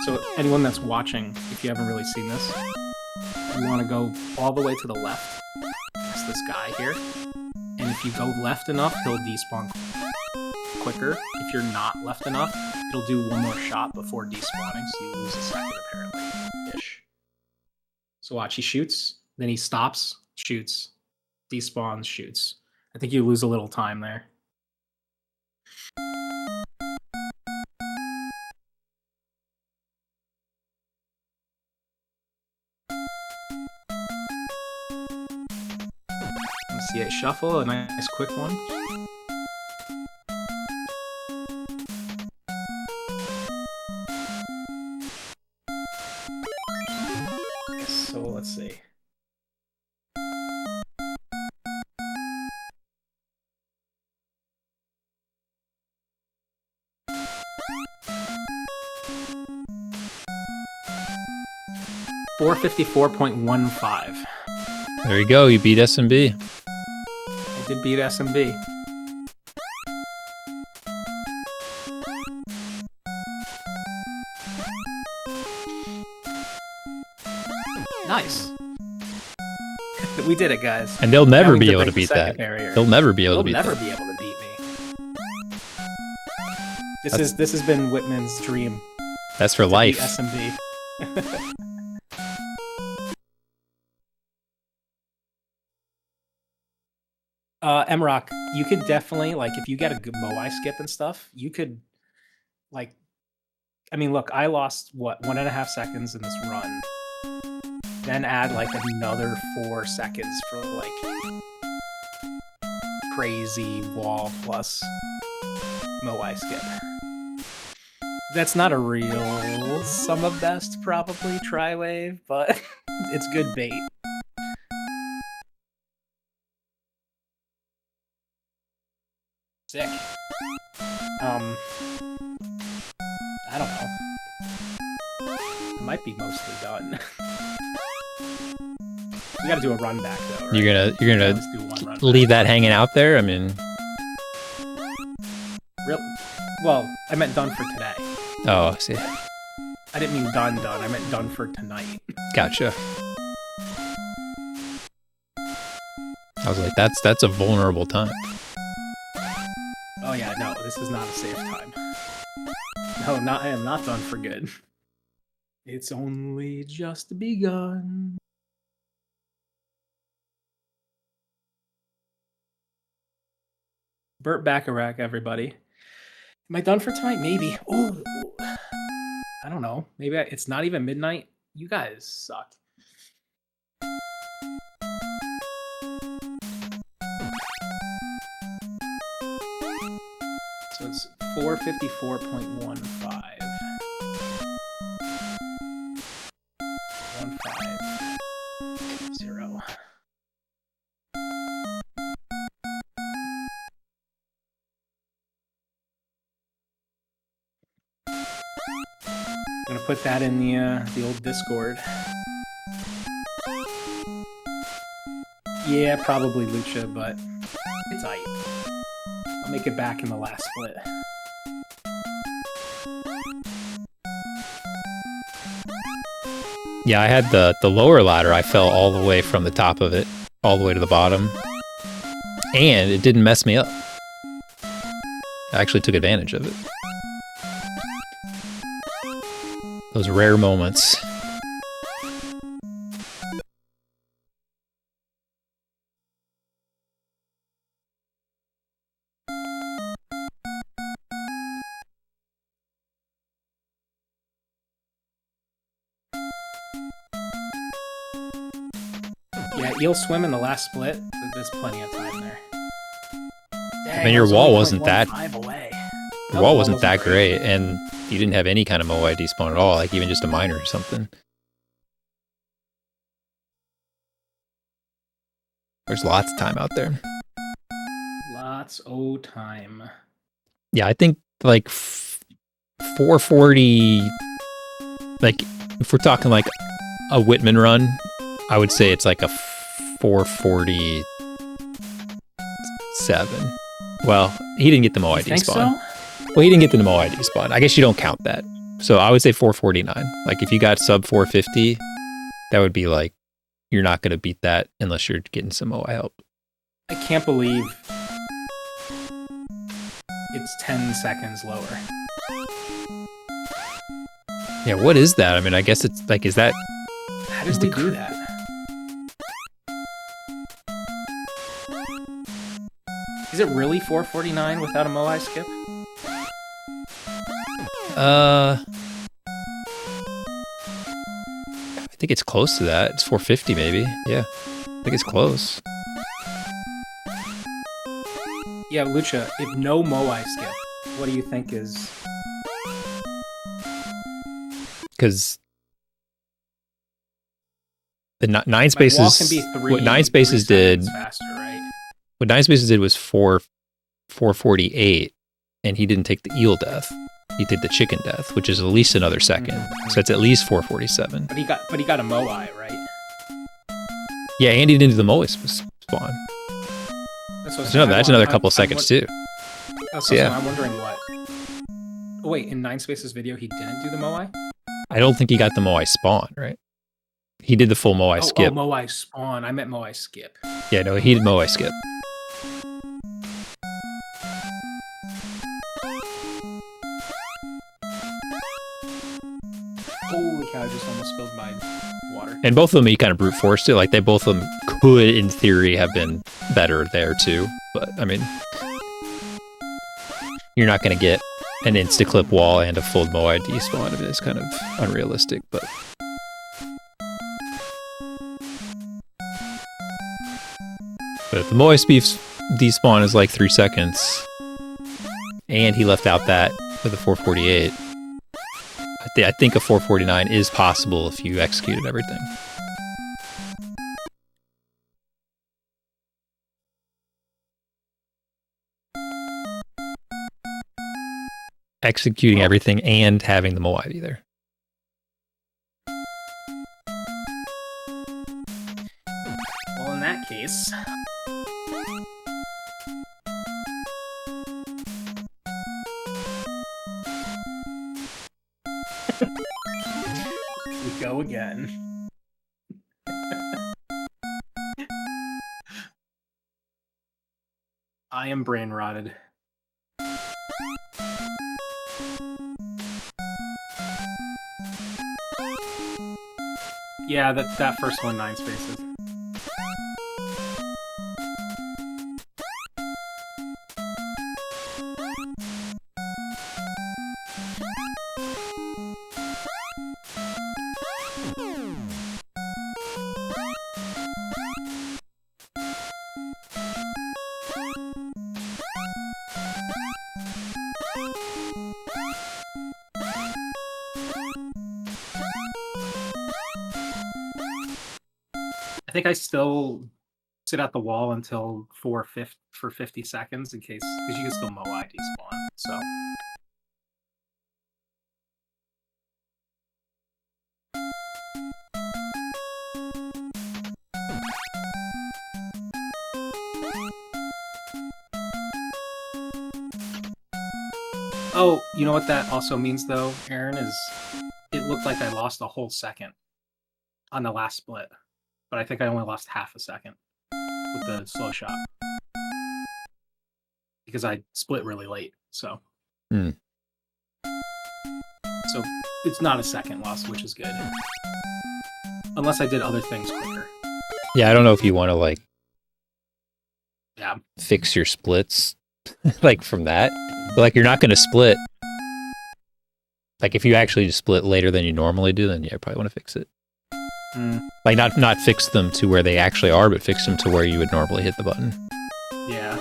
So anyone that's watching, if you haven't really seen this, you want to go all the way to the left. That's this guy here. And if you go left enough, he'll despawn quicker. If you're not left enough, it'll do one more shot before despawning, so you lose a second, apparently-ish. So watch, he shoots, then he stops, shoots, despawns, shoots. I think you lose a little time there. C8 shuffle, a nice quick one. So let's see. $454.15. There you go. You beat SMB. I did beat SMB. Nice. We did it, guys. And they'll never Having be to able break to the beat second that. barrier. They'll never be able to beat They'll never that. be able to beat me. This has been Whitman's dream. That's for to life. beat SMB. Mrock, you could definitely, like, if you get a good Moai skip and stuff, you could, like, I mean, look, I lost, what, 1.5 seconds in this run. Then add, like, another 4 seconds for, like, crazy wall plus Moai skip. That's not a real sum of best, probably, Tri-Wave, but it's good bait. Sick. I don't know. It might be mostly done. We gotta do a run back though, right? You're gonna Let's do one run leave back. that hanging out there? I mean, Well, I meant done for today. oh, I see. I didn't mean done. I meant done for tonight. Gotcha. I was like, that's a vulnerable time. Oh yeah, no, this is not a safe time. No, I am not done for good. It's only just begun. Burt Bacharach, everybody. Am I done for tonight? Maybe. Oh, I don't know. Maybe it's not even midnight. You guys suck. So it's 454.15. 150. I'm gonna put that in the old Discord. Yeah, probably Lucha, but it's aight. I'll make it back in the last split. Yeah, I had the lower ladder. I fell all the way from the top of it, all the way to the bottom. And it didn't mess me up. I actually took advantage of it. Those rare moments. Yeah, eel swim in the last split. There's plenty of time there. Dang, I mean, your wall wasn't that. Away. Your wall wasn't that great, and you didn't have any kind of Moai despawn at all, like even just a minor or something. There's lots of time out there. Lots of time. Yeah, I think like 440. Like if we're talking like a Whitman run, I would say it's like a 447. Well, he didn't get the Moai despawn. So? Well, he didn't get the Moai despawn. I guess you don't count that. So I would say 449. Like if you got sub 450, that would be like, you're not going to beat that unless you're getting some Moai help. I can't believe it's 10 seconds lower. Yeah, what is that? I mean, I guess it's like, is that... How did we do that? Is it really 449 without a Moai skip? I think it's close to that. It's 450 maybe. Yeah, I think it's close. Yeah, Lucha, if no Moai skip, what do you think is... Because the nine spaces, can be what nine spaces did, faster, right? what nine spaces did was 448, and he didn't take the eel death. He did the chicken death, which is at least another second. Mm-hmm. So it's at least 447. But he got a Moai, right? Yeah, and he didn't do the Moai spawn. That's another couple seconds too. So yeah. I'm wondering what. Oh wait, in Nine Spaces video, he didn't do the Moai? I don't think he got the Moai spawn, right? He did the full Moai skip. Oh, Moai spawn. I meant Moai skip. Yeah, no, he did Moai skip. Holy cow, I just almost spilled my water. And both of them, he kind of brute forced it. Like, they both of them could, in theory, have been better there, too. But, I mean, you're not going to get an insta-clip wall and a full Moai despawn. It is kind of unrealistic, but... But if the Moai despawn is like 3 seconds, and he left out that with a 448, I think a 449 is possible if you executed everything. Executing everything and having the Moai be there. Well, in that case... we go again. I am brain rotted. Yeah, that first one, 9 spaces. think I still sit at the wall until for 50 seconds in case, because you can still mow ID spawn. So. Oh, you know what that also means though, Aaron, is it looked like I lost a whole second on the last split, but I think I only lost half a second with the slow shot because I split really late. So, so it's not a second loss, which is good, unless I did other things quicker. Yeah, I don't know if you want to like, yeah, fix your splits like from that. But like, you're not going to split. Like, if you actually just split later than you normally do, then yeah, I probably want to fix it. Like, not fix them to where they actually are, but fix them to where you would normally hit the button. Yeah.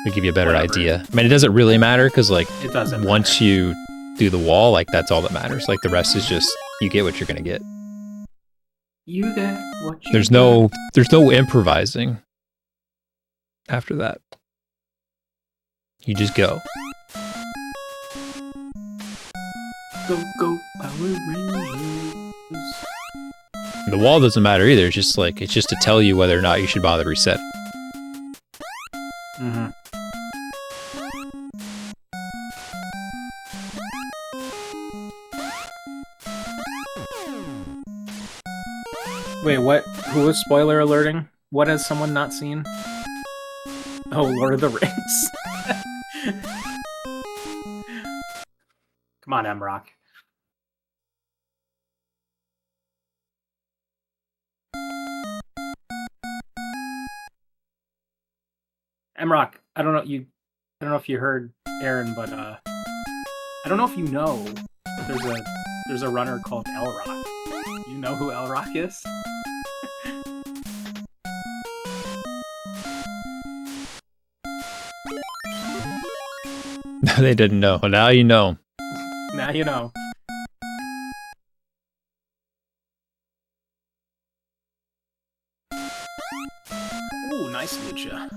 It'll give you a better idea. I mean, it doesn't really matter because, like, it doesn't once you do the wall, like, that's all that matters. Like, the rest is just, you get what you're going to get. You get what you There's no improvising after that. You just go. Go, Power Rangers. The wall doesn't matter either. It's just to tell you whether or not you should bother reset. Wait, what? Who was spoiler alerting? What has someone not seen? Oh, Lord of the Rings. Come on, M-Rock. M-Rock, I don't know if you heard Aaron, but I don't know if you know, but there's a runner called L-Rock. You know who L-Rock is? They didn't know. Well, now you know. Now you know. Ooh, nice Lucha.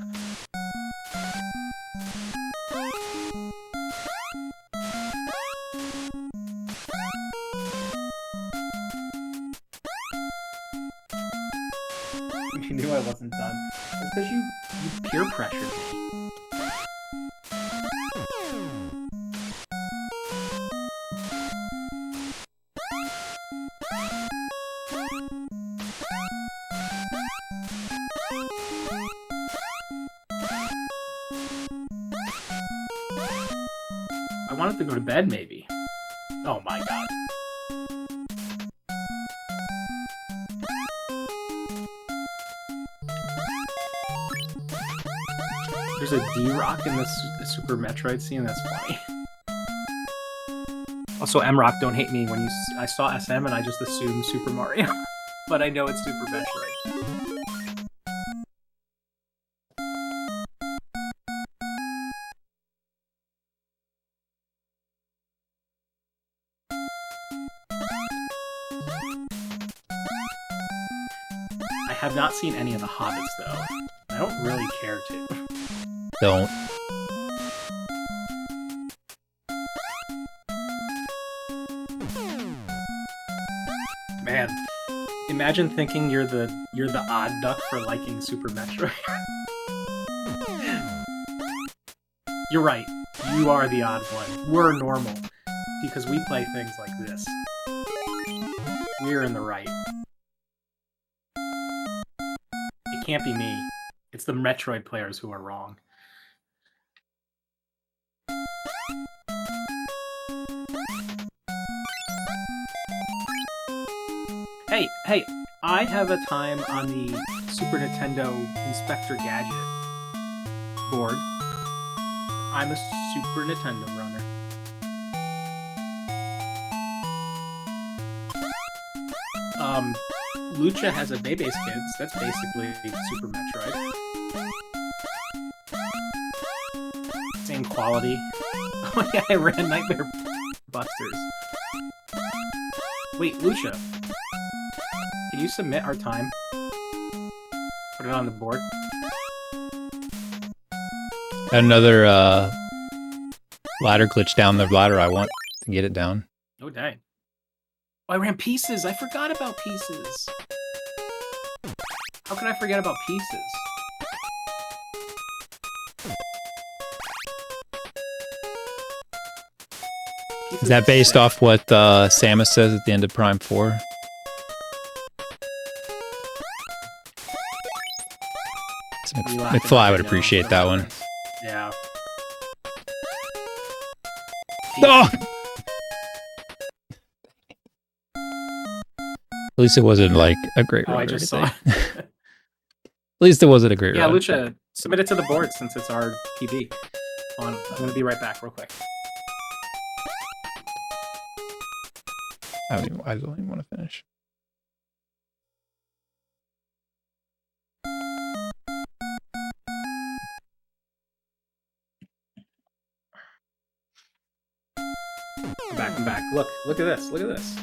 You knew I wasn't done. It's because you peer pressured me. I wanted to go to bed, maybe. Oh my god. There's a D-Rock in the Super Metroid scene. That's funny. Also, M-Rock, don't hate me when I saw SM and I just assumed Super Mario, but I know it's Super Metroid. I have not seen any of the Hobbits though. I don't really care to. Don't. Man, imagine thinking you're the odd duck for liking Super Metroid. You're right. You are the odd one. We're normal because we play things like this. We're in the right. It can't be me. It's the Metroid players who are wrong. Hey, I have a time on the Super Nintendo Inspector Gadget board. I'm a Super Nintendo runner. Lucha has a Bebe's Kids. That's basically Super Metroid. Same quality. Oh yeah, I ran Nightmare Busters. Wait, Lucha. Can you submit our time? Put it on the board. Another ladder glitch down the ladder. I want to get it down. Oh, dang. Oh, I ran pieces. I forgot about pieces. How can I forget about pieces? Is that based off what Samus says at the end of Prime 4? McFly would appreciate that one. Yeah. Oh! At least it wasn't like a great run. I just saw. At least it wasn't a great run. Yeah, Lucha, submit it to the board since it's our PB. I'm going to be right back real quick. I don't even want to finish. I'm back. Look at this. Look at this.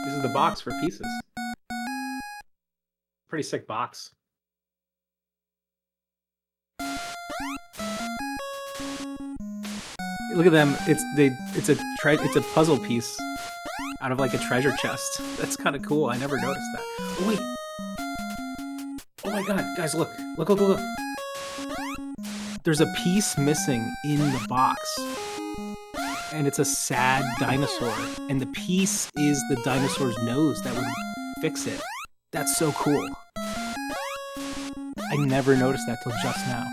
This is the box for pieces. Pretty sick box. Look at them. It's a puzzle piece out of like a treasure chest. That's kind of cool. I never noticed that. Oh wait. Oh my god, guys, look. Look. There's a piece missing in the box. And it's a sad dinosaur. And the piece is the dinosaur's nose that would fix it. That's so cool. I never noticed that till just now.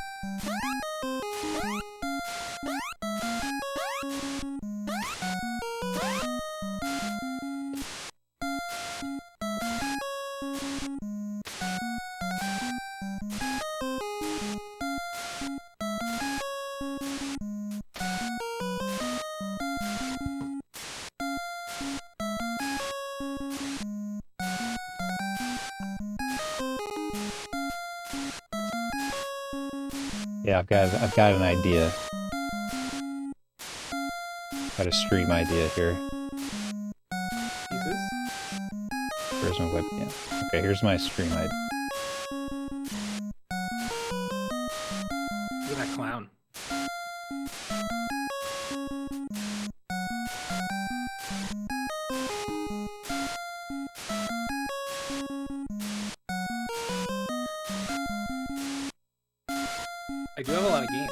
Yeah, I've got an idea. Got a stream idea here. Pieces? Where's my webcam? Okay, here's my stream idea. Look at that clown. I do have a lot of games.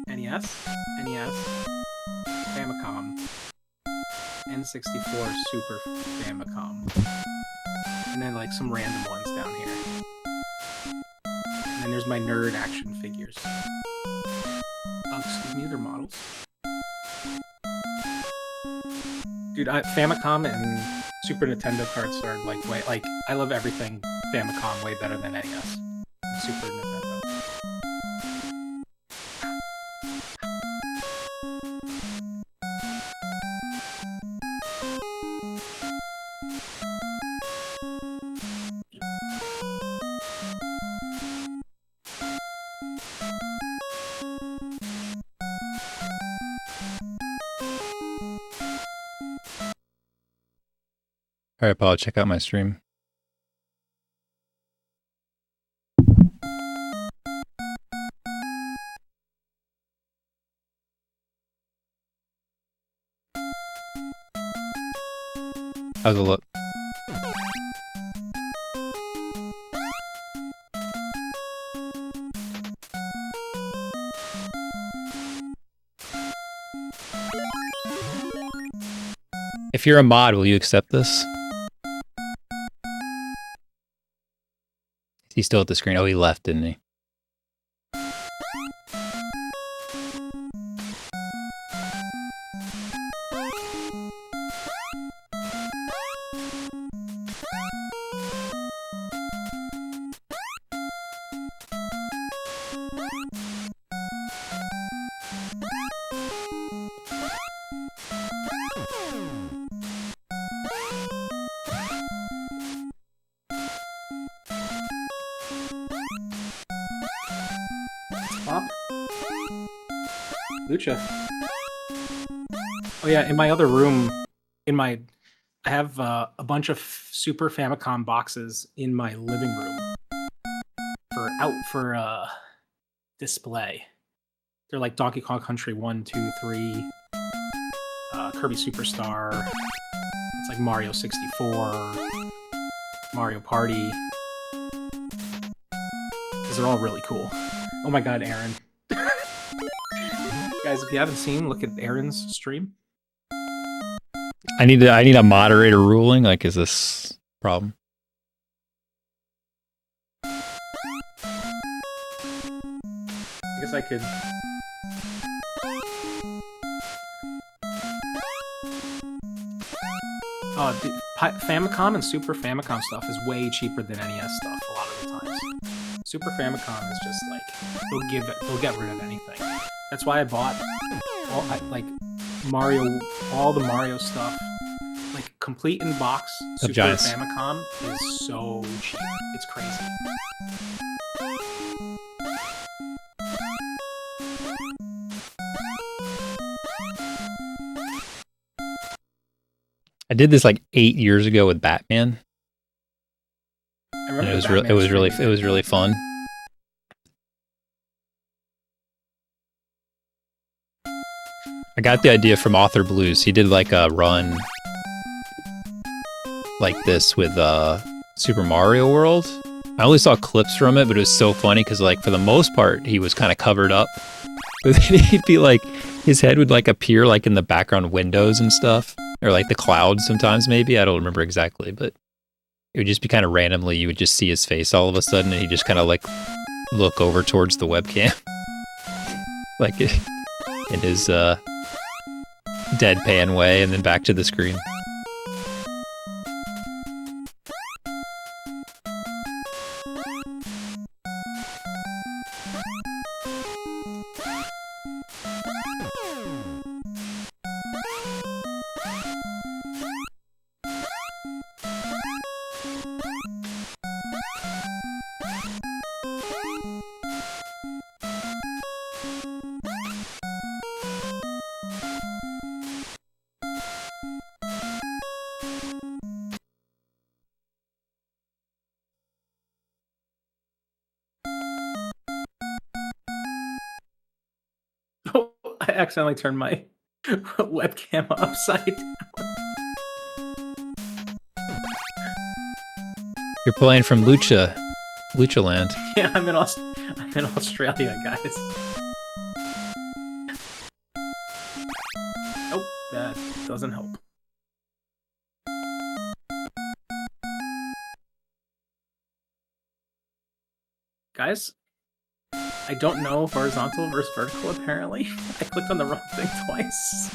NES, Famicom, N64 Super Famicom, and then like some random ones down here. And then there's my nerd action figures. Oh, excuse me, they're models. Dude, Famicom and Super Nintendo carts are like I love everything Famicom way better than NES and Super Nintendo. Alright, Paul, check out my stream. How's it look? If you're a mod, will you accept this? He's still at the screen. Oh, he left, didn't he? Pop. Lucha. Oh yeah, in my other room, I have a bunch of Super Famicom boxes in my living room for display. They're like Donkey Kong Country 1, 2, 3, Kirby Superstar. It's like Mario 64, Mario Party. These are all really cool. Oh my god, Aaron. Guys, if you haven't seen, look at Aaron's stream. I need a moderator ruling. Like, is this a problem? I guess I could. Famicom and Super Famicom stuff is way cheaper than NES stuff a lot of the times. Super Famicom is just like they'll get rid of anything. That's why I bought all the Mario stuff, like complete in box. Super Famicom is so cheap. It's crazy. I did this like 8 years ago with Batman. I remember it was really fun. I got the idea from Author Blues. He did like a run like this with Super Mario World. I only saw clips from it, but it was so funny because like for the most part he was kind of covered up. But then he'd be like, his head would like appear like in the background windows and stuff. Or like the clouds sometimes maybe. I don't remember exactly, but it would just be kind of randomly. You would just see his face all of a sudden and he'd just kind of like look over towards the webcam. Like in his deadpan way and then back to the screen. I accidentally turned my webcam upside down. You're playing from Lucha Land. Yeah, I'm in Australia, guys. Nope, that doesn't help. Guys, I don't know horizontal versus vertical, apparently. I clicked on the wrong thing twice.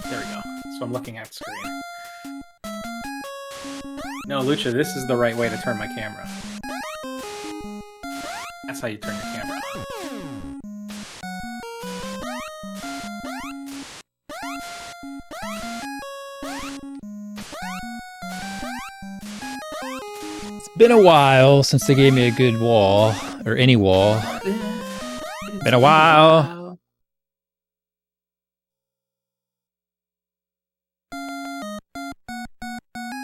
There we go. So I'm looking at the screen. No, Lucha, this is the right way to turn my camera. That's how you turn your camera on. Been a while since they gave me a good wall, or any wall. Been a while. I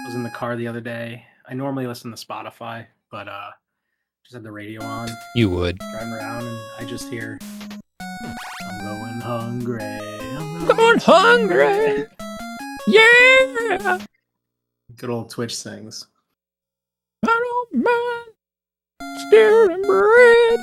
was in the car the other day. I normally listen to Spotify, but just had the radio on. You would. Driving around and I just hear, I'm going hungry. I'm going hungry. Yeah. Good old Twitch sings. I don't mind stealing bread.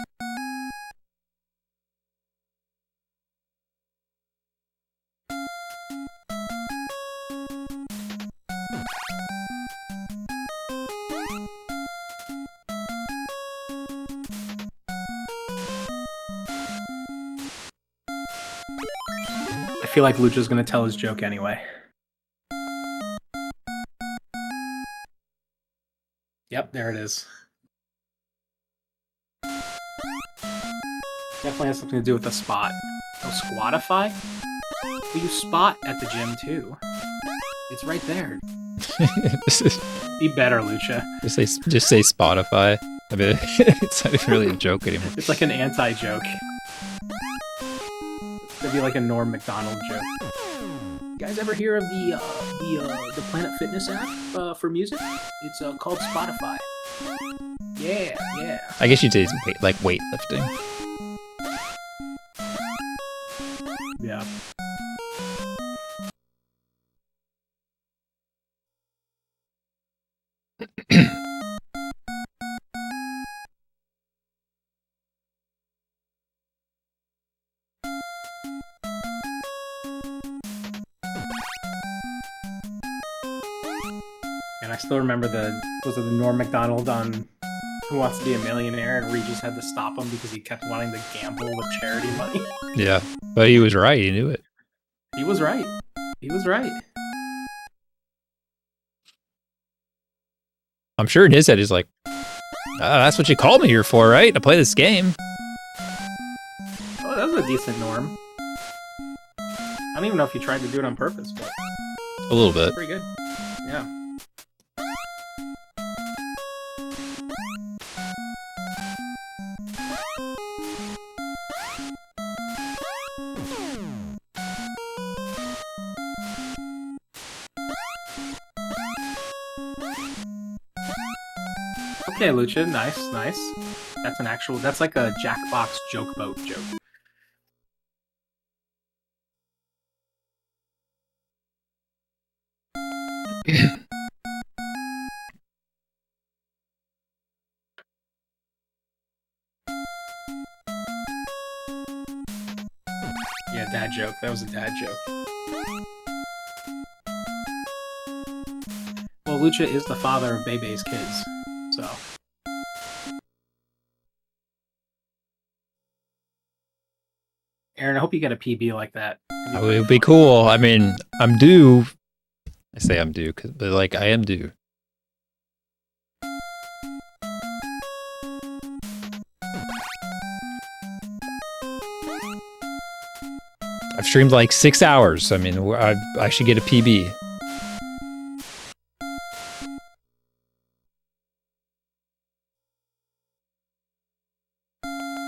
I feel like Lucha's gonna tell his joke anyway. Yep, there it is. Definitely has something to do with the spot. Oh, Squatify? We use Spot at the gym too. It's right there. Be better, Lucha. Just say Spotify. I mean, it's not even really a joke anymore. It's like an anti-joke. It'd be like a Norm Macdonald joke. You guys ever hear of the Planet Fitness app for music? It's called Spotify. Yeah. I guess you'd say it's like weightlifting. Yeah. And I still remember was it the Norm Macdonald on Who Wants to Be a Millionaire, and Regis had to stop him because he kept wanting to gamble with charity money. Yeah, but he was right. He knew it. He was right. I'm sure in his head he's like, that's what you called me here for, right? To play this game. Oh, that was a decent Norm. I don't even know if he tried to do it on purpose, but a little bit. Pretty good. Yeah. Okay, Lucha, nice. That's like a Jackbox joke boat joke. Yeah, dad joke. That was a dad joke. Well, Lucha is the father of Bebe's kids, so. Aaron, I hope you get a PB like that. It would be cool. I mean, I'm due. I say I'm due, but like I am due. I've streamed like 6 hours. I mean, I should get a PB.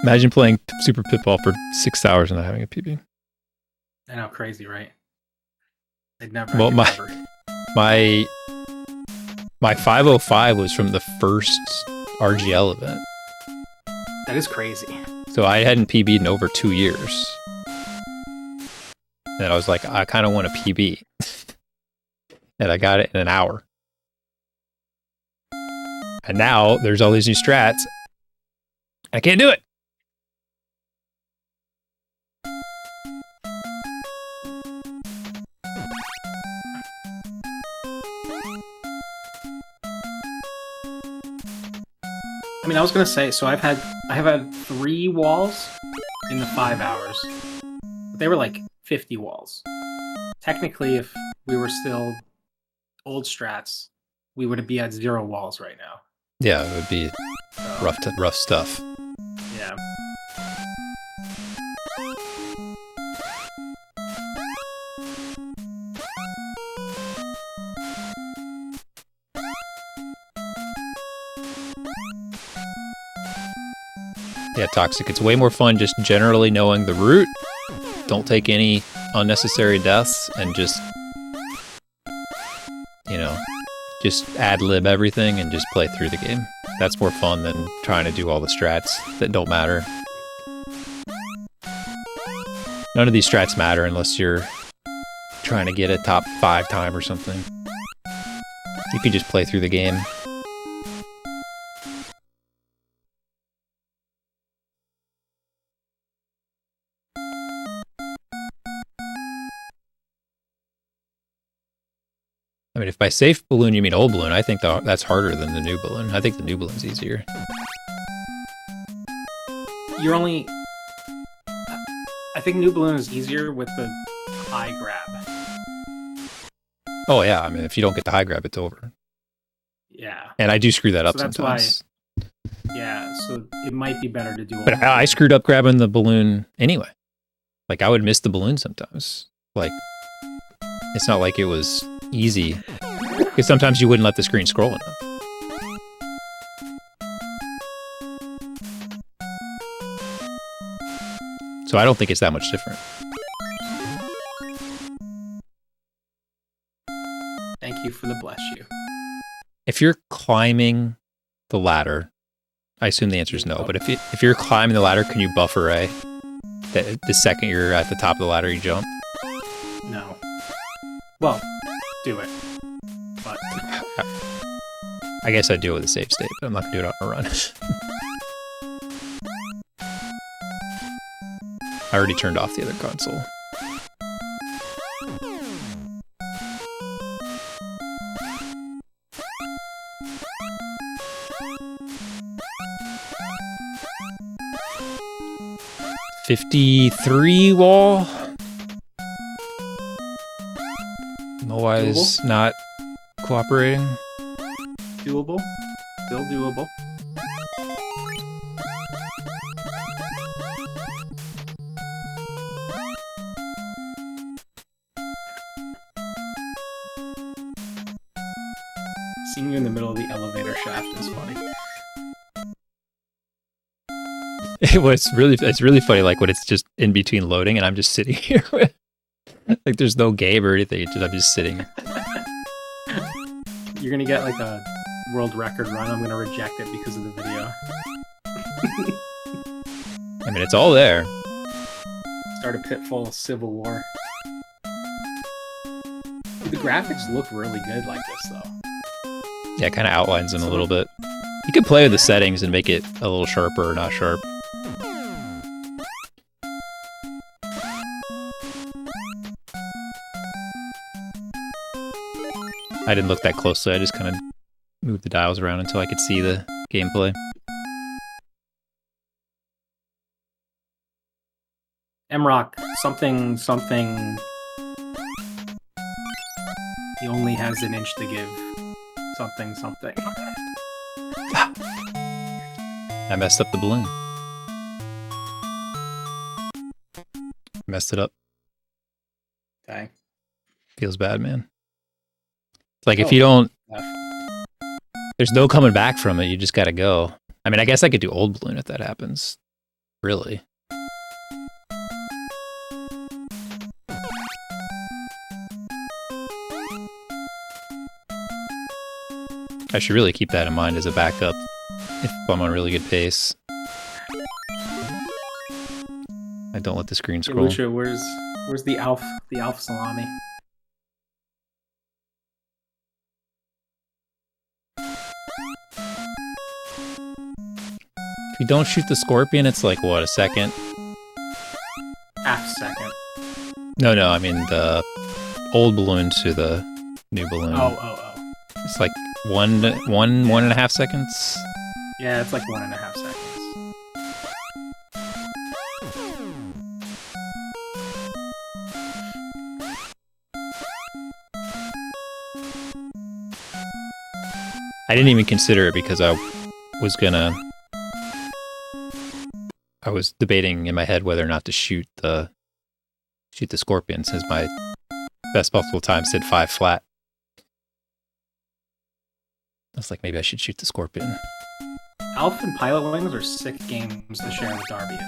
Imagine playing Super Pitfall for 6 hours and not having a PB. I know, crazy, right? They'd never. Well, my 505 was from the first RGL event. That is crazy. So I hadn't PB'd in over 2 years. And I was like, I kind of want a PB. And I got it in an hour. And now there's all these new strats. I can't do it. I mean, I was gonna say, so I have had 3 walls in the 5 hours. But they were like 50 walls. Technically, if we were still old strats, we would be at 0 walls right now. Yeah, it would be rough stuff. Yeah. Yeah, Toxic. It's way more fun just generally knowing the route. Don't take any unnecessary deaths and just, just ad-lib everything and just play through the game. That's more fun than trying to do all the strats that don't matter. None of these strats matter unless you're trying to get a top 5 time or something. You can just play through the game. I mean, if by safe balloon you mean old balloon, I think that's harder than the new balloon. I think the new balloon's easier. I think new balloon is easier with the high grab. Oh yeah, I mean, if you don't get the high grab, it's over. Yeah. And I do screw that up that's sometimes. Yeah, so it might be better to do. But I screwed up grabbing the balloon anyway. Like I would miss the balloon sometimes. Like it's not like it was easy. Because sometimes you wouldn't let the screen scroll enough. So I don't think it's that much different. Thank you for the bless you. If you're climbing the ladder, I assume the answer is no. But if you're climbing the ladder, can you buffer A? The second you're at the top of the ladder, you jump? No. Well, do it. But I guess I'd do it with a save state, but I'm not going to do it on a run. I already turned off the other console. $53 wall. Why is not cooperating? Doable. Still doable. Seeing you in the middle of the elevator shaft is funny. It's really funny, like when it's just in between loading and I'm just sitting here with, like there's no game or anything, I'm just sitting. You're gonna get like a world record run. I'm gonna reject it because of the video. I mean, it's all there. Start a Pitfall Civil War. Dude, the graphics look really good like this, though. Yeah, it kind of outlines them a little bit. You could play with the settings and make it a little sharper or not sharp. I didn't look that closely, I just kind of moved the dials around until I could see the gameplay. MRock, something. He only has an inch to give. Something. I messed up the balloon. Messed it up. Dang. Feels bad, man. It's like if you don't... There's no coming back from it, you just gotta go. I mean, I guess I could do old balloon if that happens. Really. I should really keep that in mind as a backup if I'm on really good pace. I don't let the screen scroll. Hey, Lucha, where's the Alf salami? If you don't shoot the scorpion, it's like, what, a second? Half second. No, I mean the old balloon to the new balloon. Oh. It's like one and a half seconds. Yeah, it's like 1.5 seconds. I didn't even consider it because I was debating in my head whether or not to shoot the scorpion, since my best possible time said 5 flat. I was like, maybe I should shoot the scorpion. Alf and Pilot Wings are sick games to share with Darby in.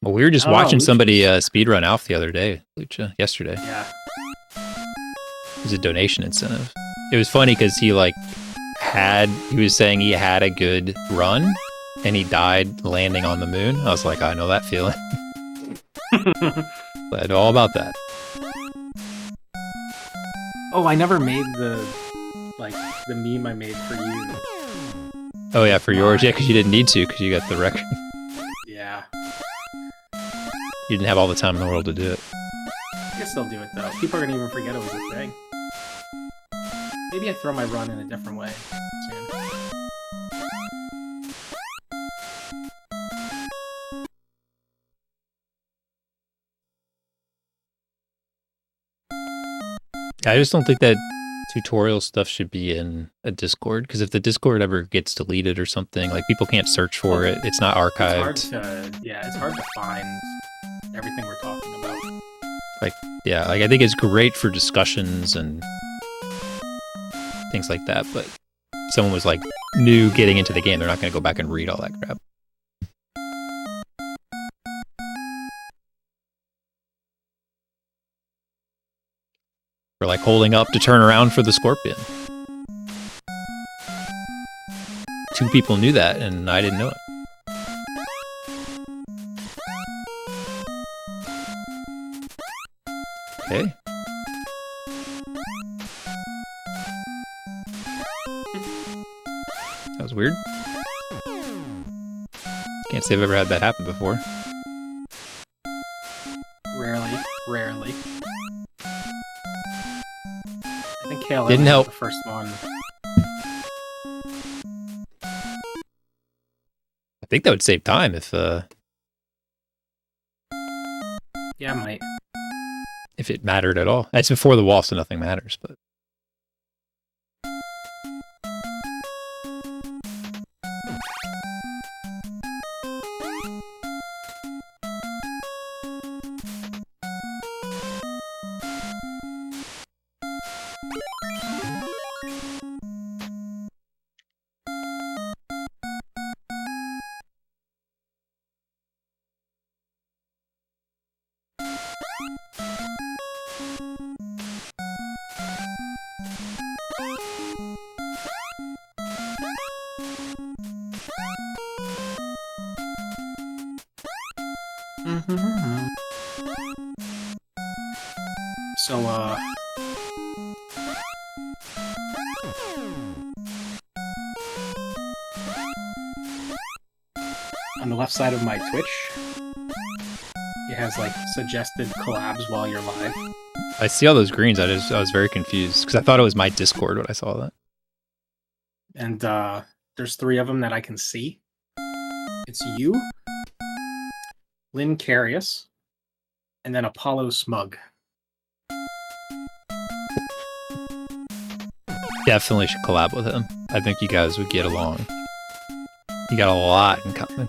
Well, we were just watching somebody speedrun Alf the other day, Lucha, yesterday. Yeah. It was a donation incentive. It was funny because he was saying he had a good run and he died landing on the moon. I was like, I know that feeling. I know all about that. Oh, I never made the meme I made for you. Oh yeah, for yours? Yeah, because you didn't need to, because you got the record. Yeah. You didn't have all the time in the world to do it. I guess they'll do it, though. People are going to even forget it was a thing. Maybe I throw my run in a different way soon. I just don't think that tutorial stuff should be in a Discord, because if the Discord ever gets deleted or something, like people can't search for it, it's not archived. It's hard to find everything we're talking about. Like, yeah, like I think it's great for discussions and things like that, but if someone was like new getting into the game, they're not going to go back and read all that crap. Or like holding up to turn around for the scorpion. 2 people knew that, and I didn't know it. Okay. That was weird. Can't say I've ever had that happen before. Rarely. I think KLM Didn't help. The first one. I think that would save time if Yeah, it might. if it mattered at all. It's before the wall, so nothing matters, but So, on the left side of my Twitch, it has like suggested collabs while you're live. I see all those greens. I was very confused because I thought it was my Discord when I saw that. And there's 3 of them that I can see. It's you, Lynn Carius, and then Apollo Smug. Definitely should collab with him. I think you guys would get along. You got a lot in common.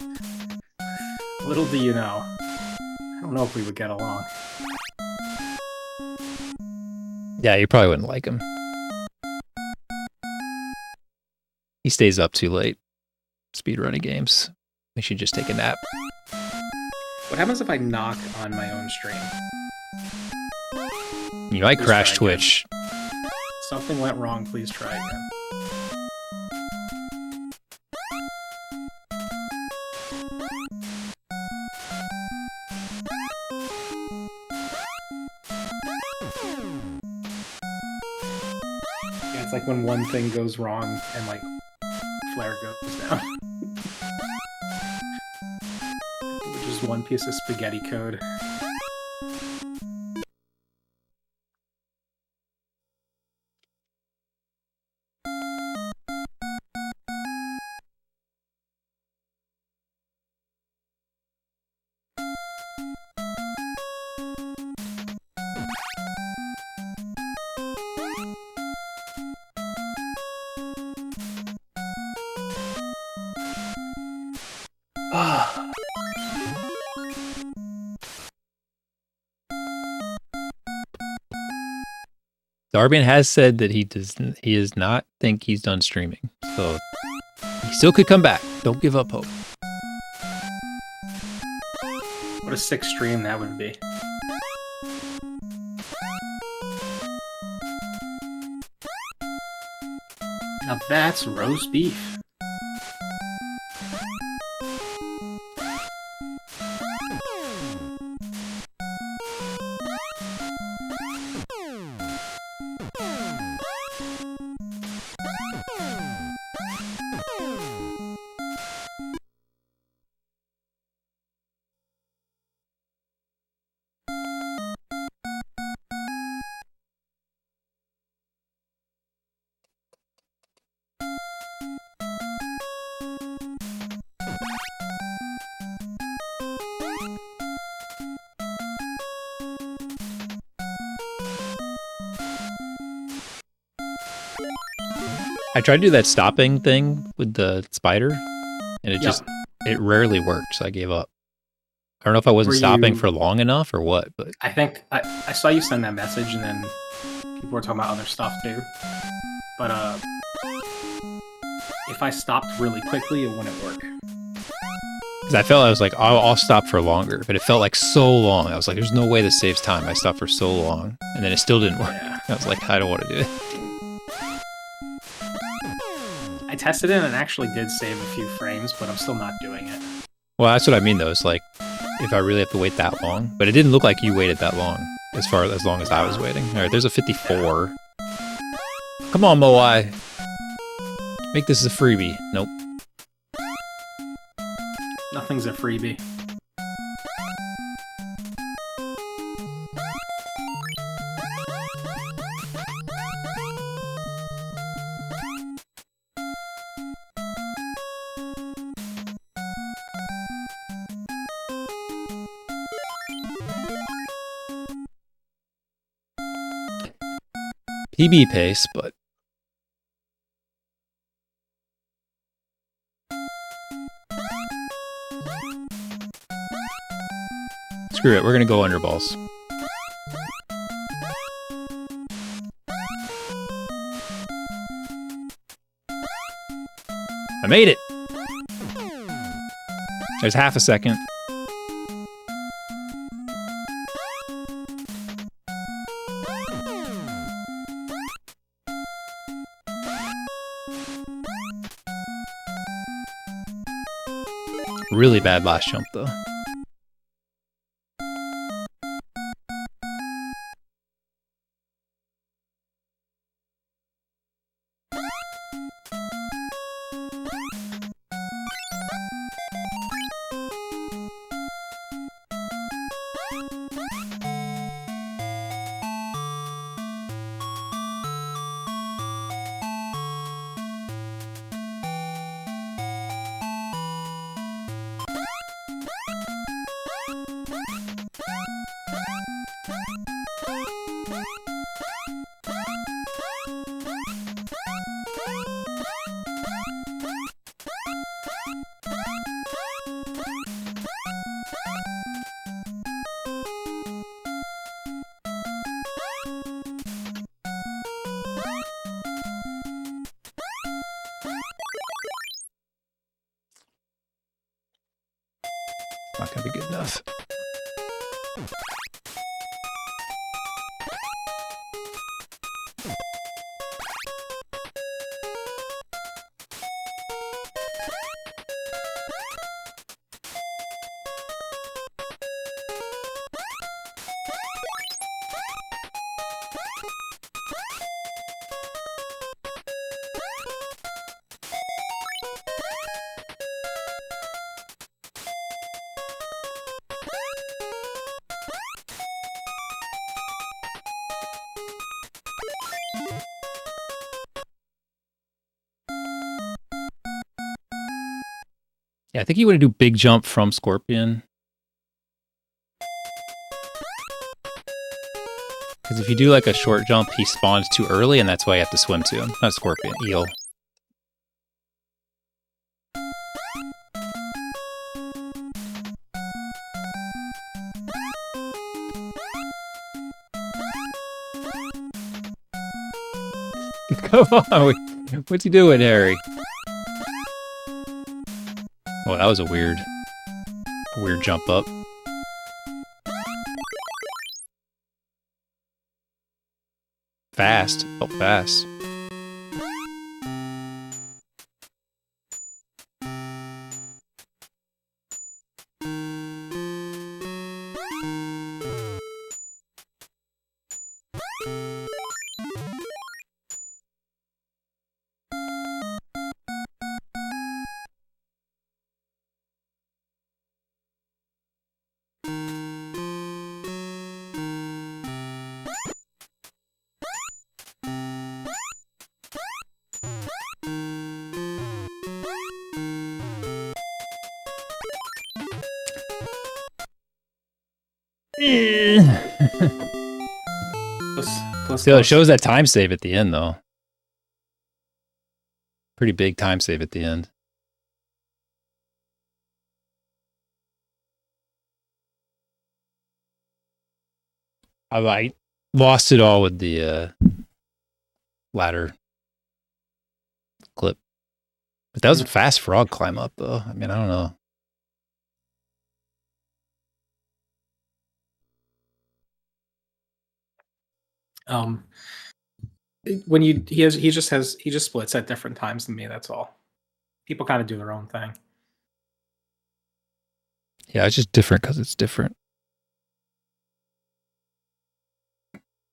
Little do you know. I don't know if we would get along. Yeah, you probably wouldn't like him. He stays up too late. Speedrunning games. We should just take a nap. What happens if I knock on my own stream? You might Please crash try Twitch. Something went wrong, please try again. Yeah, it's like when one thing goes wrong and like flare goes down. Which is one piece of spaghetti code. Darbian has said that he does not think he's done streaming. So he still could come back. Don't give up hope. What a sick stream that would be. Now that's roast beef. I tried to do that stopping thing with the spider, and Yep. it rarely worked, so I gave up. I don't know if I wasn't Were stopping you- for long enough or what, but I think I saw you send that message, and then people were talking about other stuff too. But if I stopped really quickly, it wouldn't work. because I felt I was like, I'll stop for longer, but it felt like so long. I was like, there's no way this saves time. I stopped for so long, and then it still didn't work. Yeah. I was like, I don't want to do it. I tested it and it actually did save a few frames, but I'm still not doing it. Well, that's what I mean, though. It's like, if I really have to wait that long, but it didn't look like you waited that long, as long as I was waiting. All right, there's a 54. Come on, Moai. Make this a freebie. Nope. Nothing's a freebie. PB pace, but screw it. We're gonna go underballs. I made it. There's half a second. Really bad last jump, though. Not gonna be good enough. Yeah, I think you want to do big jump from Scorpion. Because if you do like a short jump, he spawns too early, and that's why you have to swim to him. Not Scorpion, Eel. Come on, what's he doing, Harry? Oh, that was a weird jump up. Fast. Felt fast. Close, Still, it close. shows that time save at the end, though. Pretty big time save at the end. I lost it all with the ladder clip. But that was a fast frog climb up, though. I mean, I don't know. When he just splits at different times than me. That's all. People kind of do their own thing. Yeah, it's just different because it's different.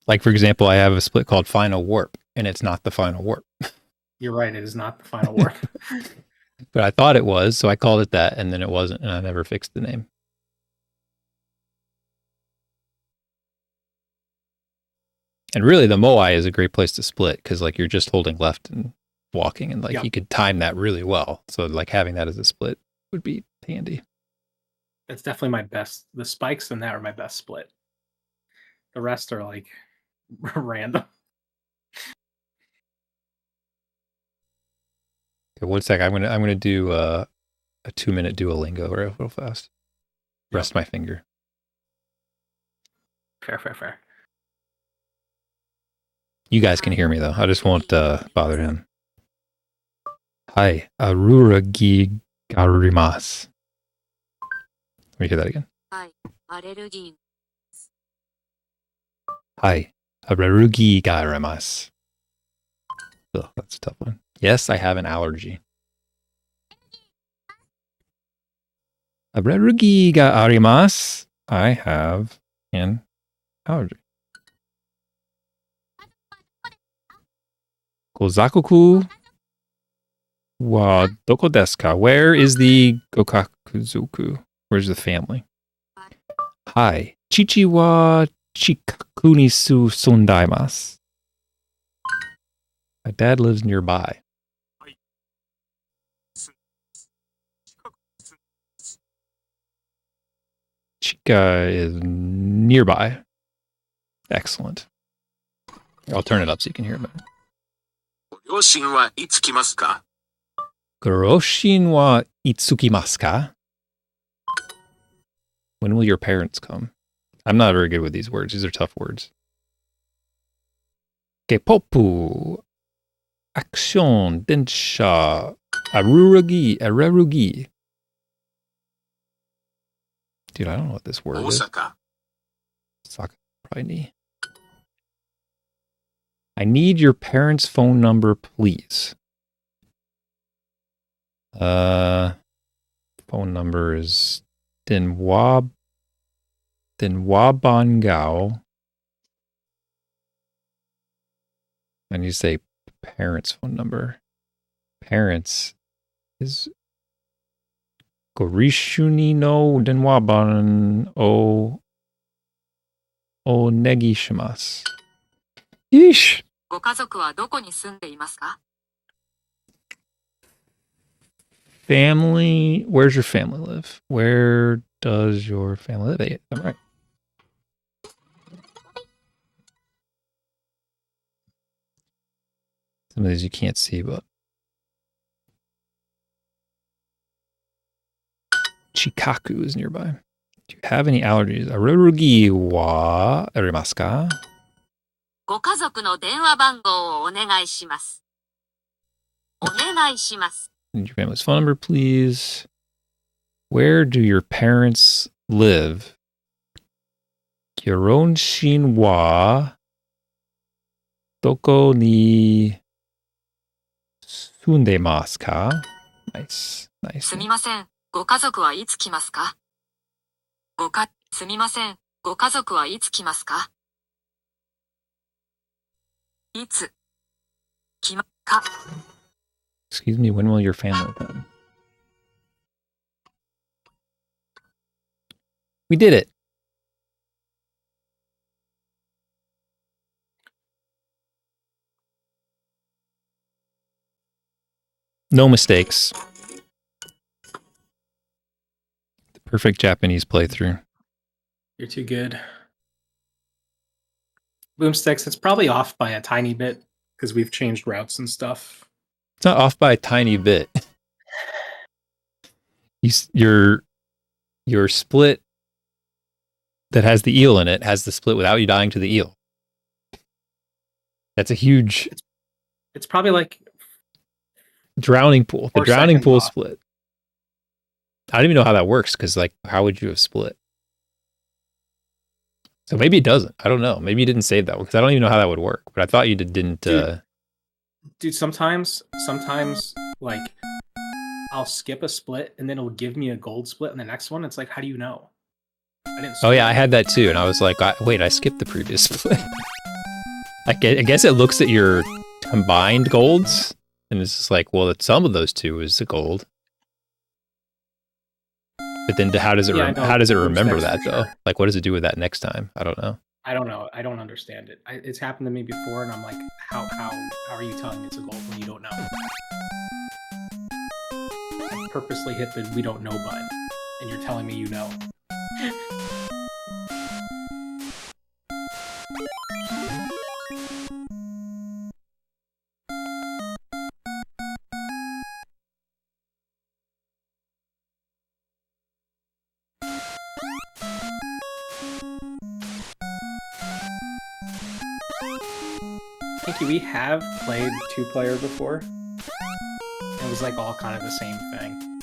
Like, for example, I have a split called Final Warp, and it's not the Final Warp. You're right. It is not the Final Warp. But I thought it was, so I called it that, and then it wasn't, and I never fixed the name. And really, the Moai is a great place to split because, like, you're just holding left and walking, and like you could time that really well. So, like, having that as a split would be handy. That's definitely my best. The spikes in that are my best split. The rest are like random. Okay, 1 sec. I'm gonna do a 2-minute Duolingo real fast. Rest my finger. Fair. You guys can hear me though. I just won't bother him. Hi, aruragi garimasu. Let me hear that again. Hi, aruragi garimasu. Ugh, that's a tough one. Yes, I have an allergy. Aruragi ga arimasu. I have an allergy. Gozakoku wa doko desu ka? Where is the Gokakuzoku? Where's the family? Hi. Chichi wa chikaku ni sundaimasu. My dad lives nearby. Chika is nearby. Excellent. I'll turn it up so you can hear it better. Goroshin wa itsukimasu ka? Goroshin wa itsukimasu ka? When will your parents come? I'm not very good with these words. These are tough words. Kepopu. Action. Densha. Arurugi. Dude, I don't know what this word is. Osaka. Probably need. I need your parents' phone number, please. Phone number is Dinwabangao. And you say parents' phone number. Parents is Gorishuni no Denwaban o Negishimasu. Yeesh. Family. Where's your family live? Where does your family live? I'm right. Some of these you can't see, but Chikaku is nearby. Do you have any allergies? Arurugi wa arimasu ka? ご家族の電話番号をお願いします。お願いします。Need your family's phone number, please. Where do your parents live? Kironshin wa doko ni sundemasu ka? Nice. すみません。ご家族はいつ来ますか？すみません。ご家族はいつ来ますか？いつ来ますか？ Excuse me, when will your family come? We did it. No mistakes. The perfect Japanese playthrough. You're too good. Boomsticks, it's probably off by a tiny bit because we've changed routes and stuff. It's not off by a tiny bit. Your split that has the eel in it has the split without you dying to the eel. That's a huge It's probably like drowning pool. The 4 drowning seconds pool off. split. I don't even know how that works because, like, how would you have split? So maybe it doesn't. I don't know. Maybe you didn't save that one because I don't even know how that would work. But I thought you didn't. Dude, sometimes like I'll skip a split and then it'll give me a gold split in the next one. It's like, how do you know? I didn't. Oh yeah, I had that too, and I was like, wait, I skipped the previous split. I guess it looks at your combined golds, and it's just like, well, the sum of those two is the gold. But then, how does it remember that though? Sure. Like, what does it do with that next time? I don't know. I don't know. I don't understand it. It's happened to me before, and I'm like, how are you telling me it's a gold when you don't know? I purposely hit the "we don't know" button, and you're telling me you know. Pinky, we have played 2-player before. It was like all kind of the same thing.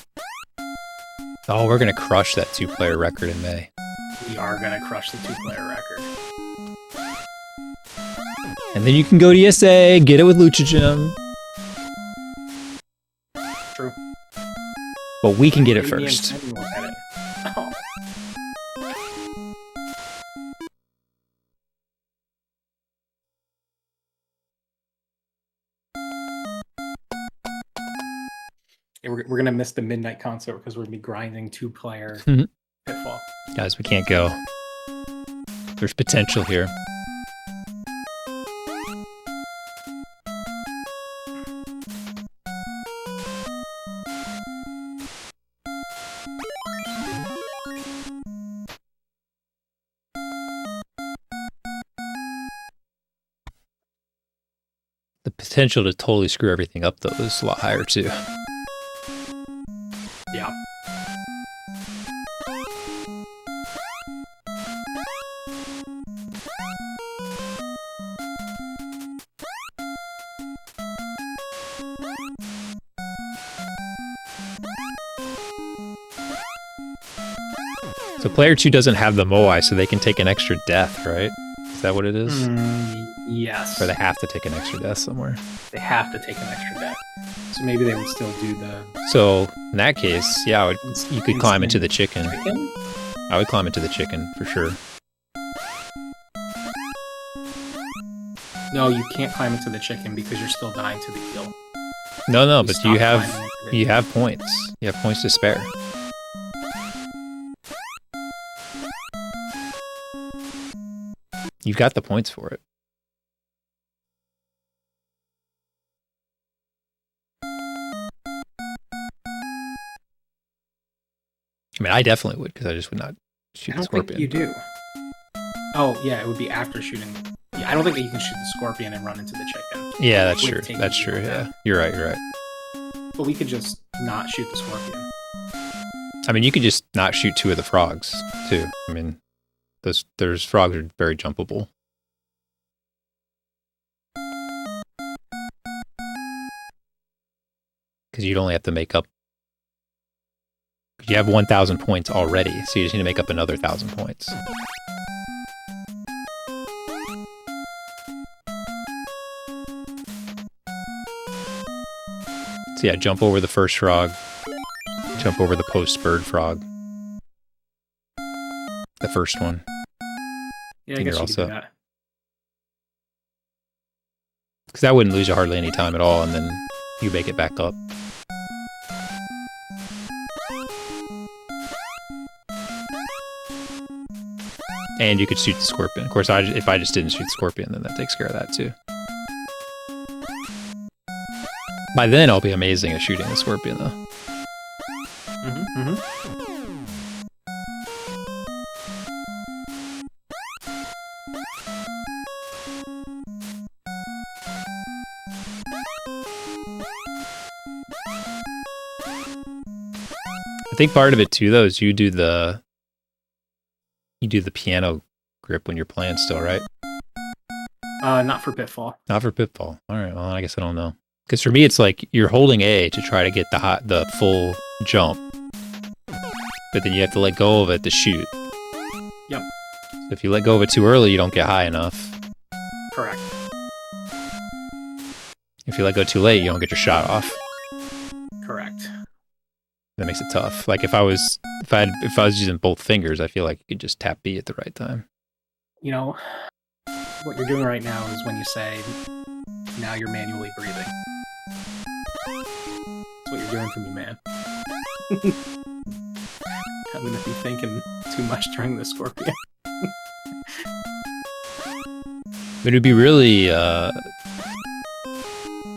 Oh, we're gonna crush that 2-player record in May. We are gonna crush the 2-player record. And then you can go to ESA, get it with Lucha Gym. True. But we can get it Maybe me and first. Penny will get it. Oh. Yeah, we're gonna miss the midnight concert because we're gonna be grinding 2-player Pitfall. Guys, we can't go. There's potential here. The potential to totally screw everything up, though, is a lot higher, too. Yeah. So player 2 doesn't have the Moai, so they can take an extra death, right? Is that what it is? Yes. Or they have to take an extra death somewhere. They have to take an extra death. So maybe they would still do the So in that case, yeah, you could climb into the chicken. chicken. I would climb into the chicken for sure. No, you can't climb into the chicken because you're still dying to the eel. No, but stop you have climbing into the you have points. You have points to spare. You've got the points for it. I mean, I definitely would, because I just would not shoot I the don't think scorpion. you do. Oh, yeah, it would be after shooting. Yeah, I don't think that you can shoot the scorpion and run into the chicken. Yeah, that's With true. taking That's the true. eel Yeah, down. you're right. But we could just not shoot the scorpion. I mean, you could just not shoot 2 of the frogs too. I mean, those frogs are very jumpable. Because you'd only have to make up. You have 1,000 points already, so you just need to make up another 1,000 points. So yeah, jump over the first frog. Jump over the post-bird frog. The first one. Yeah, I And guess you're you could do also- that. Because that wouldn't lose you hardly any time at all, and then you make it back up. And you could shoot the scorpion. Of course, if I just didn't shoot the scorpion, then that takes care of that too. By then, I'll be amazing at shooting the scorpion, though. I think part of it too, though, is you do the piano grip when you're playing still, right? Not for Pitfall. Not for Pitfall. All right. Well, I guess I don't know. Because for me, it's like you're holding A to try to get the full jump, but then you have to let go of it to shoot. Yep. So if you let go of it too early, you don't get high enough. Correct. If you let go too late, you don't get your shot off. Correct. That makes it tough. Like if I was using both fingers, I feel like you could just tap B at the right time. You know, what you're doing right now is when you say, now you're manually breathing. That's what you're doing to me, man. I'm gonna be thinking too much during this, Scorpion. But it'd be really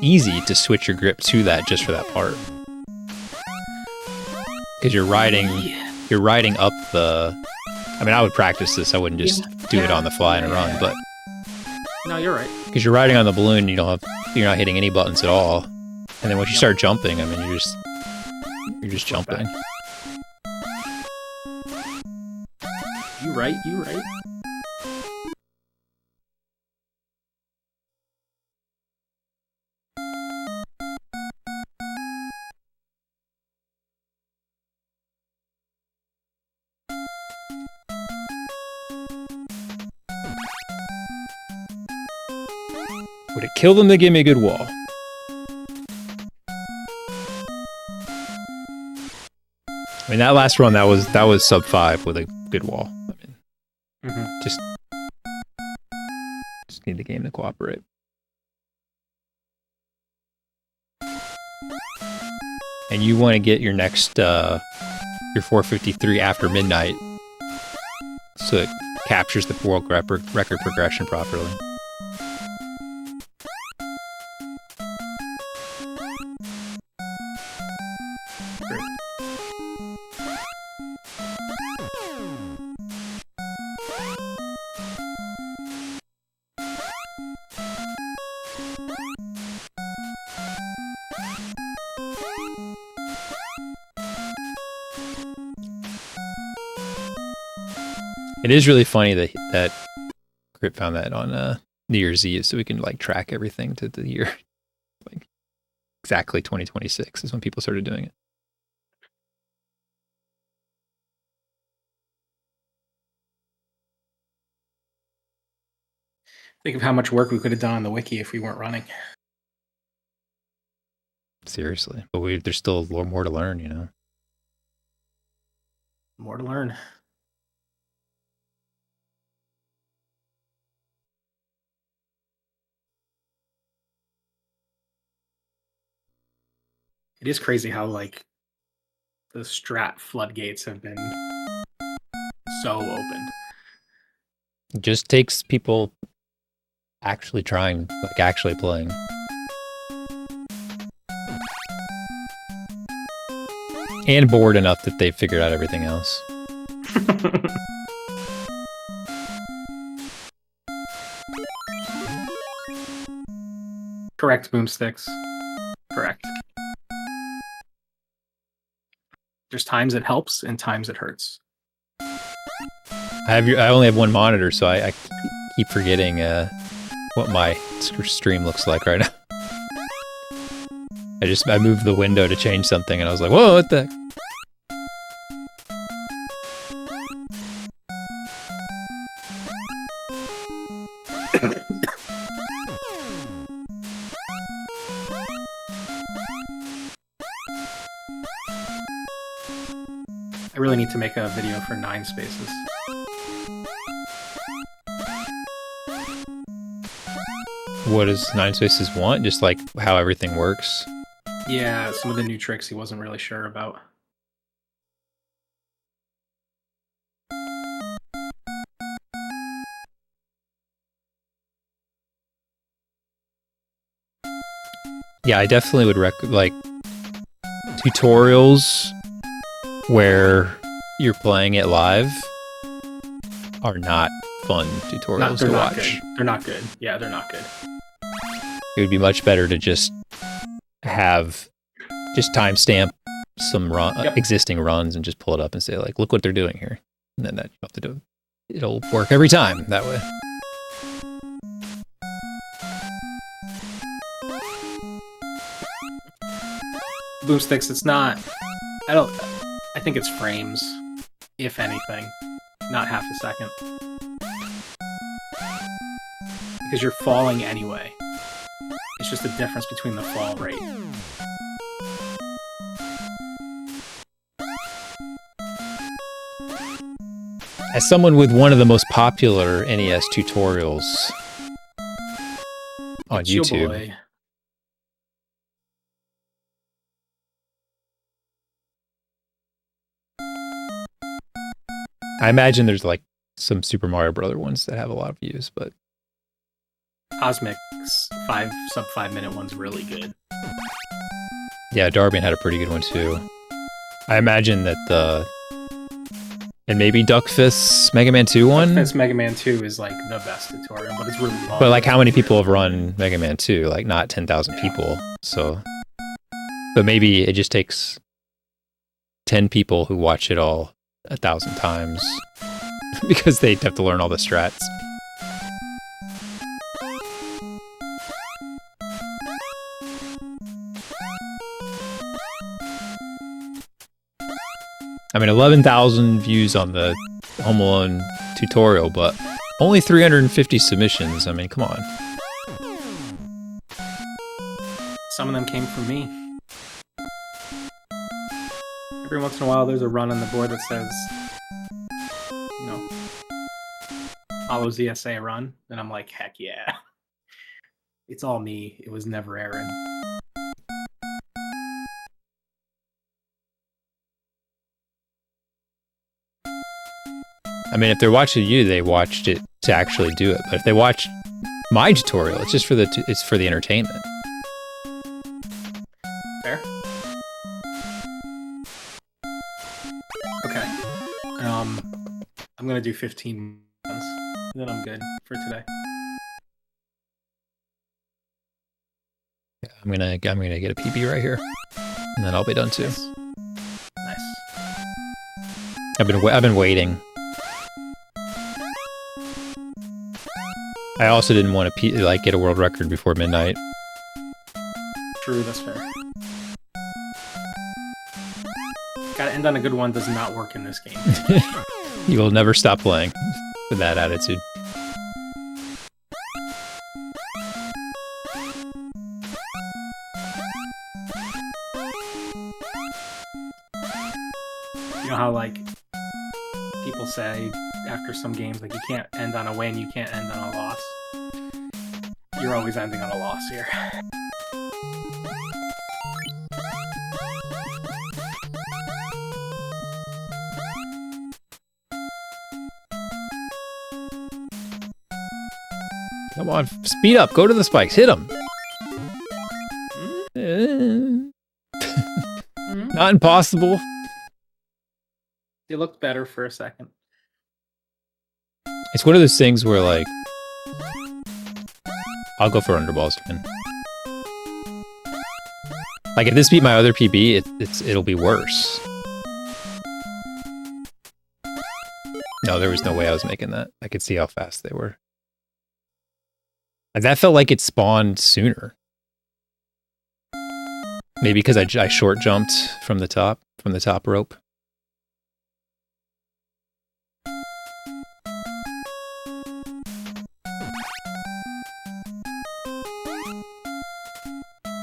easy to switch your grip to that just for that part. Because you're riding up the... I mean, I would practice this. I wouldn't just do it on the fly in a run, but... No, you're right. Because you're riding on the balloon, you're not hitting any buttons at all. And then once you start jumping, I mean, you're just jumping. You right. Would it kill them to give me a good wall? I mean, that last run, that was sub 5 with a good wall. I mean, just need the game to cooperate. And you want to get your next your 453 after midnight, so it captures the world record progression properly. It is really funny that Grip found that on New Year's Eve, so we can like track everything to the year. Like exactly 2026 is when people started doing it. Think of how much work we could have done on the wiki if we weren't running. Seriously. But there's still a lot more to learn, you know? More to learn. It is crazy how, like, the strat floodgates have been so open. It just takes people actually trying, like actually playing. And bored enough that they've figured out everything else. Correct, Boomsticks. Correct. There's times it helps and times it hurts. I only have one monitor, so I keep forgetting what my stream looks like right now. I moved the window to change something, and I was like, whoa, what the heck? I really need to make a video for 9 spaces. What does 9 Spaces want? Just like how everything works? Yeah, some of the new tricks he wasn't really sure about. Yeah, I definitely would like tutorials where you're playing it live are not fun tutorials to watch. Good. They're not good. Yeah, they're not good. It would be much better to just have timestamp some existing runs and just pull it up and say like, look what they're doing here. And then that you have to do. It'll work every time that way. Boomsticks, it's not. I think it's frames, if anything, not half a second. Because you're falling anyway. It's just the difference between the fall rate. As someone with one of the most popular NES tutorials on It's your YouTube, boy. I imagine there's like some Super Mario Brother ones that have a lot of views, but Cosmic's sub 5 minute one's really good. yeah, Darbian had a pretty good one too. I imagine that and maybe Duckfist's Mega Man 2 one. Duckfist Mega Man 2 is like the best tutorial, but it's really long. But like, how many people have run Mega Man 2? Like, not 10,000 people. So, but maybe it just takes 10 people who watch it all 1,000 times because they have to learn all the strats. I mean, 11,000 views on the Home Alone tutorial, but only 350 submissions. I mean, come on. Some of them came from me. Every once in a while, there's a run on the board that says, you know, follow ZSA run, and I'm like, heck yeah. It's all me. It was never Aaron. I mean, if they're watching you, they watched it to actually do it. But if they watch my tutorial, it's just for it's for the entertainment. Fair. Okay. I'm gonna do 15 runs, and then I'm good for today. Yeah, I'm gonna get a PB right here, and then I'll be done too. Nice. I've been waiting. I also didn't want to get a world record before midnight. True, that's fair. Gotta end on a good one does not work in this game. You will never stop playing with that attitude. You know how, like, people say after some games, like, you can't end on a win, you can't end on a loss. You're always ending on a loss here. Come on, speed up. Go to the spikes. Hit them. Not impossible. It looked better for a second. It's one of those things where, like, I'll go for underballs again. Like, if this beat my other PB, it'll be worse. No, there was no way I was making that. I could see how fast they were. Like, that felt like it spawned sooner. Maybe because I short jumped from the top rope.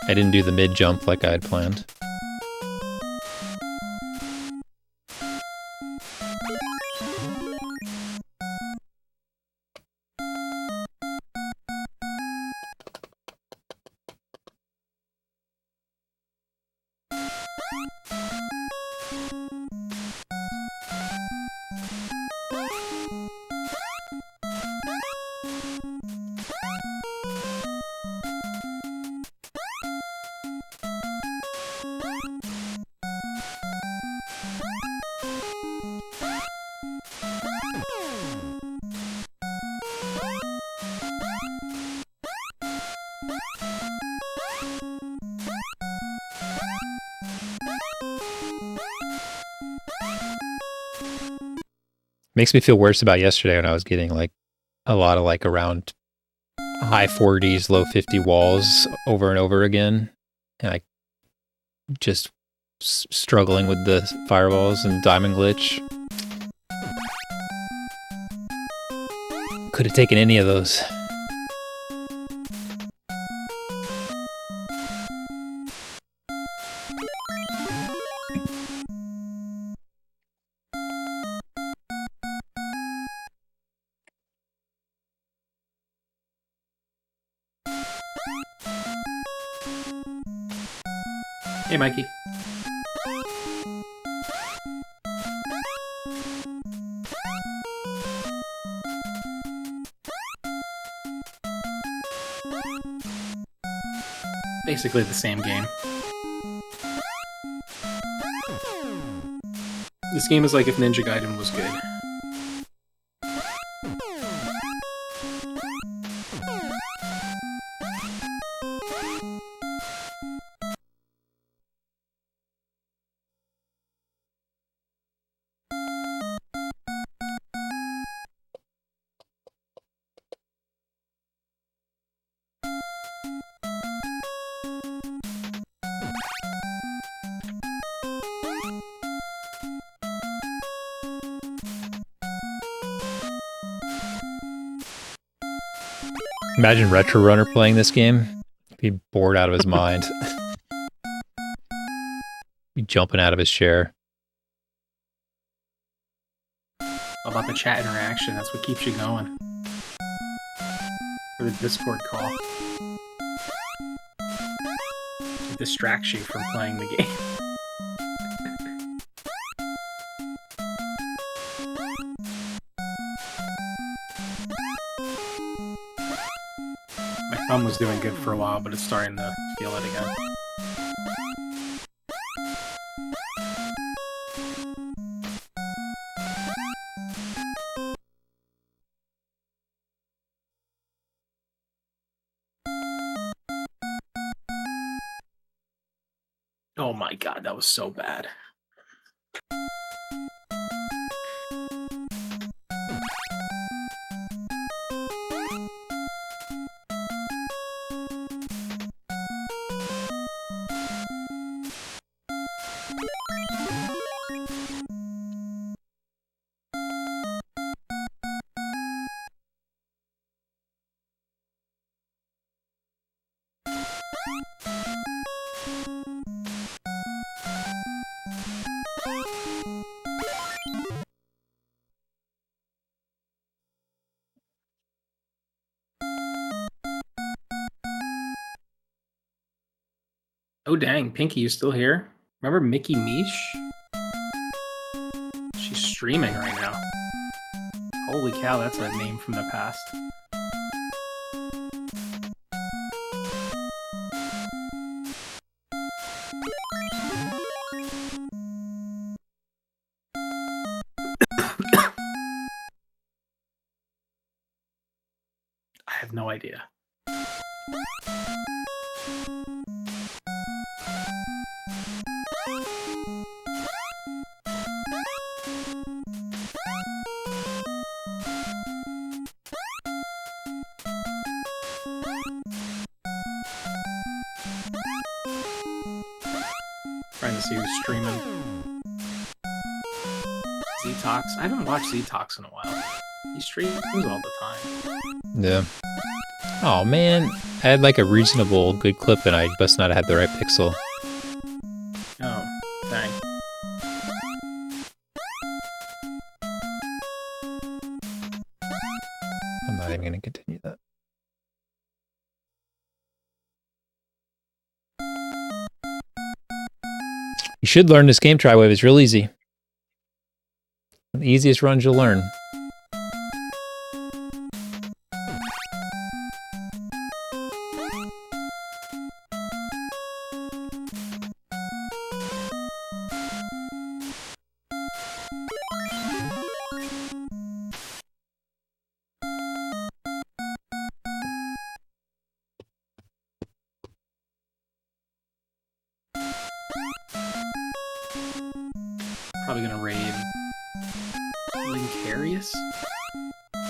I didn't do the mid jump like I had planned. Makes me feel worse about yesterday when I was getting like a lot of like around high 40s, low 50 walls over and over again. And I just struggling with the fireballs and diamond glitch. Could have taken any of those. Hey, Mikey. Basically the same game. This game is like if Ninja Gaiden was good. Imagine Retro Runner playing this game. He'd be bored out of his mind. Be jumping out of his chair. About the chat interaction, that's what keeps you going. Or the Discord call. It distracts you from playing the game. My thumb was doing good for a while, but it's starting to feel it again. Oh my god, that was so bad. Oh dang, Pinky, you still here? Remember Mickey Mish? She's streaming right now. Holy cow, that's a name from the past. I have no idea. Trying to see who's streaming. Z-Tox? I haven't watched Z-Tox in a while. He streams all the time. Yeah. Oh man, I had like a reasonable good clip and I must not have had the right pixel. Oh, dang. I'm not even gonna continue that. You should learn this game, Triwave. It's real easy. The easiest runs you'll learn. Probably gonna raid Linkarius?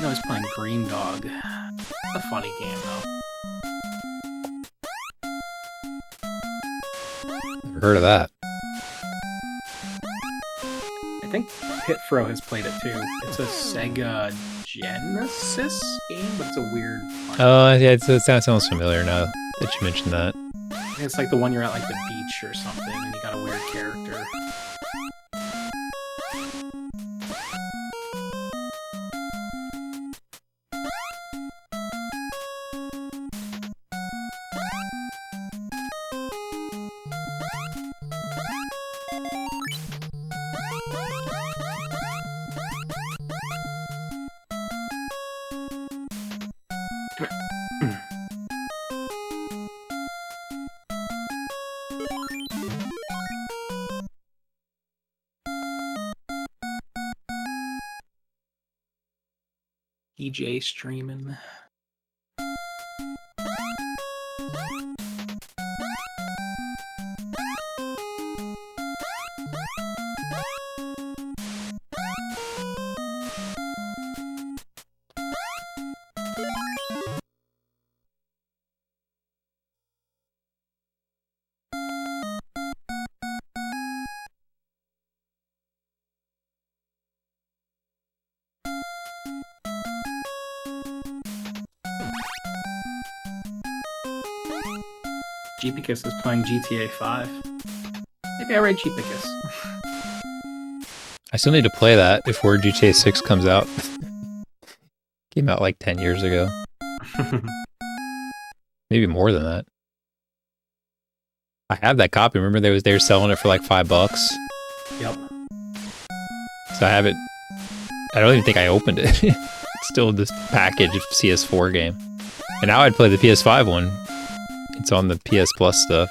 No, he's playing Green Dog. It's a funny game, though. Never heard of that. I think Pitfall has played it too. It's a Sega Genesis game, but it's a weird one. Oh, yeah, it sounds familiar now that you mentioned that. I think it's like the one you're at like the beach or something, and you got a weird character. DJ streaming. Jeepicus is playing GTA 5. Maybe I rate Jeepicus. I still need to play that before GTA 6 comes out. Came out like 10 years ago. Maybe more than that. I have that copy. Remember they were selling it for like $5. Yep. So I have it. I don't even think I opened it. It's still this package of CS4 game. And now I'd play the PS5 one. It's on the PS Plus stuff.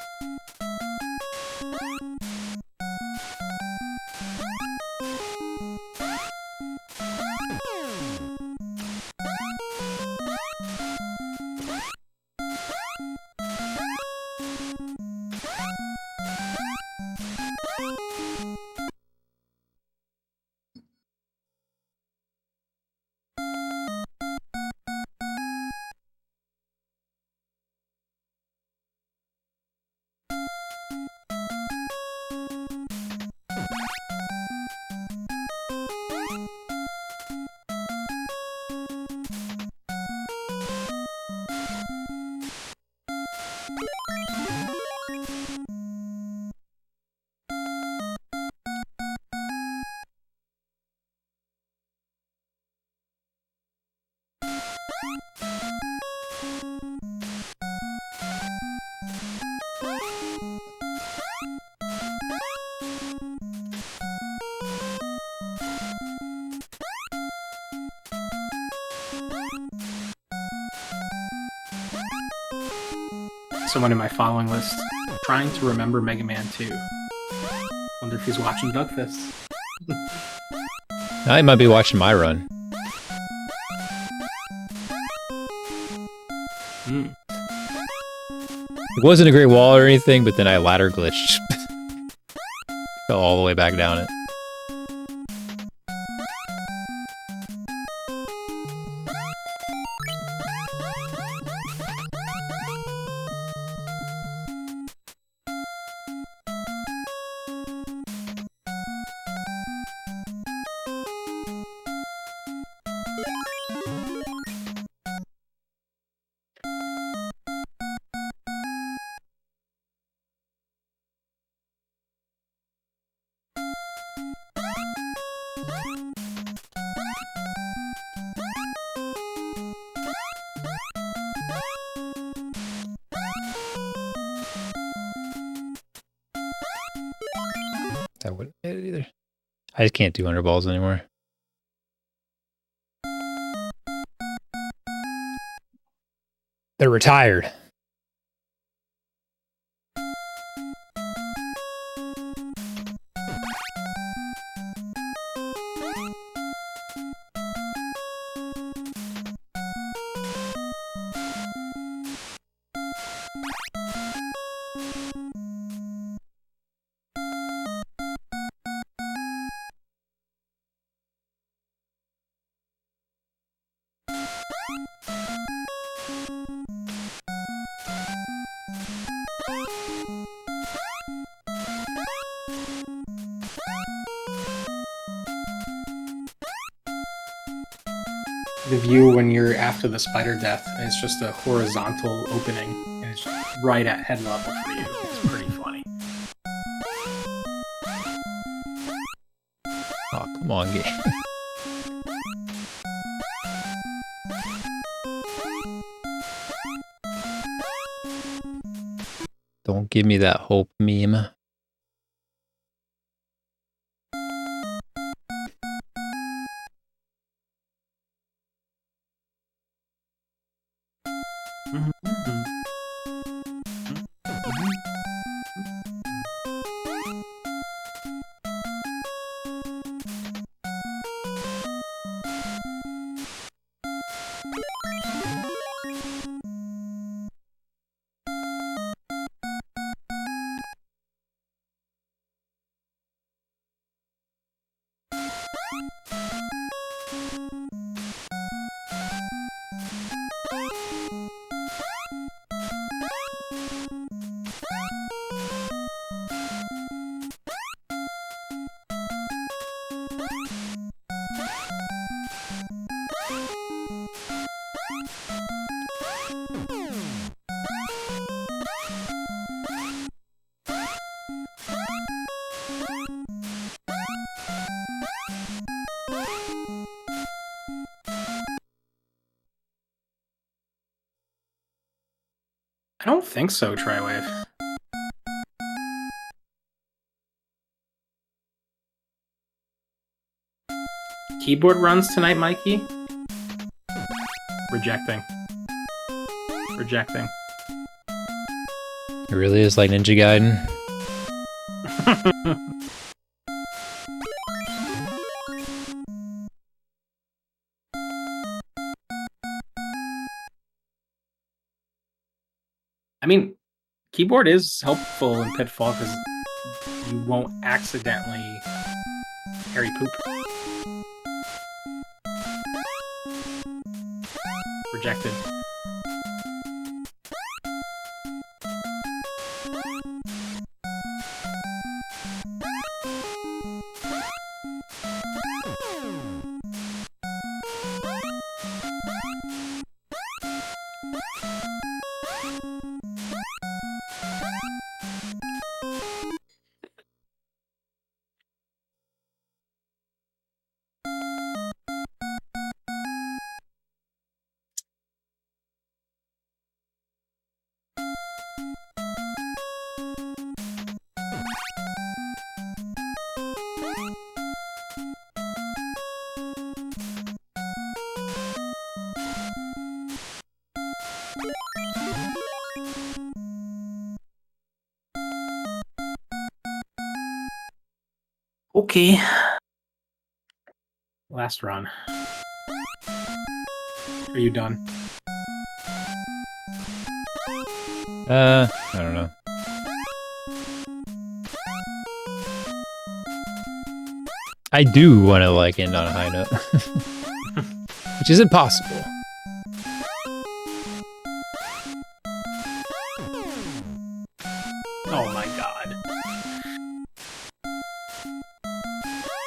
Someone in my following list trying to remember Mega Man 2. Wonder if he's watching Duckfist. I might be watching my run. It wasn't a great wall or anything, but then I ladder glitched. Fell all the way back down it. That wouldn't hit it either. I just can't do underballs anymore. They're retired. the view when you're after the spider death, and it's just a horizontal opening, and it's right at head level for you. It's pretty funny. Oh, come on, game. Don't give me that hope meme. I don't think so, Triwave. Keyboard runs tonight, Mikey? Rejecting. Rejecting. It really is like Ninja Gaiden. I mean, keyboard is helpful in Pitfall because you won't accidentally Harry poop. Rejected. Okay. Last run. Are you done? I don't know. I do want to like end on a high note, which is impossible. Oh my god.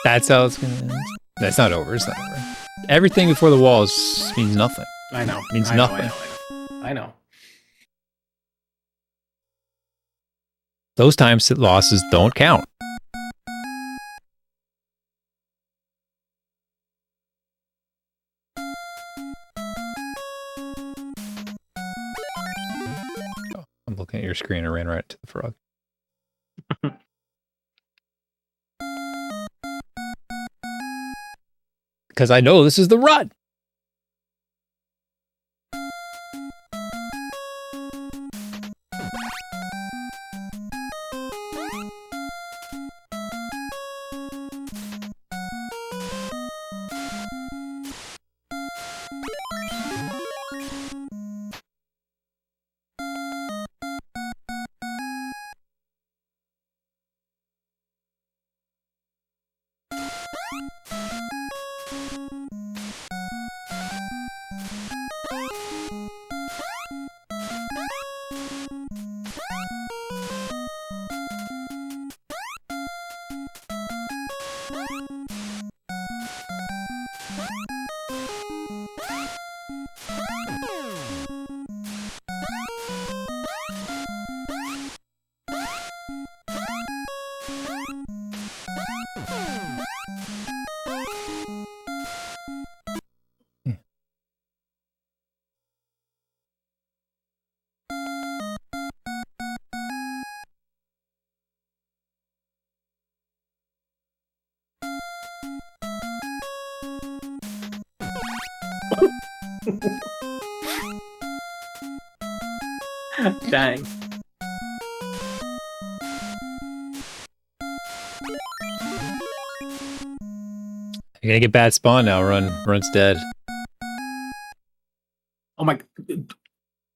That's how it's gonna end. That's not over. It's not over. Everything before the walls means nothing. I know. Means I know, nothing. I know. Those times that losses don't count. Oh, I'm looking at your screen and ran right to the frog. Because I know this is the run. Dang. You're gonna get bad spawn now. Run's dead. Oh my!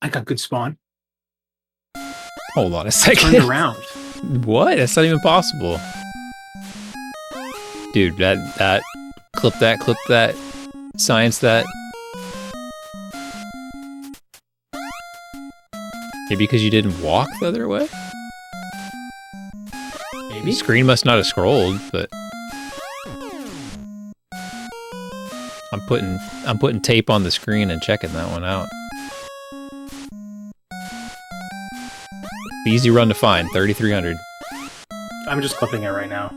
I got good spawn. Hold on a second. Turned around. What? That's not even possible. Dude, that clip that, science that. Maybe because you didn't walk the other way? Maybe. The screen must not have scrolled, but I'm putting tape on the screen and checking that one out. Easy run to find, 3,300. I'm just clipping it right now.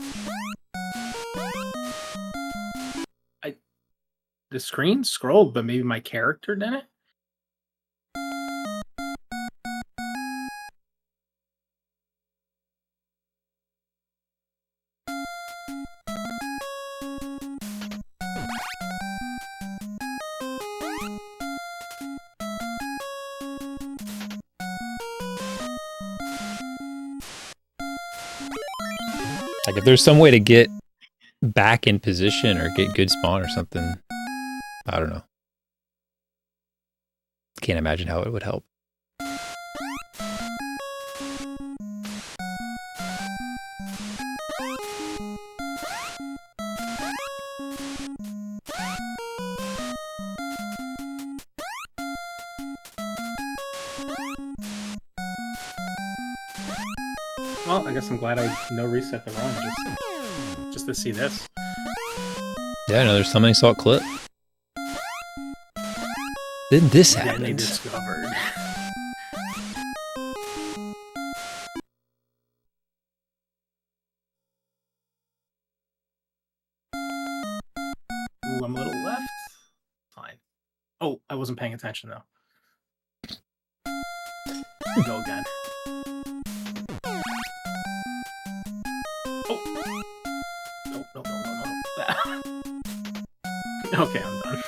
The screen scrolled, but maybe my character didn't? Like if there's some way to get back in position or get good spawn or something, I don't know. Can't imagine how it would help. Well, I guess I'm glad I no reset the run just to see this. Yeah, another summoning salt clip. Then this Then they happened. discovered. Ooh, I'm a little left. Fine. Oh, I wasn't paying attention though. Go again. Oh. No. Okay, I'm done.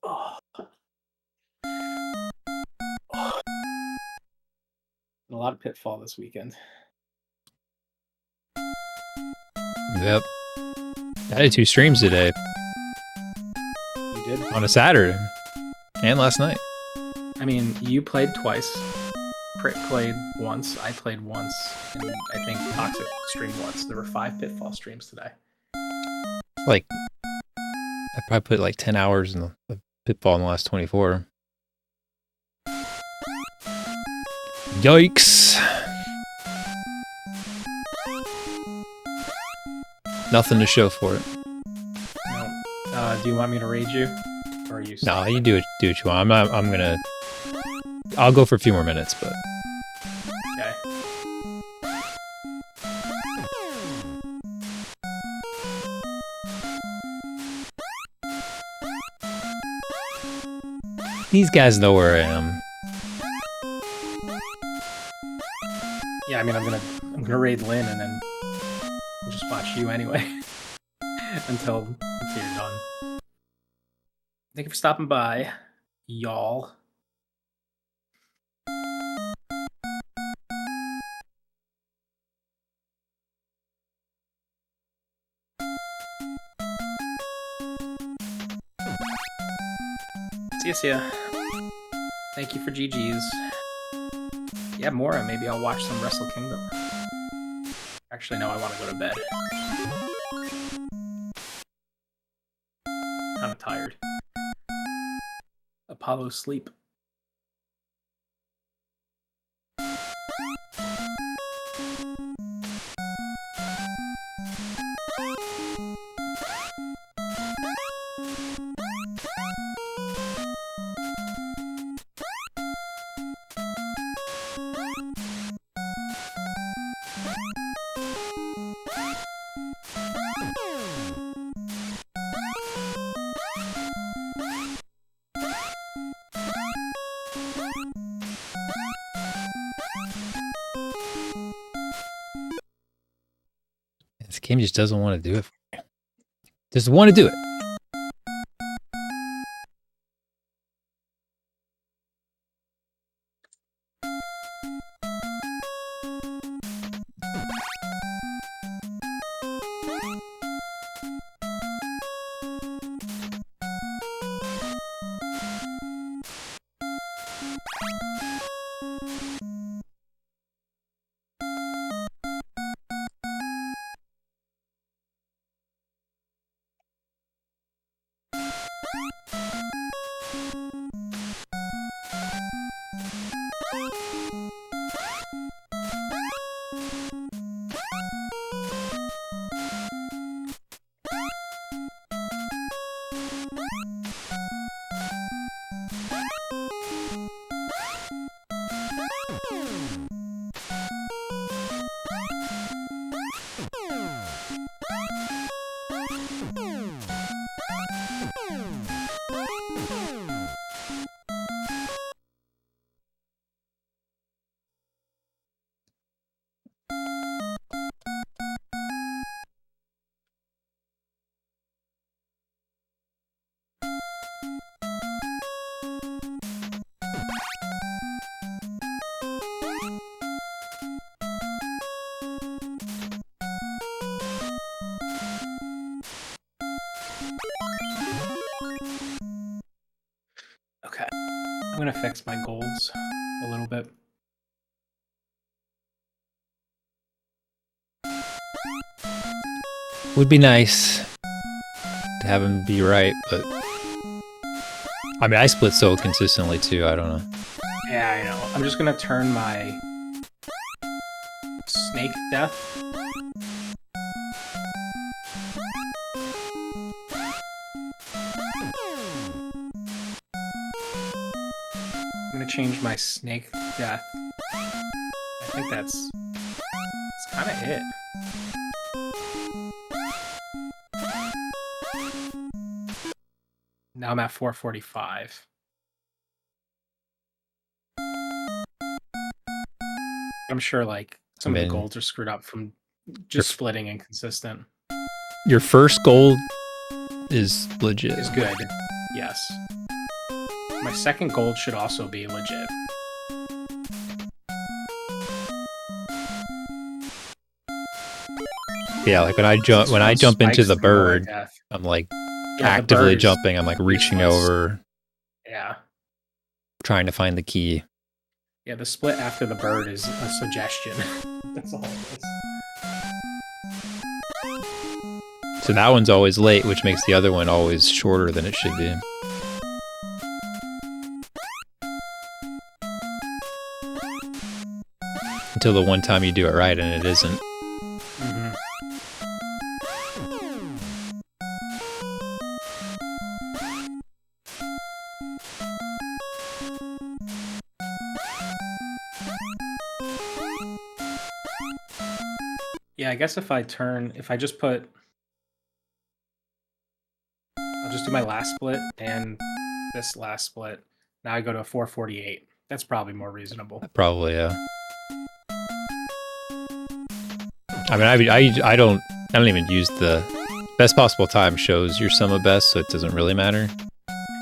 Oh. A lot of Pitfall this weekend. Yep. I did 2 streams today You did? on a Saturday and last night. I mean, you played twice. Prick played once. I played once. And I think Toxic streamed once. There were 5 Pitfall streams today. Like, I probably put like 10 hours in the Pitfall in the last 24. Yikes. Nothing to show for it. No. Do you want me to raid you? Or are you... No, you do what you want. I'll go for a few more minutes, but... Okay. These guys know where I am. Yeah, I mean, I'm gonna raid Lynn and then we'll just watch you anyway. until you're done. Thank you for stopping by, y'all. See ya. Thank you for GG's. Yeah, Mora, maybe I'll watch some Wrestle Kingdom. Actually, no, I want to go to bed. I'm tired. Apollo sleep. game just doesn't want to do it for me. Just want to do it. Okay. I'm gonna fix my golds a little bit. Would be nice to have him be right, but I mean, I split so consistently too. I don't know. Yeah, I know. I'm just gonna turn my snake death. I'm gonna change my snake death. I think that's kind of it. Now I'm at 445. I'm sure like some of the golds are screwed up from just splitting inconsistent. Your first gold is legit. Is good. Yes. My second gold should also be legit. Yeah, like when I jump into the bird, I'm like actively jumping. I'm like reaching over. Yeah. Trying to find the key. Yeah, the split after the bird is a suggestion. That's all it is. So that one's always late, which makes the other one always shorter than it should be. Until the one time you do it right and it isn't. Mm-hmm. Yeah, I guess if I just put... I'll just do my last split and this last split. Now I go to a 448. That's probably more reasonable. Probably, yeah. I mean, I don't even use the best possible time shows your sum of best, so it doesn't really matter.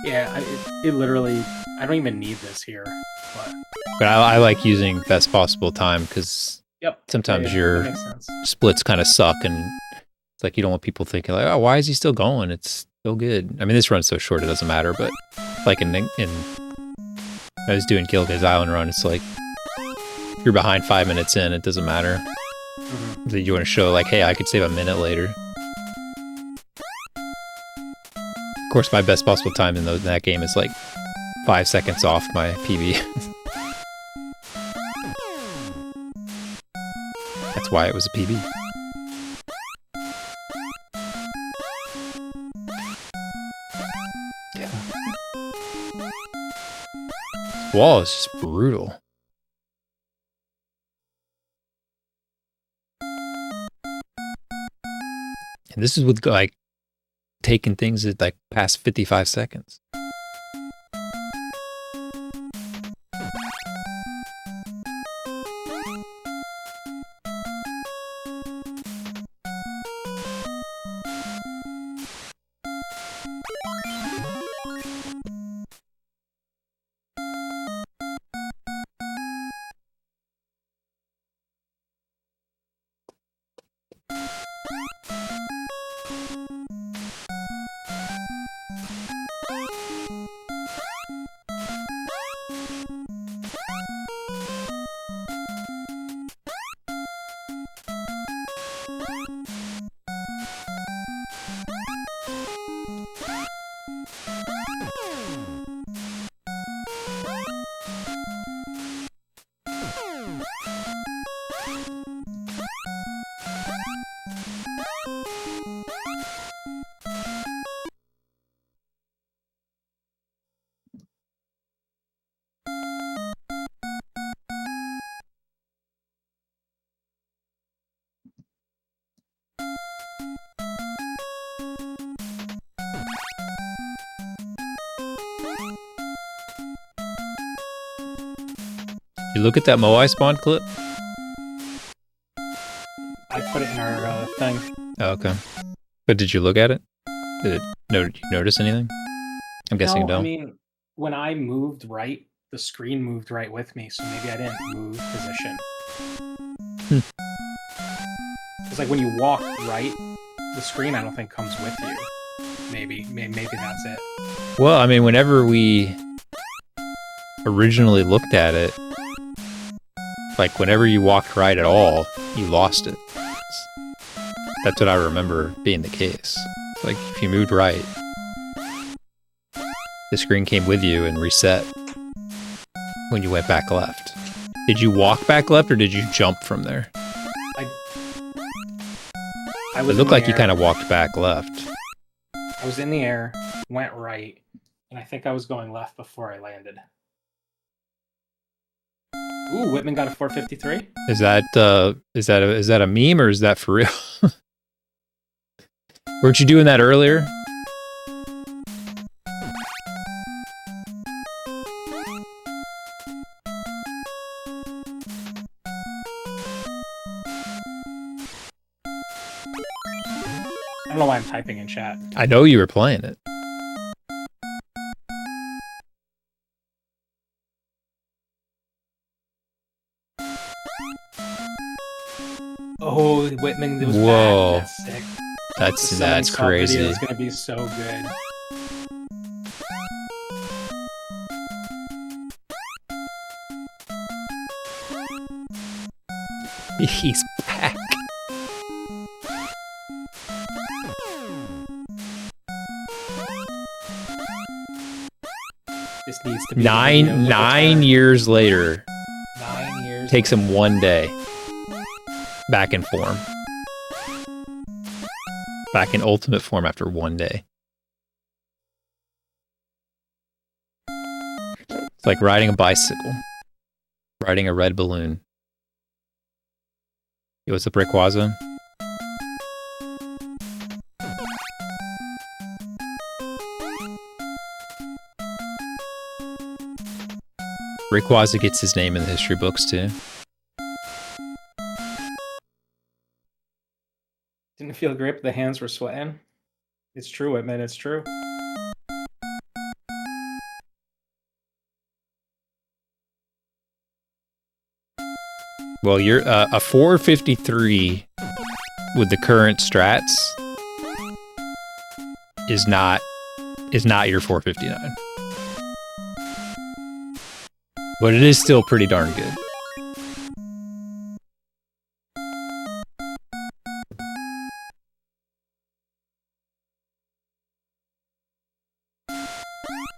Yeah, it literally, I don't even need this here. But I like using best possible time because sometimes your splits kind of suck, and it's like you don't want people thinking like, oh, why is he still going? It's so good. I mean, this run's so short it doesn't matter, but like in I was doing Gilga's Island run, it's like if you're behind 5 minutes in, it doesn't matter. Mm-hmm. That you want to show like, hey, I could save a minute later. Of course, my best possible time in that game is like 5 seconds off my PB. That's why it was a PB. Yeah. This wall is just brutal. And this is with like taking things at like past 55 seconds. You look at that Moai spawn clip? I put it in our thing. Oh, okay. But did you look at it? Did you notice anything? I'm guessing No, no. I mean, when I moved right, the screen moved right with me, so maybe I didn't move position. It's like when you walk right, the screen I don't think comes with you. Maybe that's it. Well, I mean, whenever we originally looked at it, like whenever you walked right at all, you lost it. That's what I remember being the case. Like if you moved right, the screen came with you and reset when you went back left. Did you walk back left or did you jump from there? It looked like you kind of walked back left. I was in the air, went right, and I think I was going left before I landed. Ooh, Whitman got a 453. Is that a meme or is that for real? Weren't you doing that earlier? I don't know why I'm typing in chat. I know you were playing it. Oh, Whitman was Whoa. back. That's sick. That's crazy. It's gonna be so good. He's back. This needs to be nine years later. 9 years. Takes him one day. Back in form. Back in ultimate form after one day. It's like riding a bicycle. Riding a red balloon. Yo, what's up, Rayquaza? Rayquaza gets his name in the history books too. Didn't feel great, but the hands were sweating. It's true, Whitman. It's true. Well, you're a 453 with the current strats is not your 459. But it is still pretty darn good.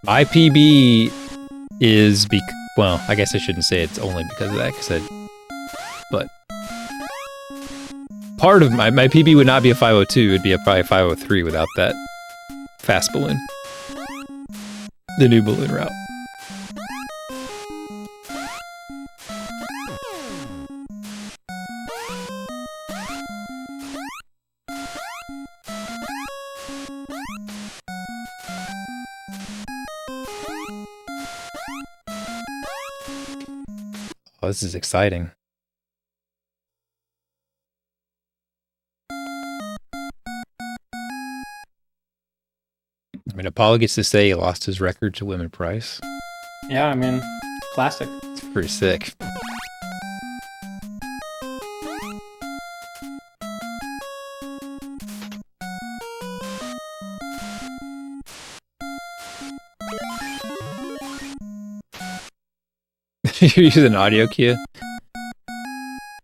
My PB is well, I guess I shouldn't say it's only because of that, but part of my PB would not be a 502, it would be probably a 503 without that fast balloon. The new balloon route. Oh, this is exciting. I mean, Apollo gets to say he lost his record to Women Price. Yeah, I mean, classic. It's pretty sick. You're using an audio cue.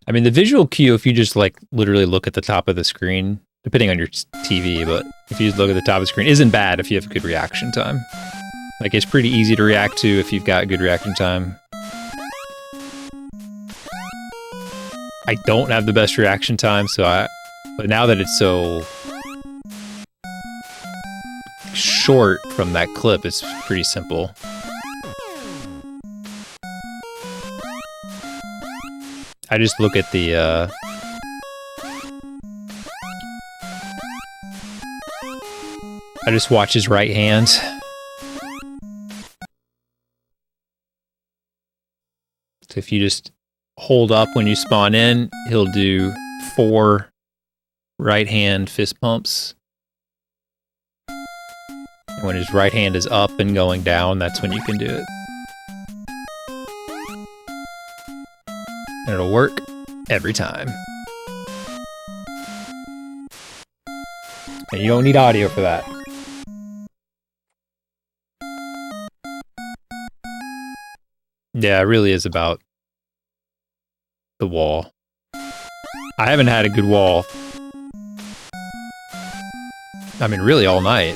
I mean, the visual cue, if you just like literally look at the top of the screen, depending on your TV, but if you just look at the top of the screen, isn't bad if you have good reaction time. Like, it's pretty easy to react to if you've got good reaction time. I don't have the best reaction time, but now that it's so short from that clip, it's pretty simple. I just look at the, I just watch his right hand. So if you just hold up when you spawn in, he'll do 4 right hand fist pumps. And when his right hand is up and going down, that's when you can do it. And it'll work every time. And you don't need audio for that. Yeah, it really is about the wall. I haven't had a good wall. I mean, really all night.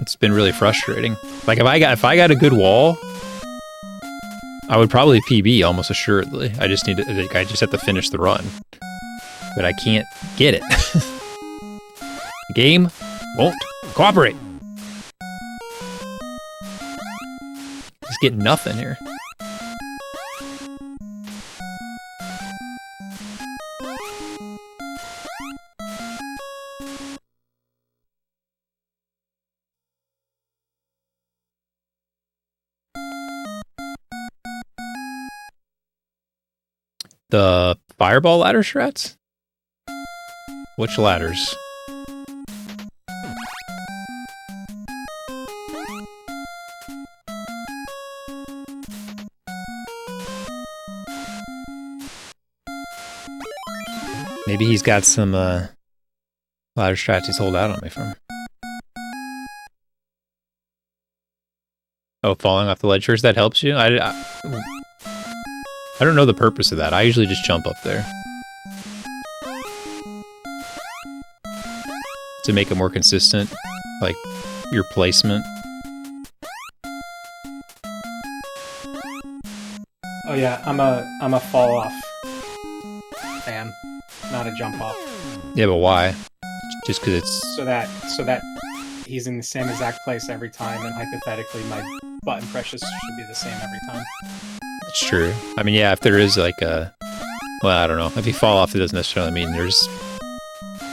It's been really frustrating. Like, if I got a good wall, I would probably PB almost assuredly. I just need to, like, I just have to finish the run. But I can't get it. The game won't cooperate. Just getting nothing here. The fireball ladder strats? Which ladders? Maybe he's got some ladder strats he's hold out on me from. Oh, falling off the ledge first, that helps you? I don't know the purpose of that. I usually just jump up there. To make it more consistent, like your placement. Oh yeah, I'm a fall off fan, not a jump off. Yeah, but why? Just because it's so that he's in the same exact place every time, and hypothetically my button presses should be the same every time. It's true. I mean, yeah, if there is like a, well, I don't know. If you fall off, it doesn't necessarily mean there's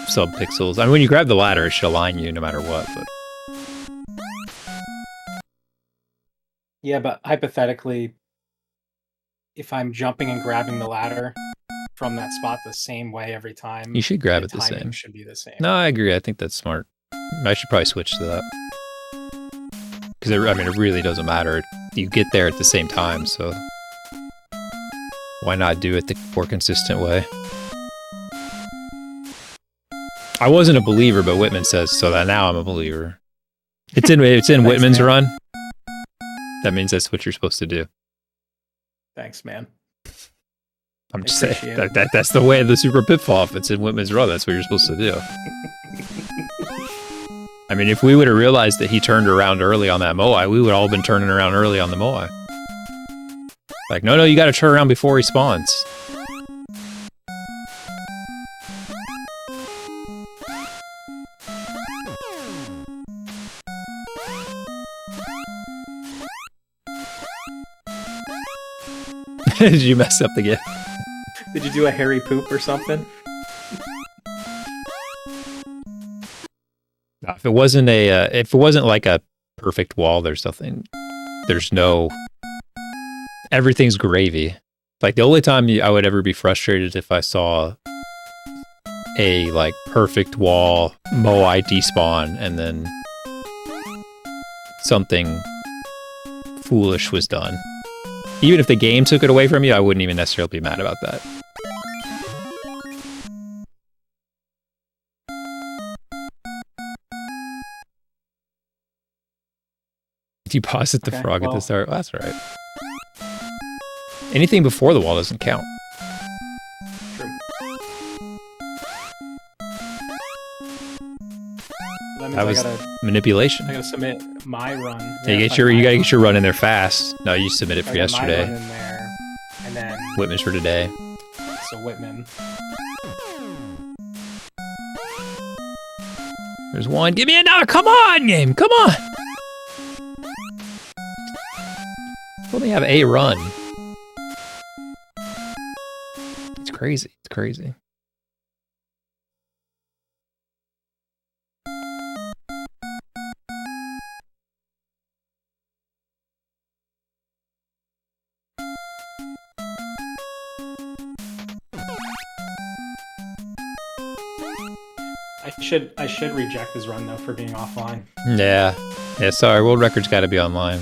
sub-pixels. I mean, when you grab the ladder, it should align you no matter what, but... Yeah, but hypothetically, if I'm jumping and grabbing the ladder from that spot the same way every time... You should grab it the same. Should be the same. No, I agree. I think that's smart. I should probably switch to that. Because, I mean, it really doesn't matter. You get there at the same time, so... Why not do it the more consistent way? I wasn't a believer, but Whitman says so. That now I'm a believer. It's in Whitman's run. That means that's what you're supposed to do. Thanks, man. I'm just saying that's the way of the Super Pitfall. If it's in Whitman's run, that's what you're supposed to do. I mean, if we would have realized that he turned around early on that Moai, we would all have been turning around early on the Moai. Like, no, you got to turn around before he spawns. Did you mess up again? Did you do a hairy poop or something? If it wasn't like a perfect wall, there's no, everything's gravy. Like, the only time I would ever be frustrated if I saw a, like, perfect wall, Moai despawn, and then something foolish was done. Even if the game took it away from you, I wouldn't even necessarily be mad about that. If you pause at the frog at the start, well, that's all right. Anything before the wall doesn't count. True. That means That was I gotta manipulation. submit my run. You gotta get your run in there fast. No, you submit it for yesterday. My run in there, and then Whitman's for today. so Whitman. There's one. Give me another. Come on, game. Come on. Only have a run. It's crazy. It's crazy. I should reject his run though for being offline. Yeah. Yeah, sorry. World record's got to be online.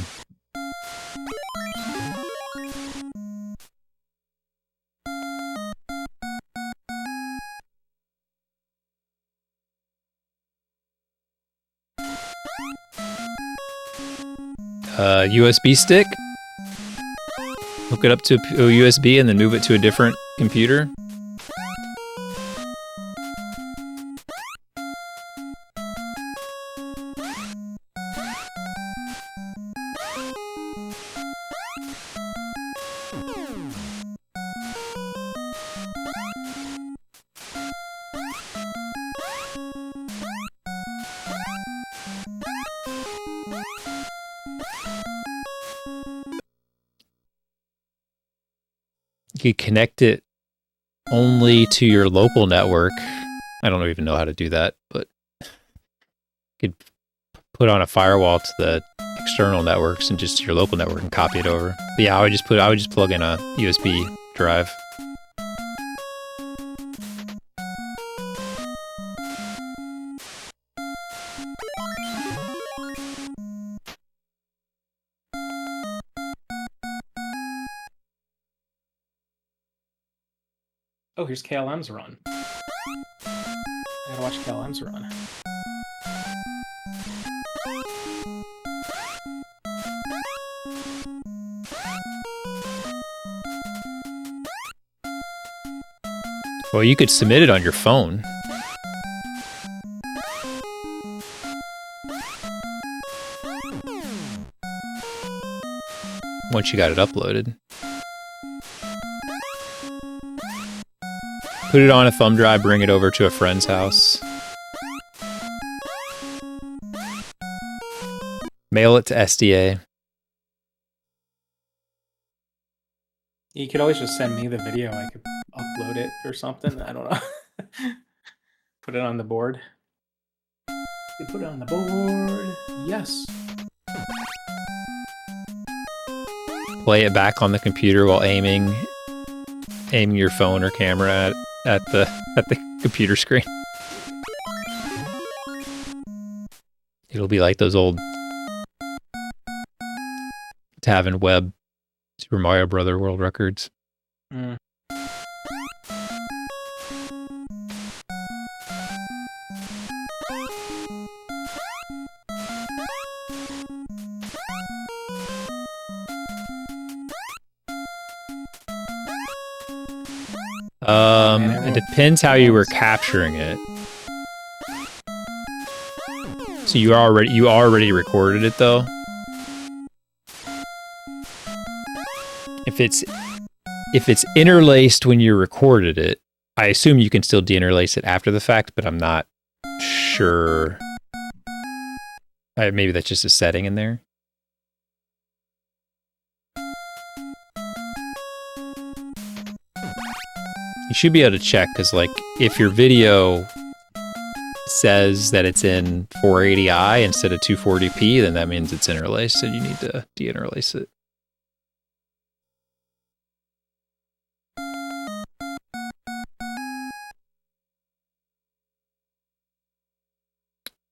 USB stick. Hook it up to a USB and then move it to a different computer. You could connect it only to your local network. I don't even know how to do that, but you could put on a firewall to the external networks and just to your local network and copy it over. But yeah, I would just plug in a USB drive. Oh, here's KLM's run. I gotta watch KLM's run. Well, you could submit it on your phone. Once you got it uploaded. Put it on a thumb drive, bring it over to a friend's house. Mail it to SDA. You could always just send me the video. I could upload it or something. I don't know. Put it on the board. You put it on the board. Yes. Play it back on the computer while aiming your phone or camera at the computer screen. It'll be like those old Tavin Web Super Mario Brother world records. Mm. It depends how you were capturing it. So you already recorded it though. If it's interlaced when you recorded it, I assume you can still deinterlace it after the fact, but I'm not sure. Maybe that's just a setting in there. You should be able to check, because like if your video says that it's in 480i instead of 240p, then that means it's interlaced and you need to deinterlace it.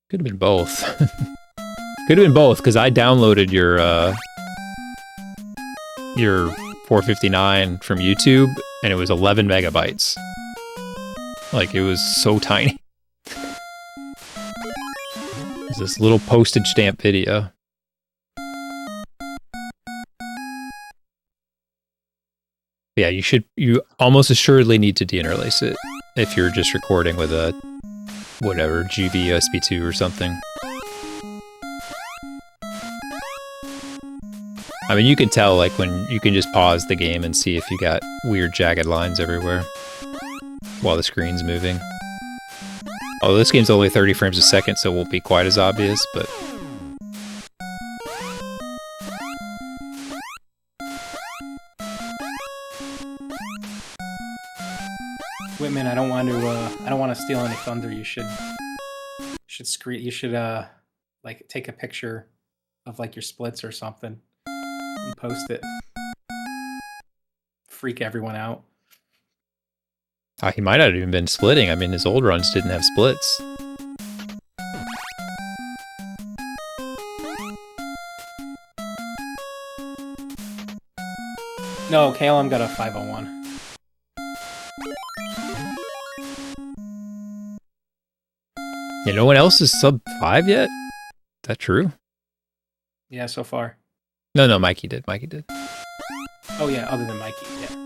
Could have been both. Could have been both, because I downloaded your 459 from YouTube, and it was 11 megabytes. Like, it was so tiny. It's this little postage stamp video. Yeah, you almost assuredly need to deinterlace it if you're just recording with a whatever, GB USB 2 or something. I mean, you can tell like when you can just pause the game and see if you got weird jagged lines everywhere while the screen's moving. Although this game's only 30 frames a second, so it won't be quite as obvious, but... Whitman, I don't want to steal any thunder. You should like take a picture of like your splits or something and post it. Freak everyone out. He might not have even been splitting. I mean, his old runs didn't have splits. No, Calum got a 501. Yeah, no one else is sub 5 yet? Is that true? Yeah, so far. No, Mikey did. Mikey did. Oh yeah, other than Mikey, yeah. So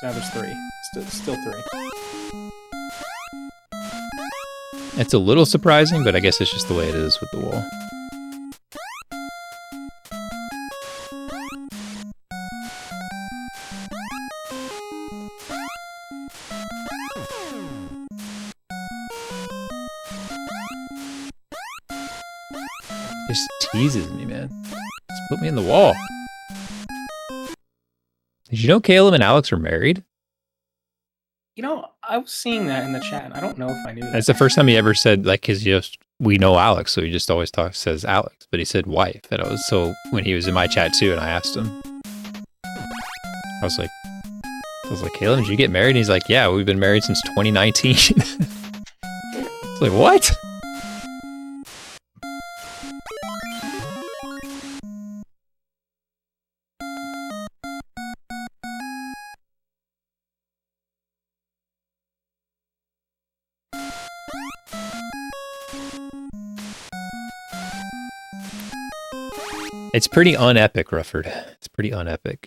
now there's 3. Still 3. It's a little surprising, but I guess it's just the way it is with the wall. Just teases me, man. Just put me in the wall. Did you know Caleb and Alex are married? You know, I was seeing that in the chat, and I don't know if I knew that. That's the first time he ever said, like, cause we know Alex, so he just always says Alex, but he said wife. And I was when he was in my chat too, and I asked him, I was like, Caleb, did you get married? And he's like, yeah, we've been married since 2019. It's like, what? It's pretty unepic, Rufford. It's pretty unepic.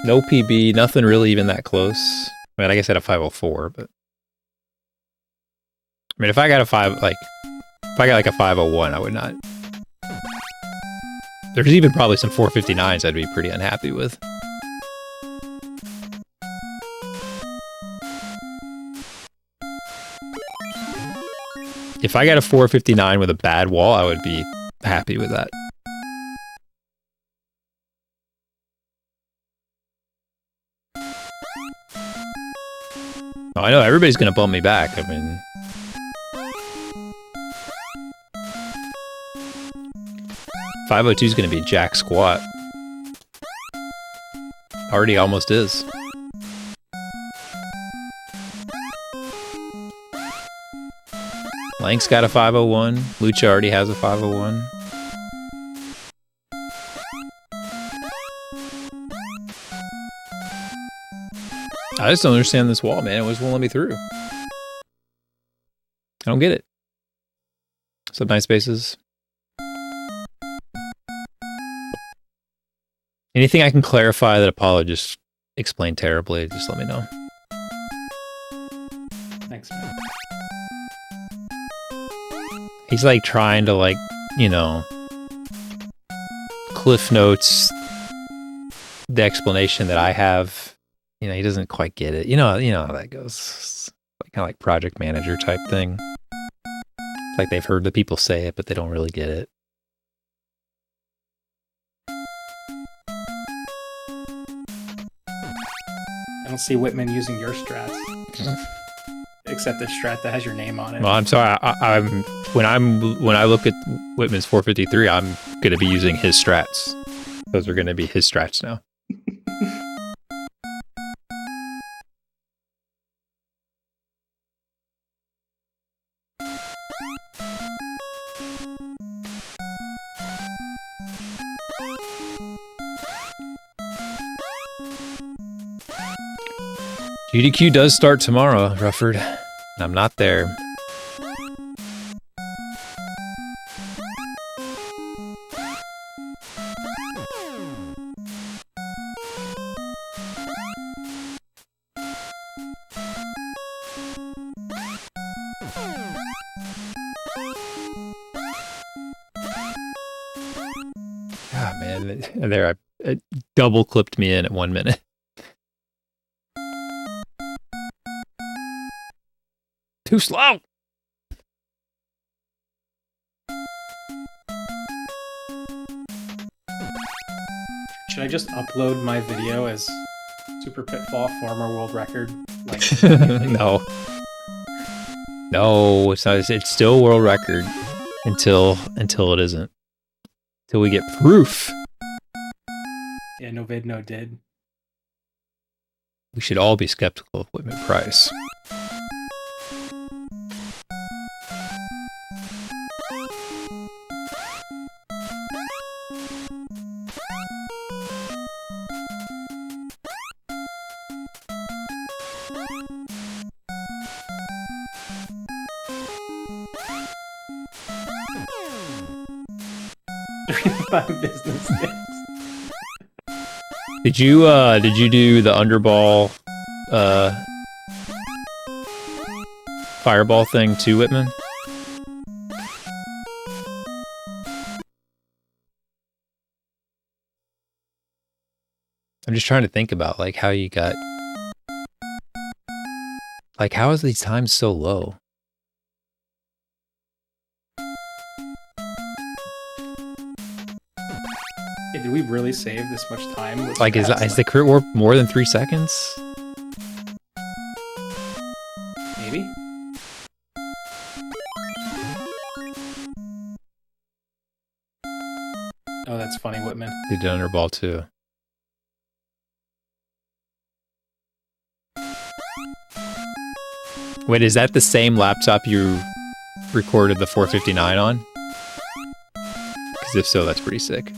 No PB, nothing really even that close. I mean, I guess I had a 504, but... I mean, if I got a 501, I would not... There's even probably some 459s I'd be pretty unhappy with. If I got a 459 with a bad wall, I would be happy with that. Oh, I know, everybody's gonna bump me back. I mean... 502 is gonna be jack squat. Already almost is. Lank's got a 501. Lucha already has a 501. I just don't understand this wall, man. It always won't let me through. I don't get it. What's up, Nice Spaces? Anything I can clarify that Apollo just explained terribly, just let me know. Thanks, man. He's like trying to like, you know, Cliff Notes the explanation that I have. You know, he doesn't quite get it. You know how that goes. It's kind of like project manager type thing. It's like they've heard the people say it, but they don't really get it. I don't see Whitman using your strats. Except the strat that has your name on it. Well, I'm sorry. When I look at Whitman's 453, I'm going to be using his strats. Those are going to be his strats now. GDQ does start tomorrow, Rufford, and I'm not there. and there it double clipped me in at 1 minute. Too slow. Should I just upload my video as Super Pitfall former world record? Like, No. No, it's not. It's still world record until it isn't. Till we get proof. Yeah, no vid, no did. We should all be skeptical of Whitman Price. Business days. Did you do the underball fireball thing too, Whitman? I'm just trying to think about like how you got like how is these times so low? Hey, did we really save this much time? Like is the crit warp more than 3 seconds? Maybe. Oh, that's funny, Whitman. They did underball too. Wait, is that the same laptop you recorded the 459 on? Because if so, that's pretty sick.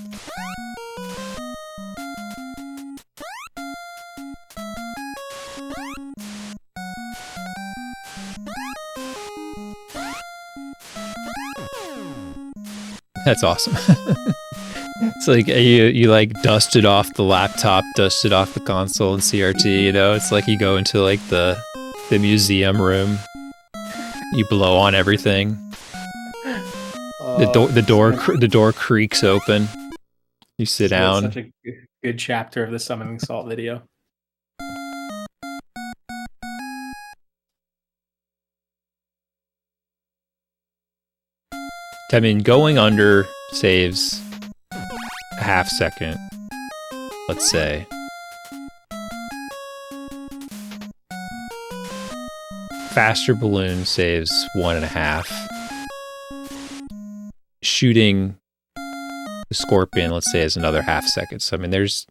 That's awesome. It's like you like dusted off the laptop, dusted off the console and CRT, you know? It's like you go into like the museum room. You blow on everything. The door creaks open. You sit down. Such a good chapter of the Summoning Salt video. I mean, going under saves a half second, let's say. Faster balloon saves 1.5. Shooting the scorpion, let's say, is another half second. So, I mean, there's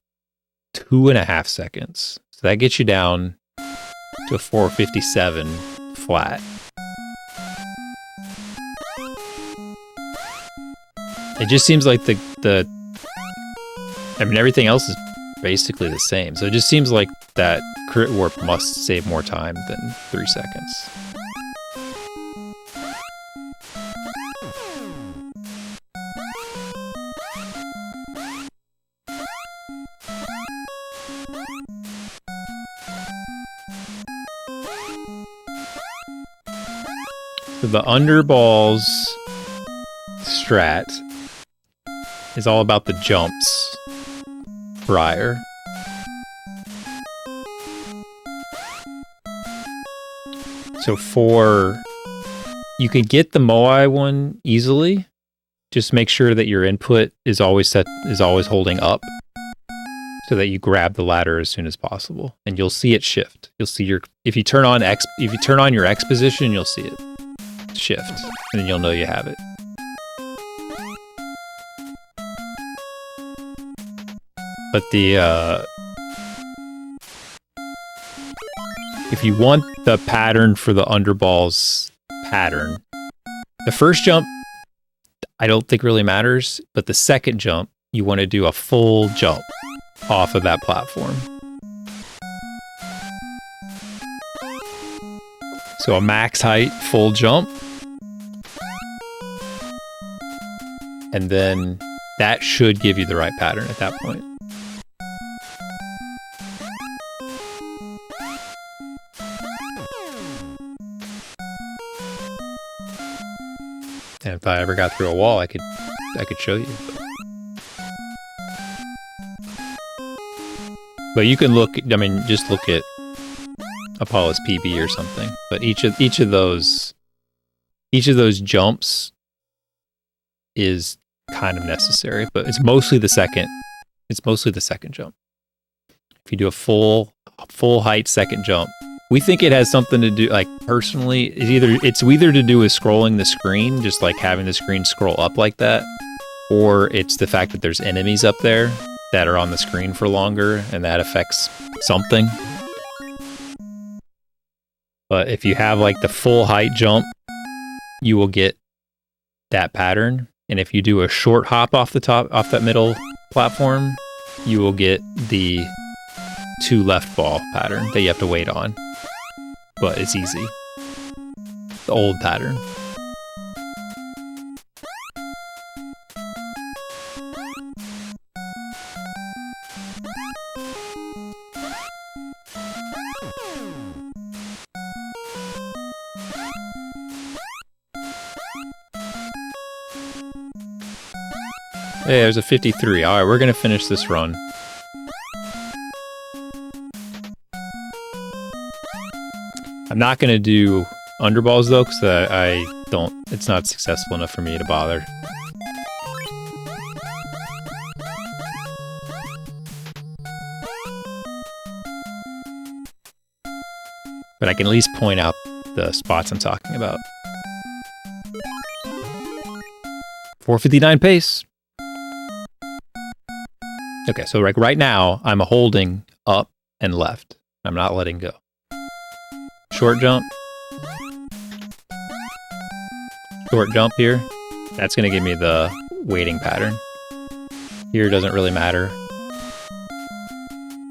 2.5 seconds. So that gets you down to 457 flat. It just seems like I mean, everything else is basically the same. So it just seems like that crit warp must save more time than 3 seconds. So the underballs strat is all about the jumps prior. So you can get the Moai one easily. Just make sure that your input is always holding up so that you grab the ladder as soon as possible. And you'll see it shift. You'll see if you turn on your X position, you'll see it shift. And then you'll know you have it. But if you want the pattern for the underballs pattern, the first jump I don't think really matters, but the second jump, you want to do a full jump off of that platform. So a max height full jump. And then that should give you the right pattern at that point. And if I ever got through a wall, I could show you. But you can look, I mean, just look at Apollo's PB or something. But each of those jumps is kind of necessary, but it's mostly the second jump. If you do a full height second jump, we think it has something to do, like personally, it's either to do with scrolling the screen, just like having the screen scroll up like that, or it's the fact that there's enemies up there that are on the screen for longer, and that affects something. But if you have like the full height jump, you will get that pattern. And if you do a short hop off that middle platform, you will get the 2 left ball pattern that you have to wait on. But it's easy. The old pattern. Hey, there's a 53. Alright, we're gonna finish this run. I'm not gonna do underballs though, because it's not successful enough for me to bother. But I can at least point out the spots I'm talking about. 4:59 pace. Okay, so like right now, I'm holding up and left. I'm not letting go. Short jump. Short jump here. That's going to give me the waiting pattern. Here doesn't really matter.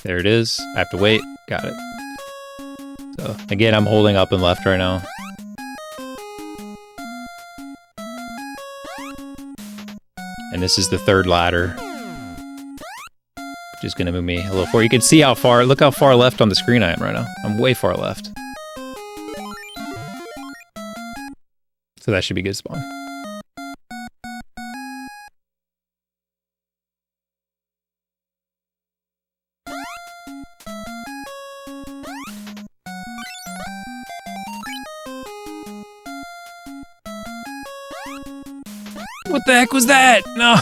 There it is. I have to wait. Got it. So again, I'm holding up and left right now. And this is the third ladder. Which is going to move me a little forward. You can see how far, look how far left on the screen I am right now. I'm way far left. So that should be good spawn. What the heck was that? No!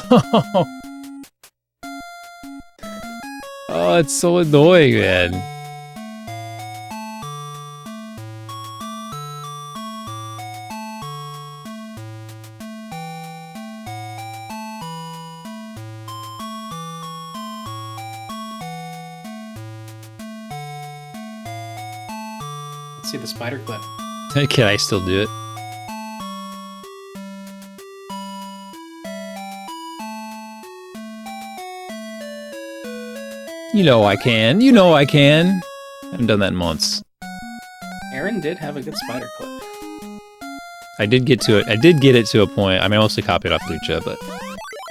Oh, it's so annoying, man. Let's see the spider clip. Can I still do it? You know I can. You know I can. I haven't done that in months. Aaron did have a good spider clip. I did get to it. I did get it to a point. I mean, I mostly copied off Lucha, but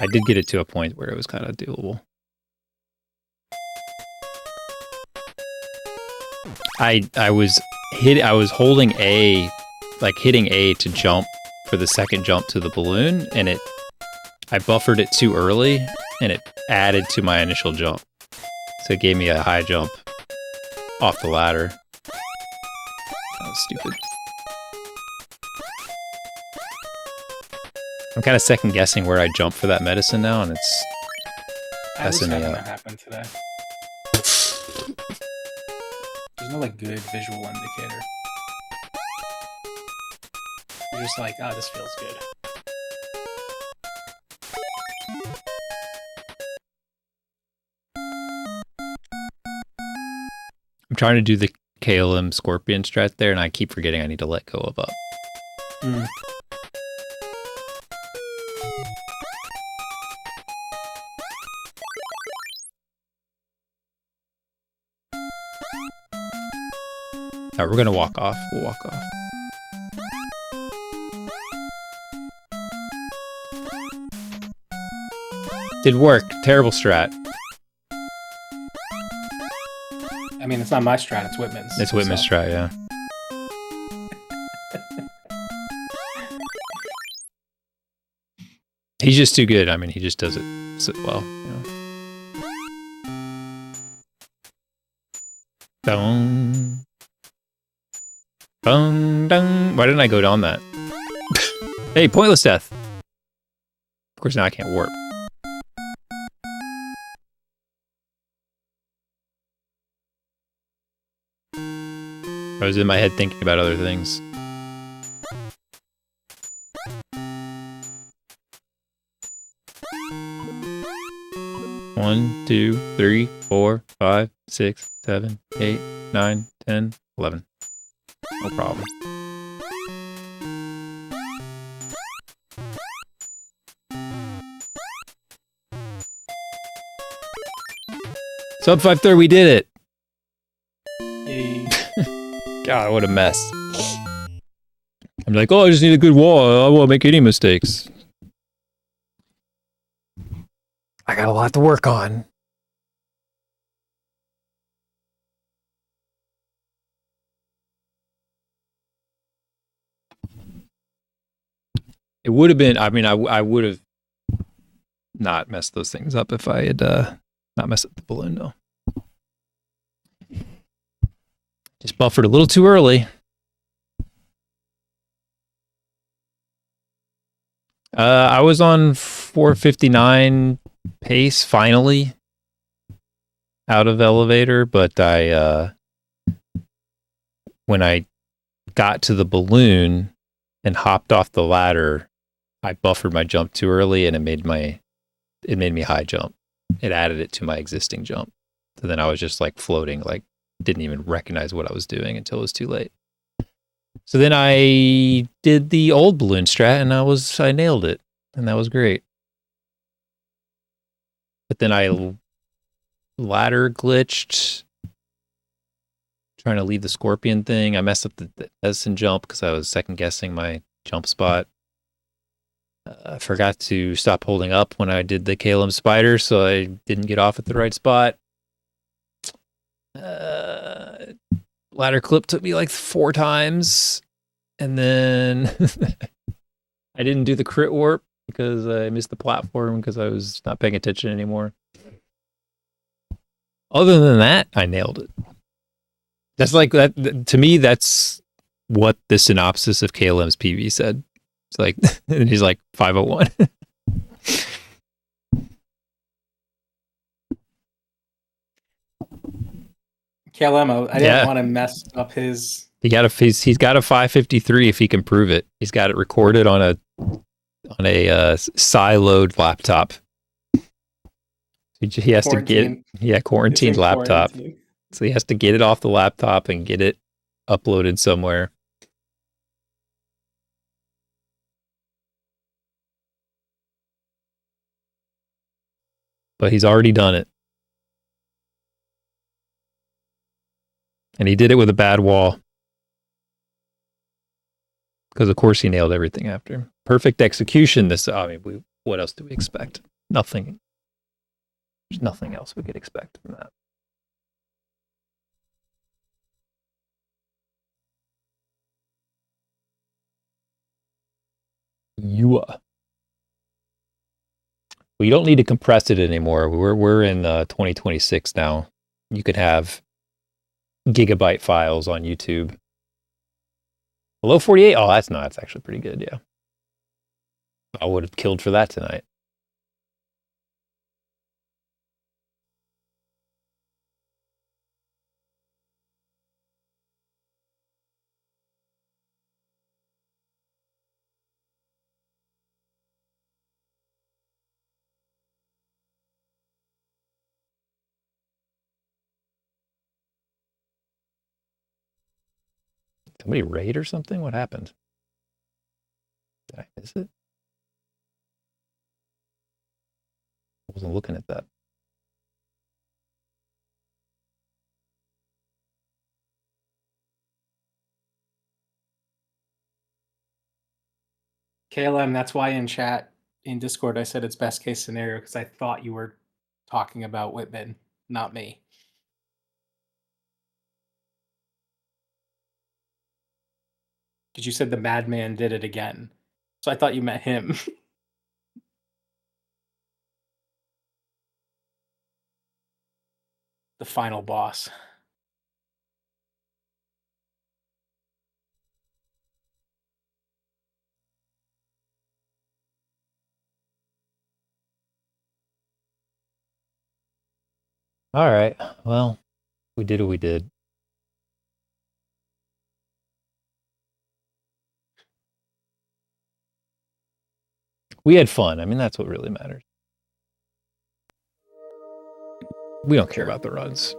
I did get it to a point where it was kind of doable. I was holding A, like hitting A to jump for the second jump to the balloon, and I buffered it too early, and it added to my initial jump. So it gave me a high jump off the ladder. That was stupid. I'm kind of second guessing where I jump for that medicine now, and it's messing me up. That happened today. There's no like good visual indicator. You're just like, oh, this feels good. I'm trying to do the KLM Scorpion strat there, and I keep forgetting I need to let go of up. Alright, we're gonna walk off. We'll walk off. Did work. Terrible strat. I mean, it's not my strat, it's Whitman's. It's Whitman's strat, yeah. He's just too good. I mean, he just does it so well, you know. Dun. Dun, dun. Why didn't I go down that? Hey, pointless death. Of course, now I can't warp. I was in my head thinking about other things. One, 2, 3, 4, 5, 6, 7, 8, 9, 10, 11. No problem. Sub 5-3, we did it! Yay. God, what a mess. I'm like, oh, I just need a good wall. I won't make any mistakes. I got a lot to work on. It would have been, I mean, I would have not messed those things up if I had not messed up the balloon, though. Just buffered a little too early. I was on 459 pace finally out of elevator, but when I got to the balloon and hopped off the ladder, I buffered my jump too early and it made me high jump. It added it to my existing jump. So then I was just like floating, like didn't even recognize what I was doing until it was too late. So then I did the old balloon strat and I nailed it. And that was great. But then I ladder glitched trying to leave the scorpion thing. I messed up the Edison jump because I was second guessing my jump spot. I forgot to stop holding up when I did the KLM spider, so I didn't get off at the right spot. Ladder clip took me like 4 times, and then I didn't do the crit warp because I missed the platform because I was not paying attention anymore. Other than that, I nailed it. That's like that to me. That's what the synopsis of KLM's PV said. It's like, and he's like 501. KLM, I didn't want to mess up his. He's got a 553 if he can prove it. He's got it recorded on a siloed laptop. He has to get quarantined laptop. Quarantine. So he has to get it off the laptop and get it uploaded somewhere. But he's already done it. And he did it with a bad wall. Because of course he nailed everything after. Perfect execution. What else do we expect? Nothing. There's nothing else we could expect from that. Well, you don't need to compress it anymore. We're in 2026 now. You could have gigabyte files on YouTube. Below 48? Oh, that's actually pretty good, yeah. I would have killed for that tonight. Somebody raid or something? What happened? Did I miss it? I wasn't looking at that. KLM, that's why in chat, in Discord, I said it's best case scenario because I thought you were talking about Whitman, not me. Because you said the madman did it again. So I thought you meant him. The final boss. All right. Well, we did what we did. We had fun. I mean, that's what really matters. We don't care about the runs.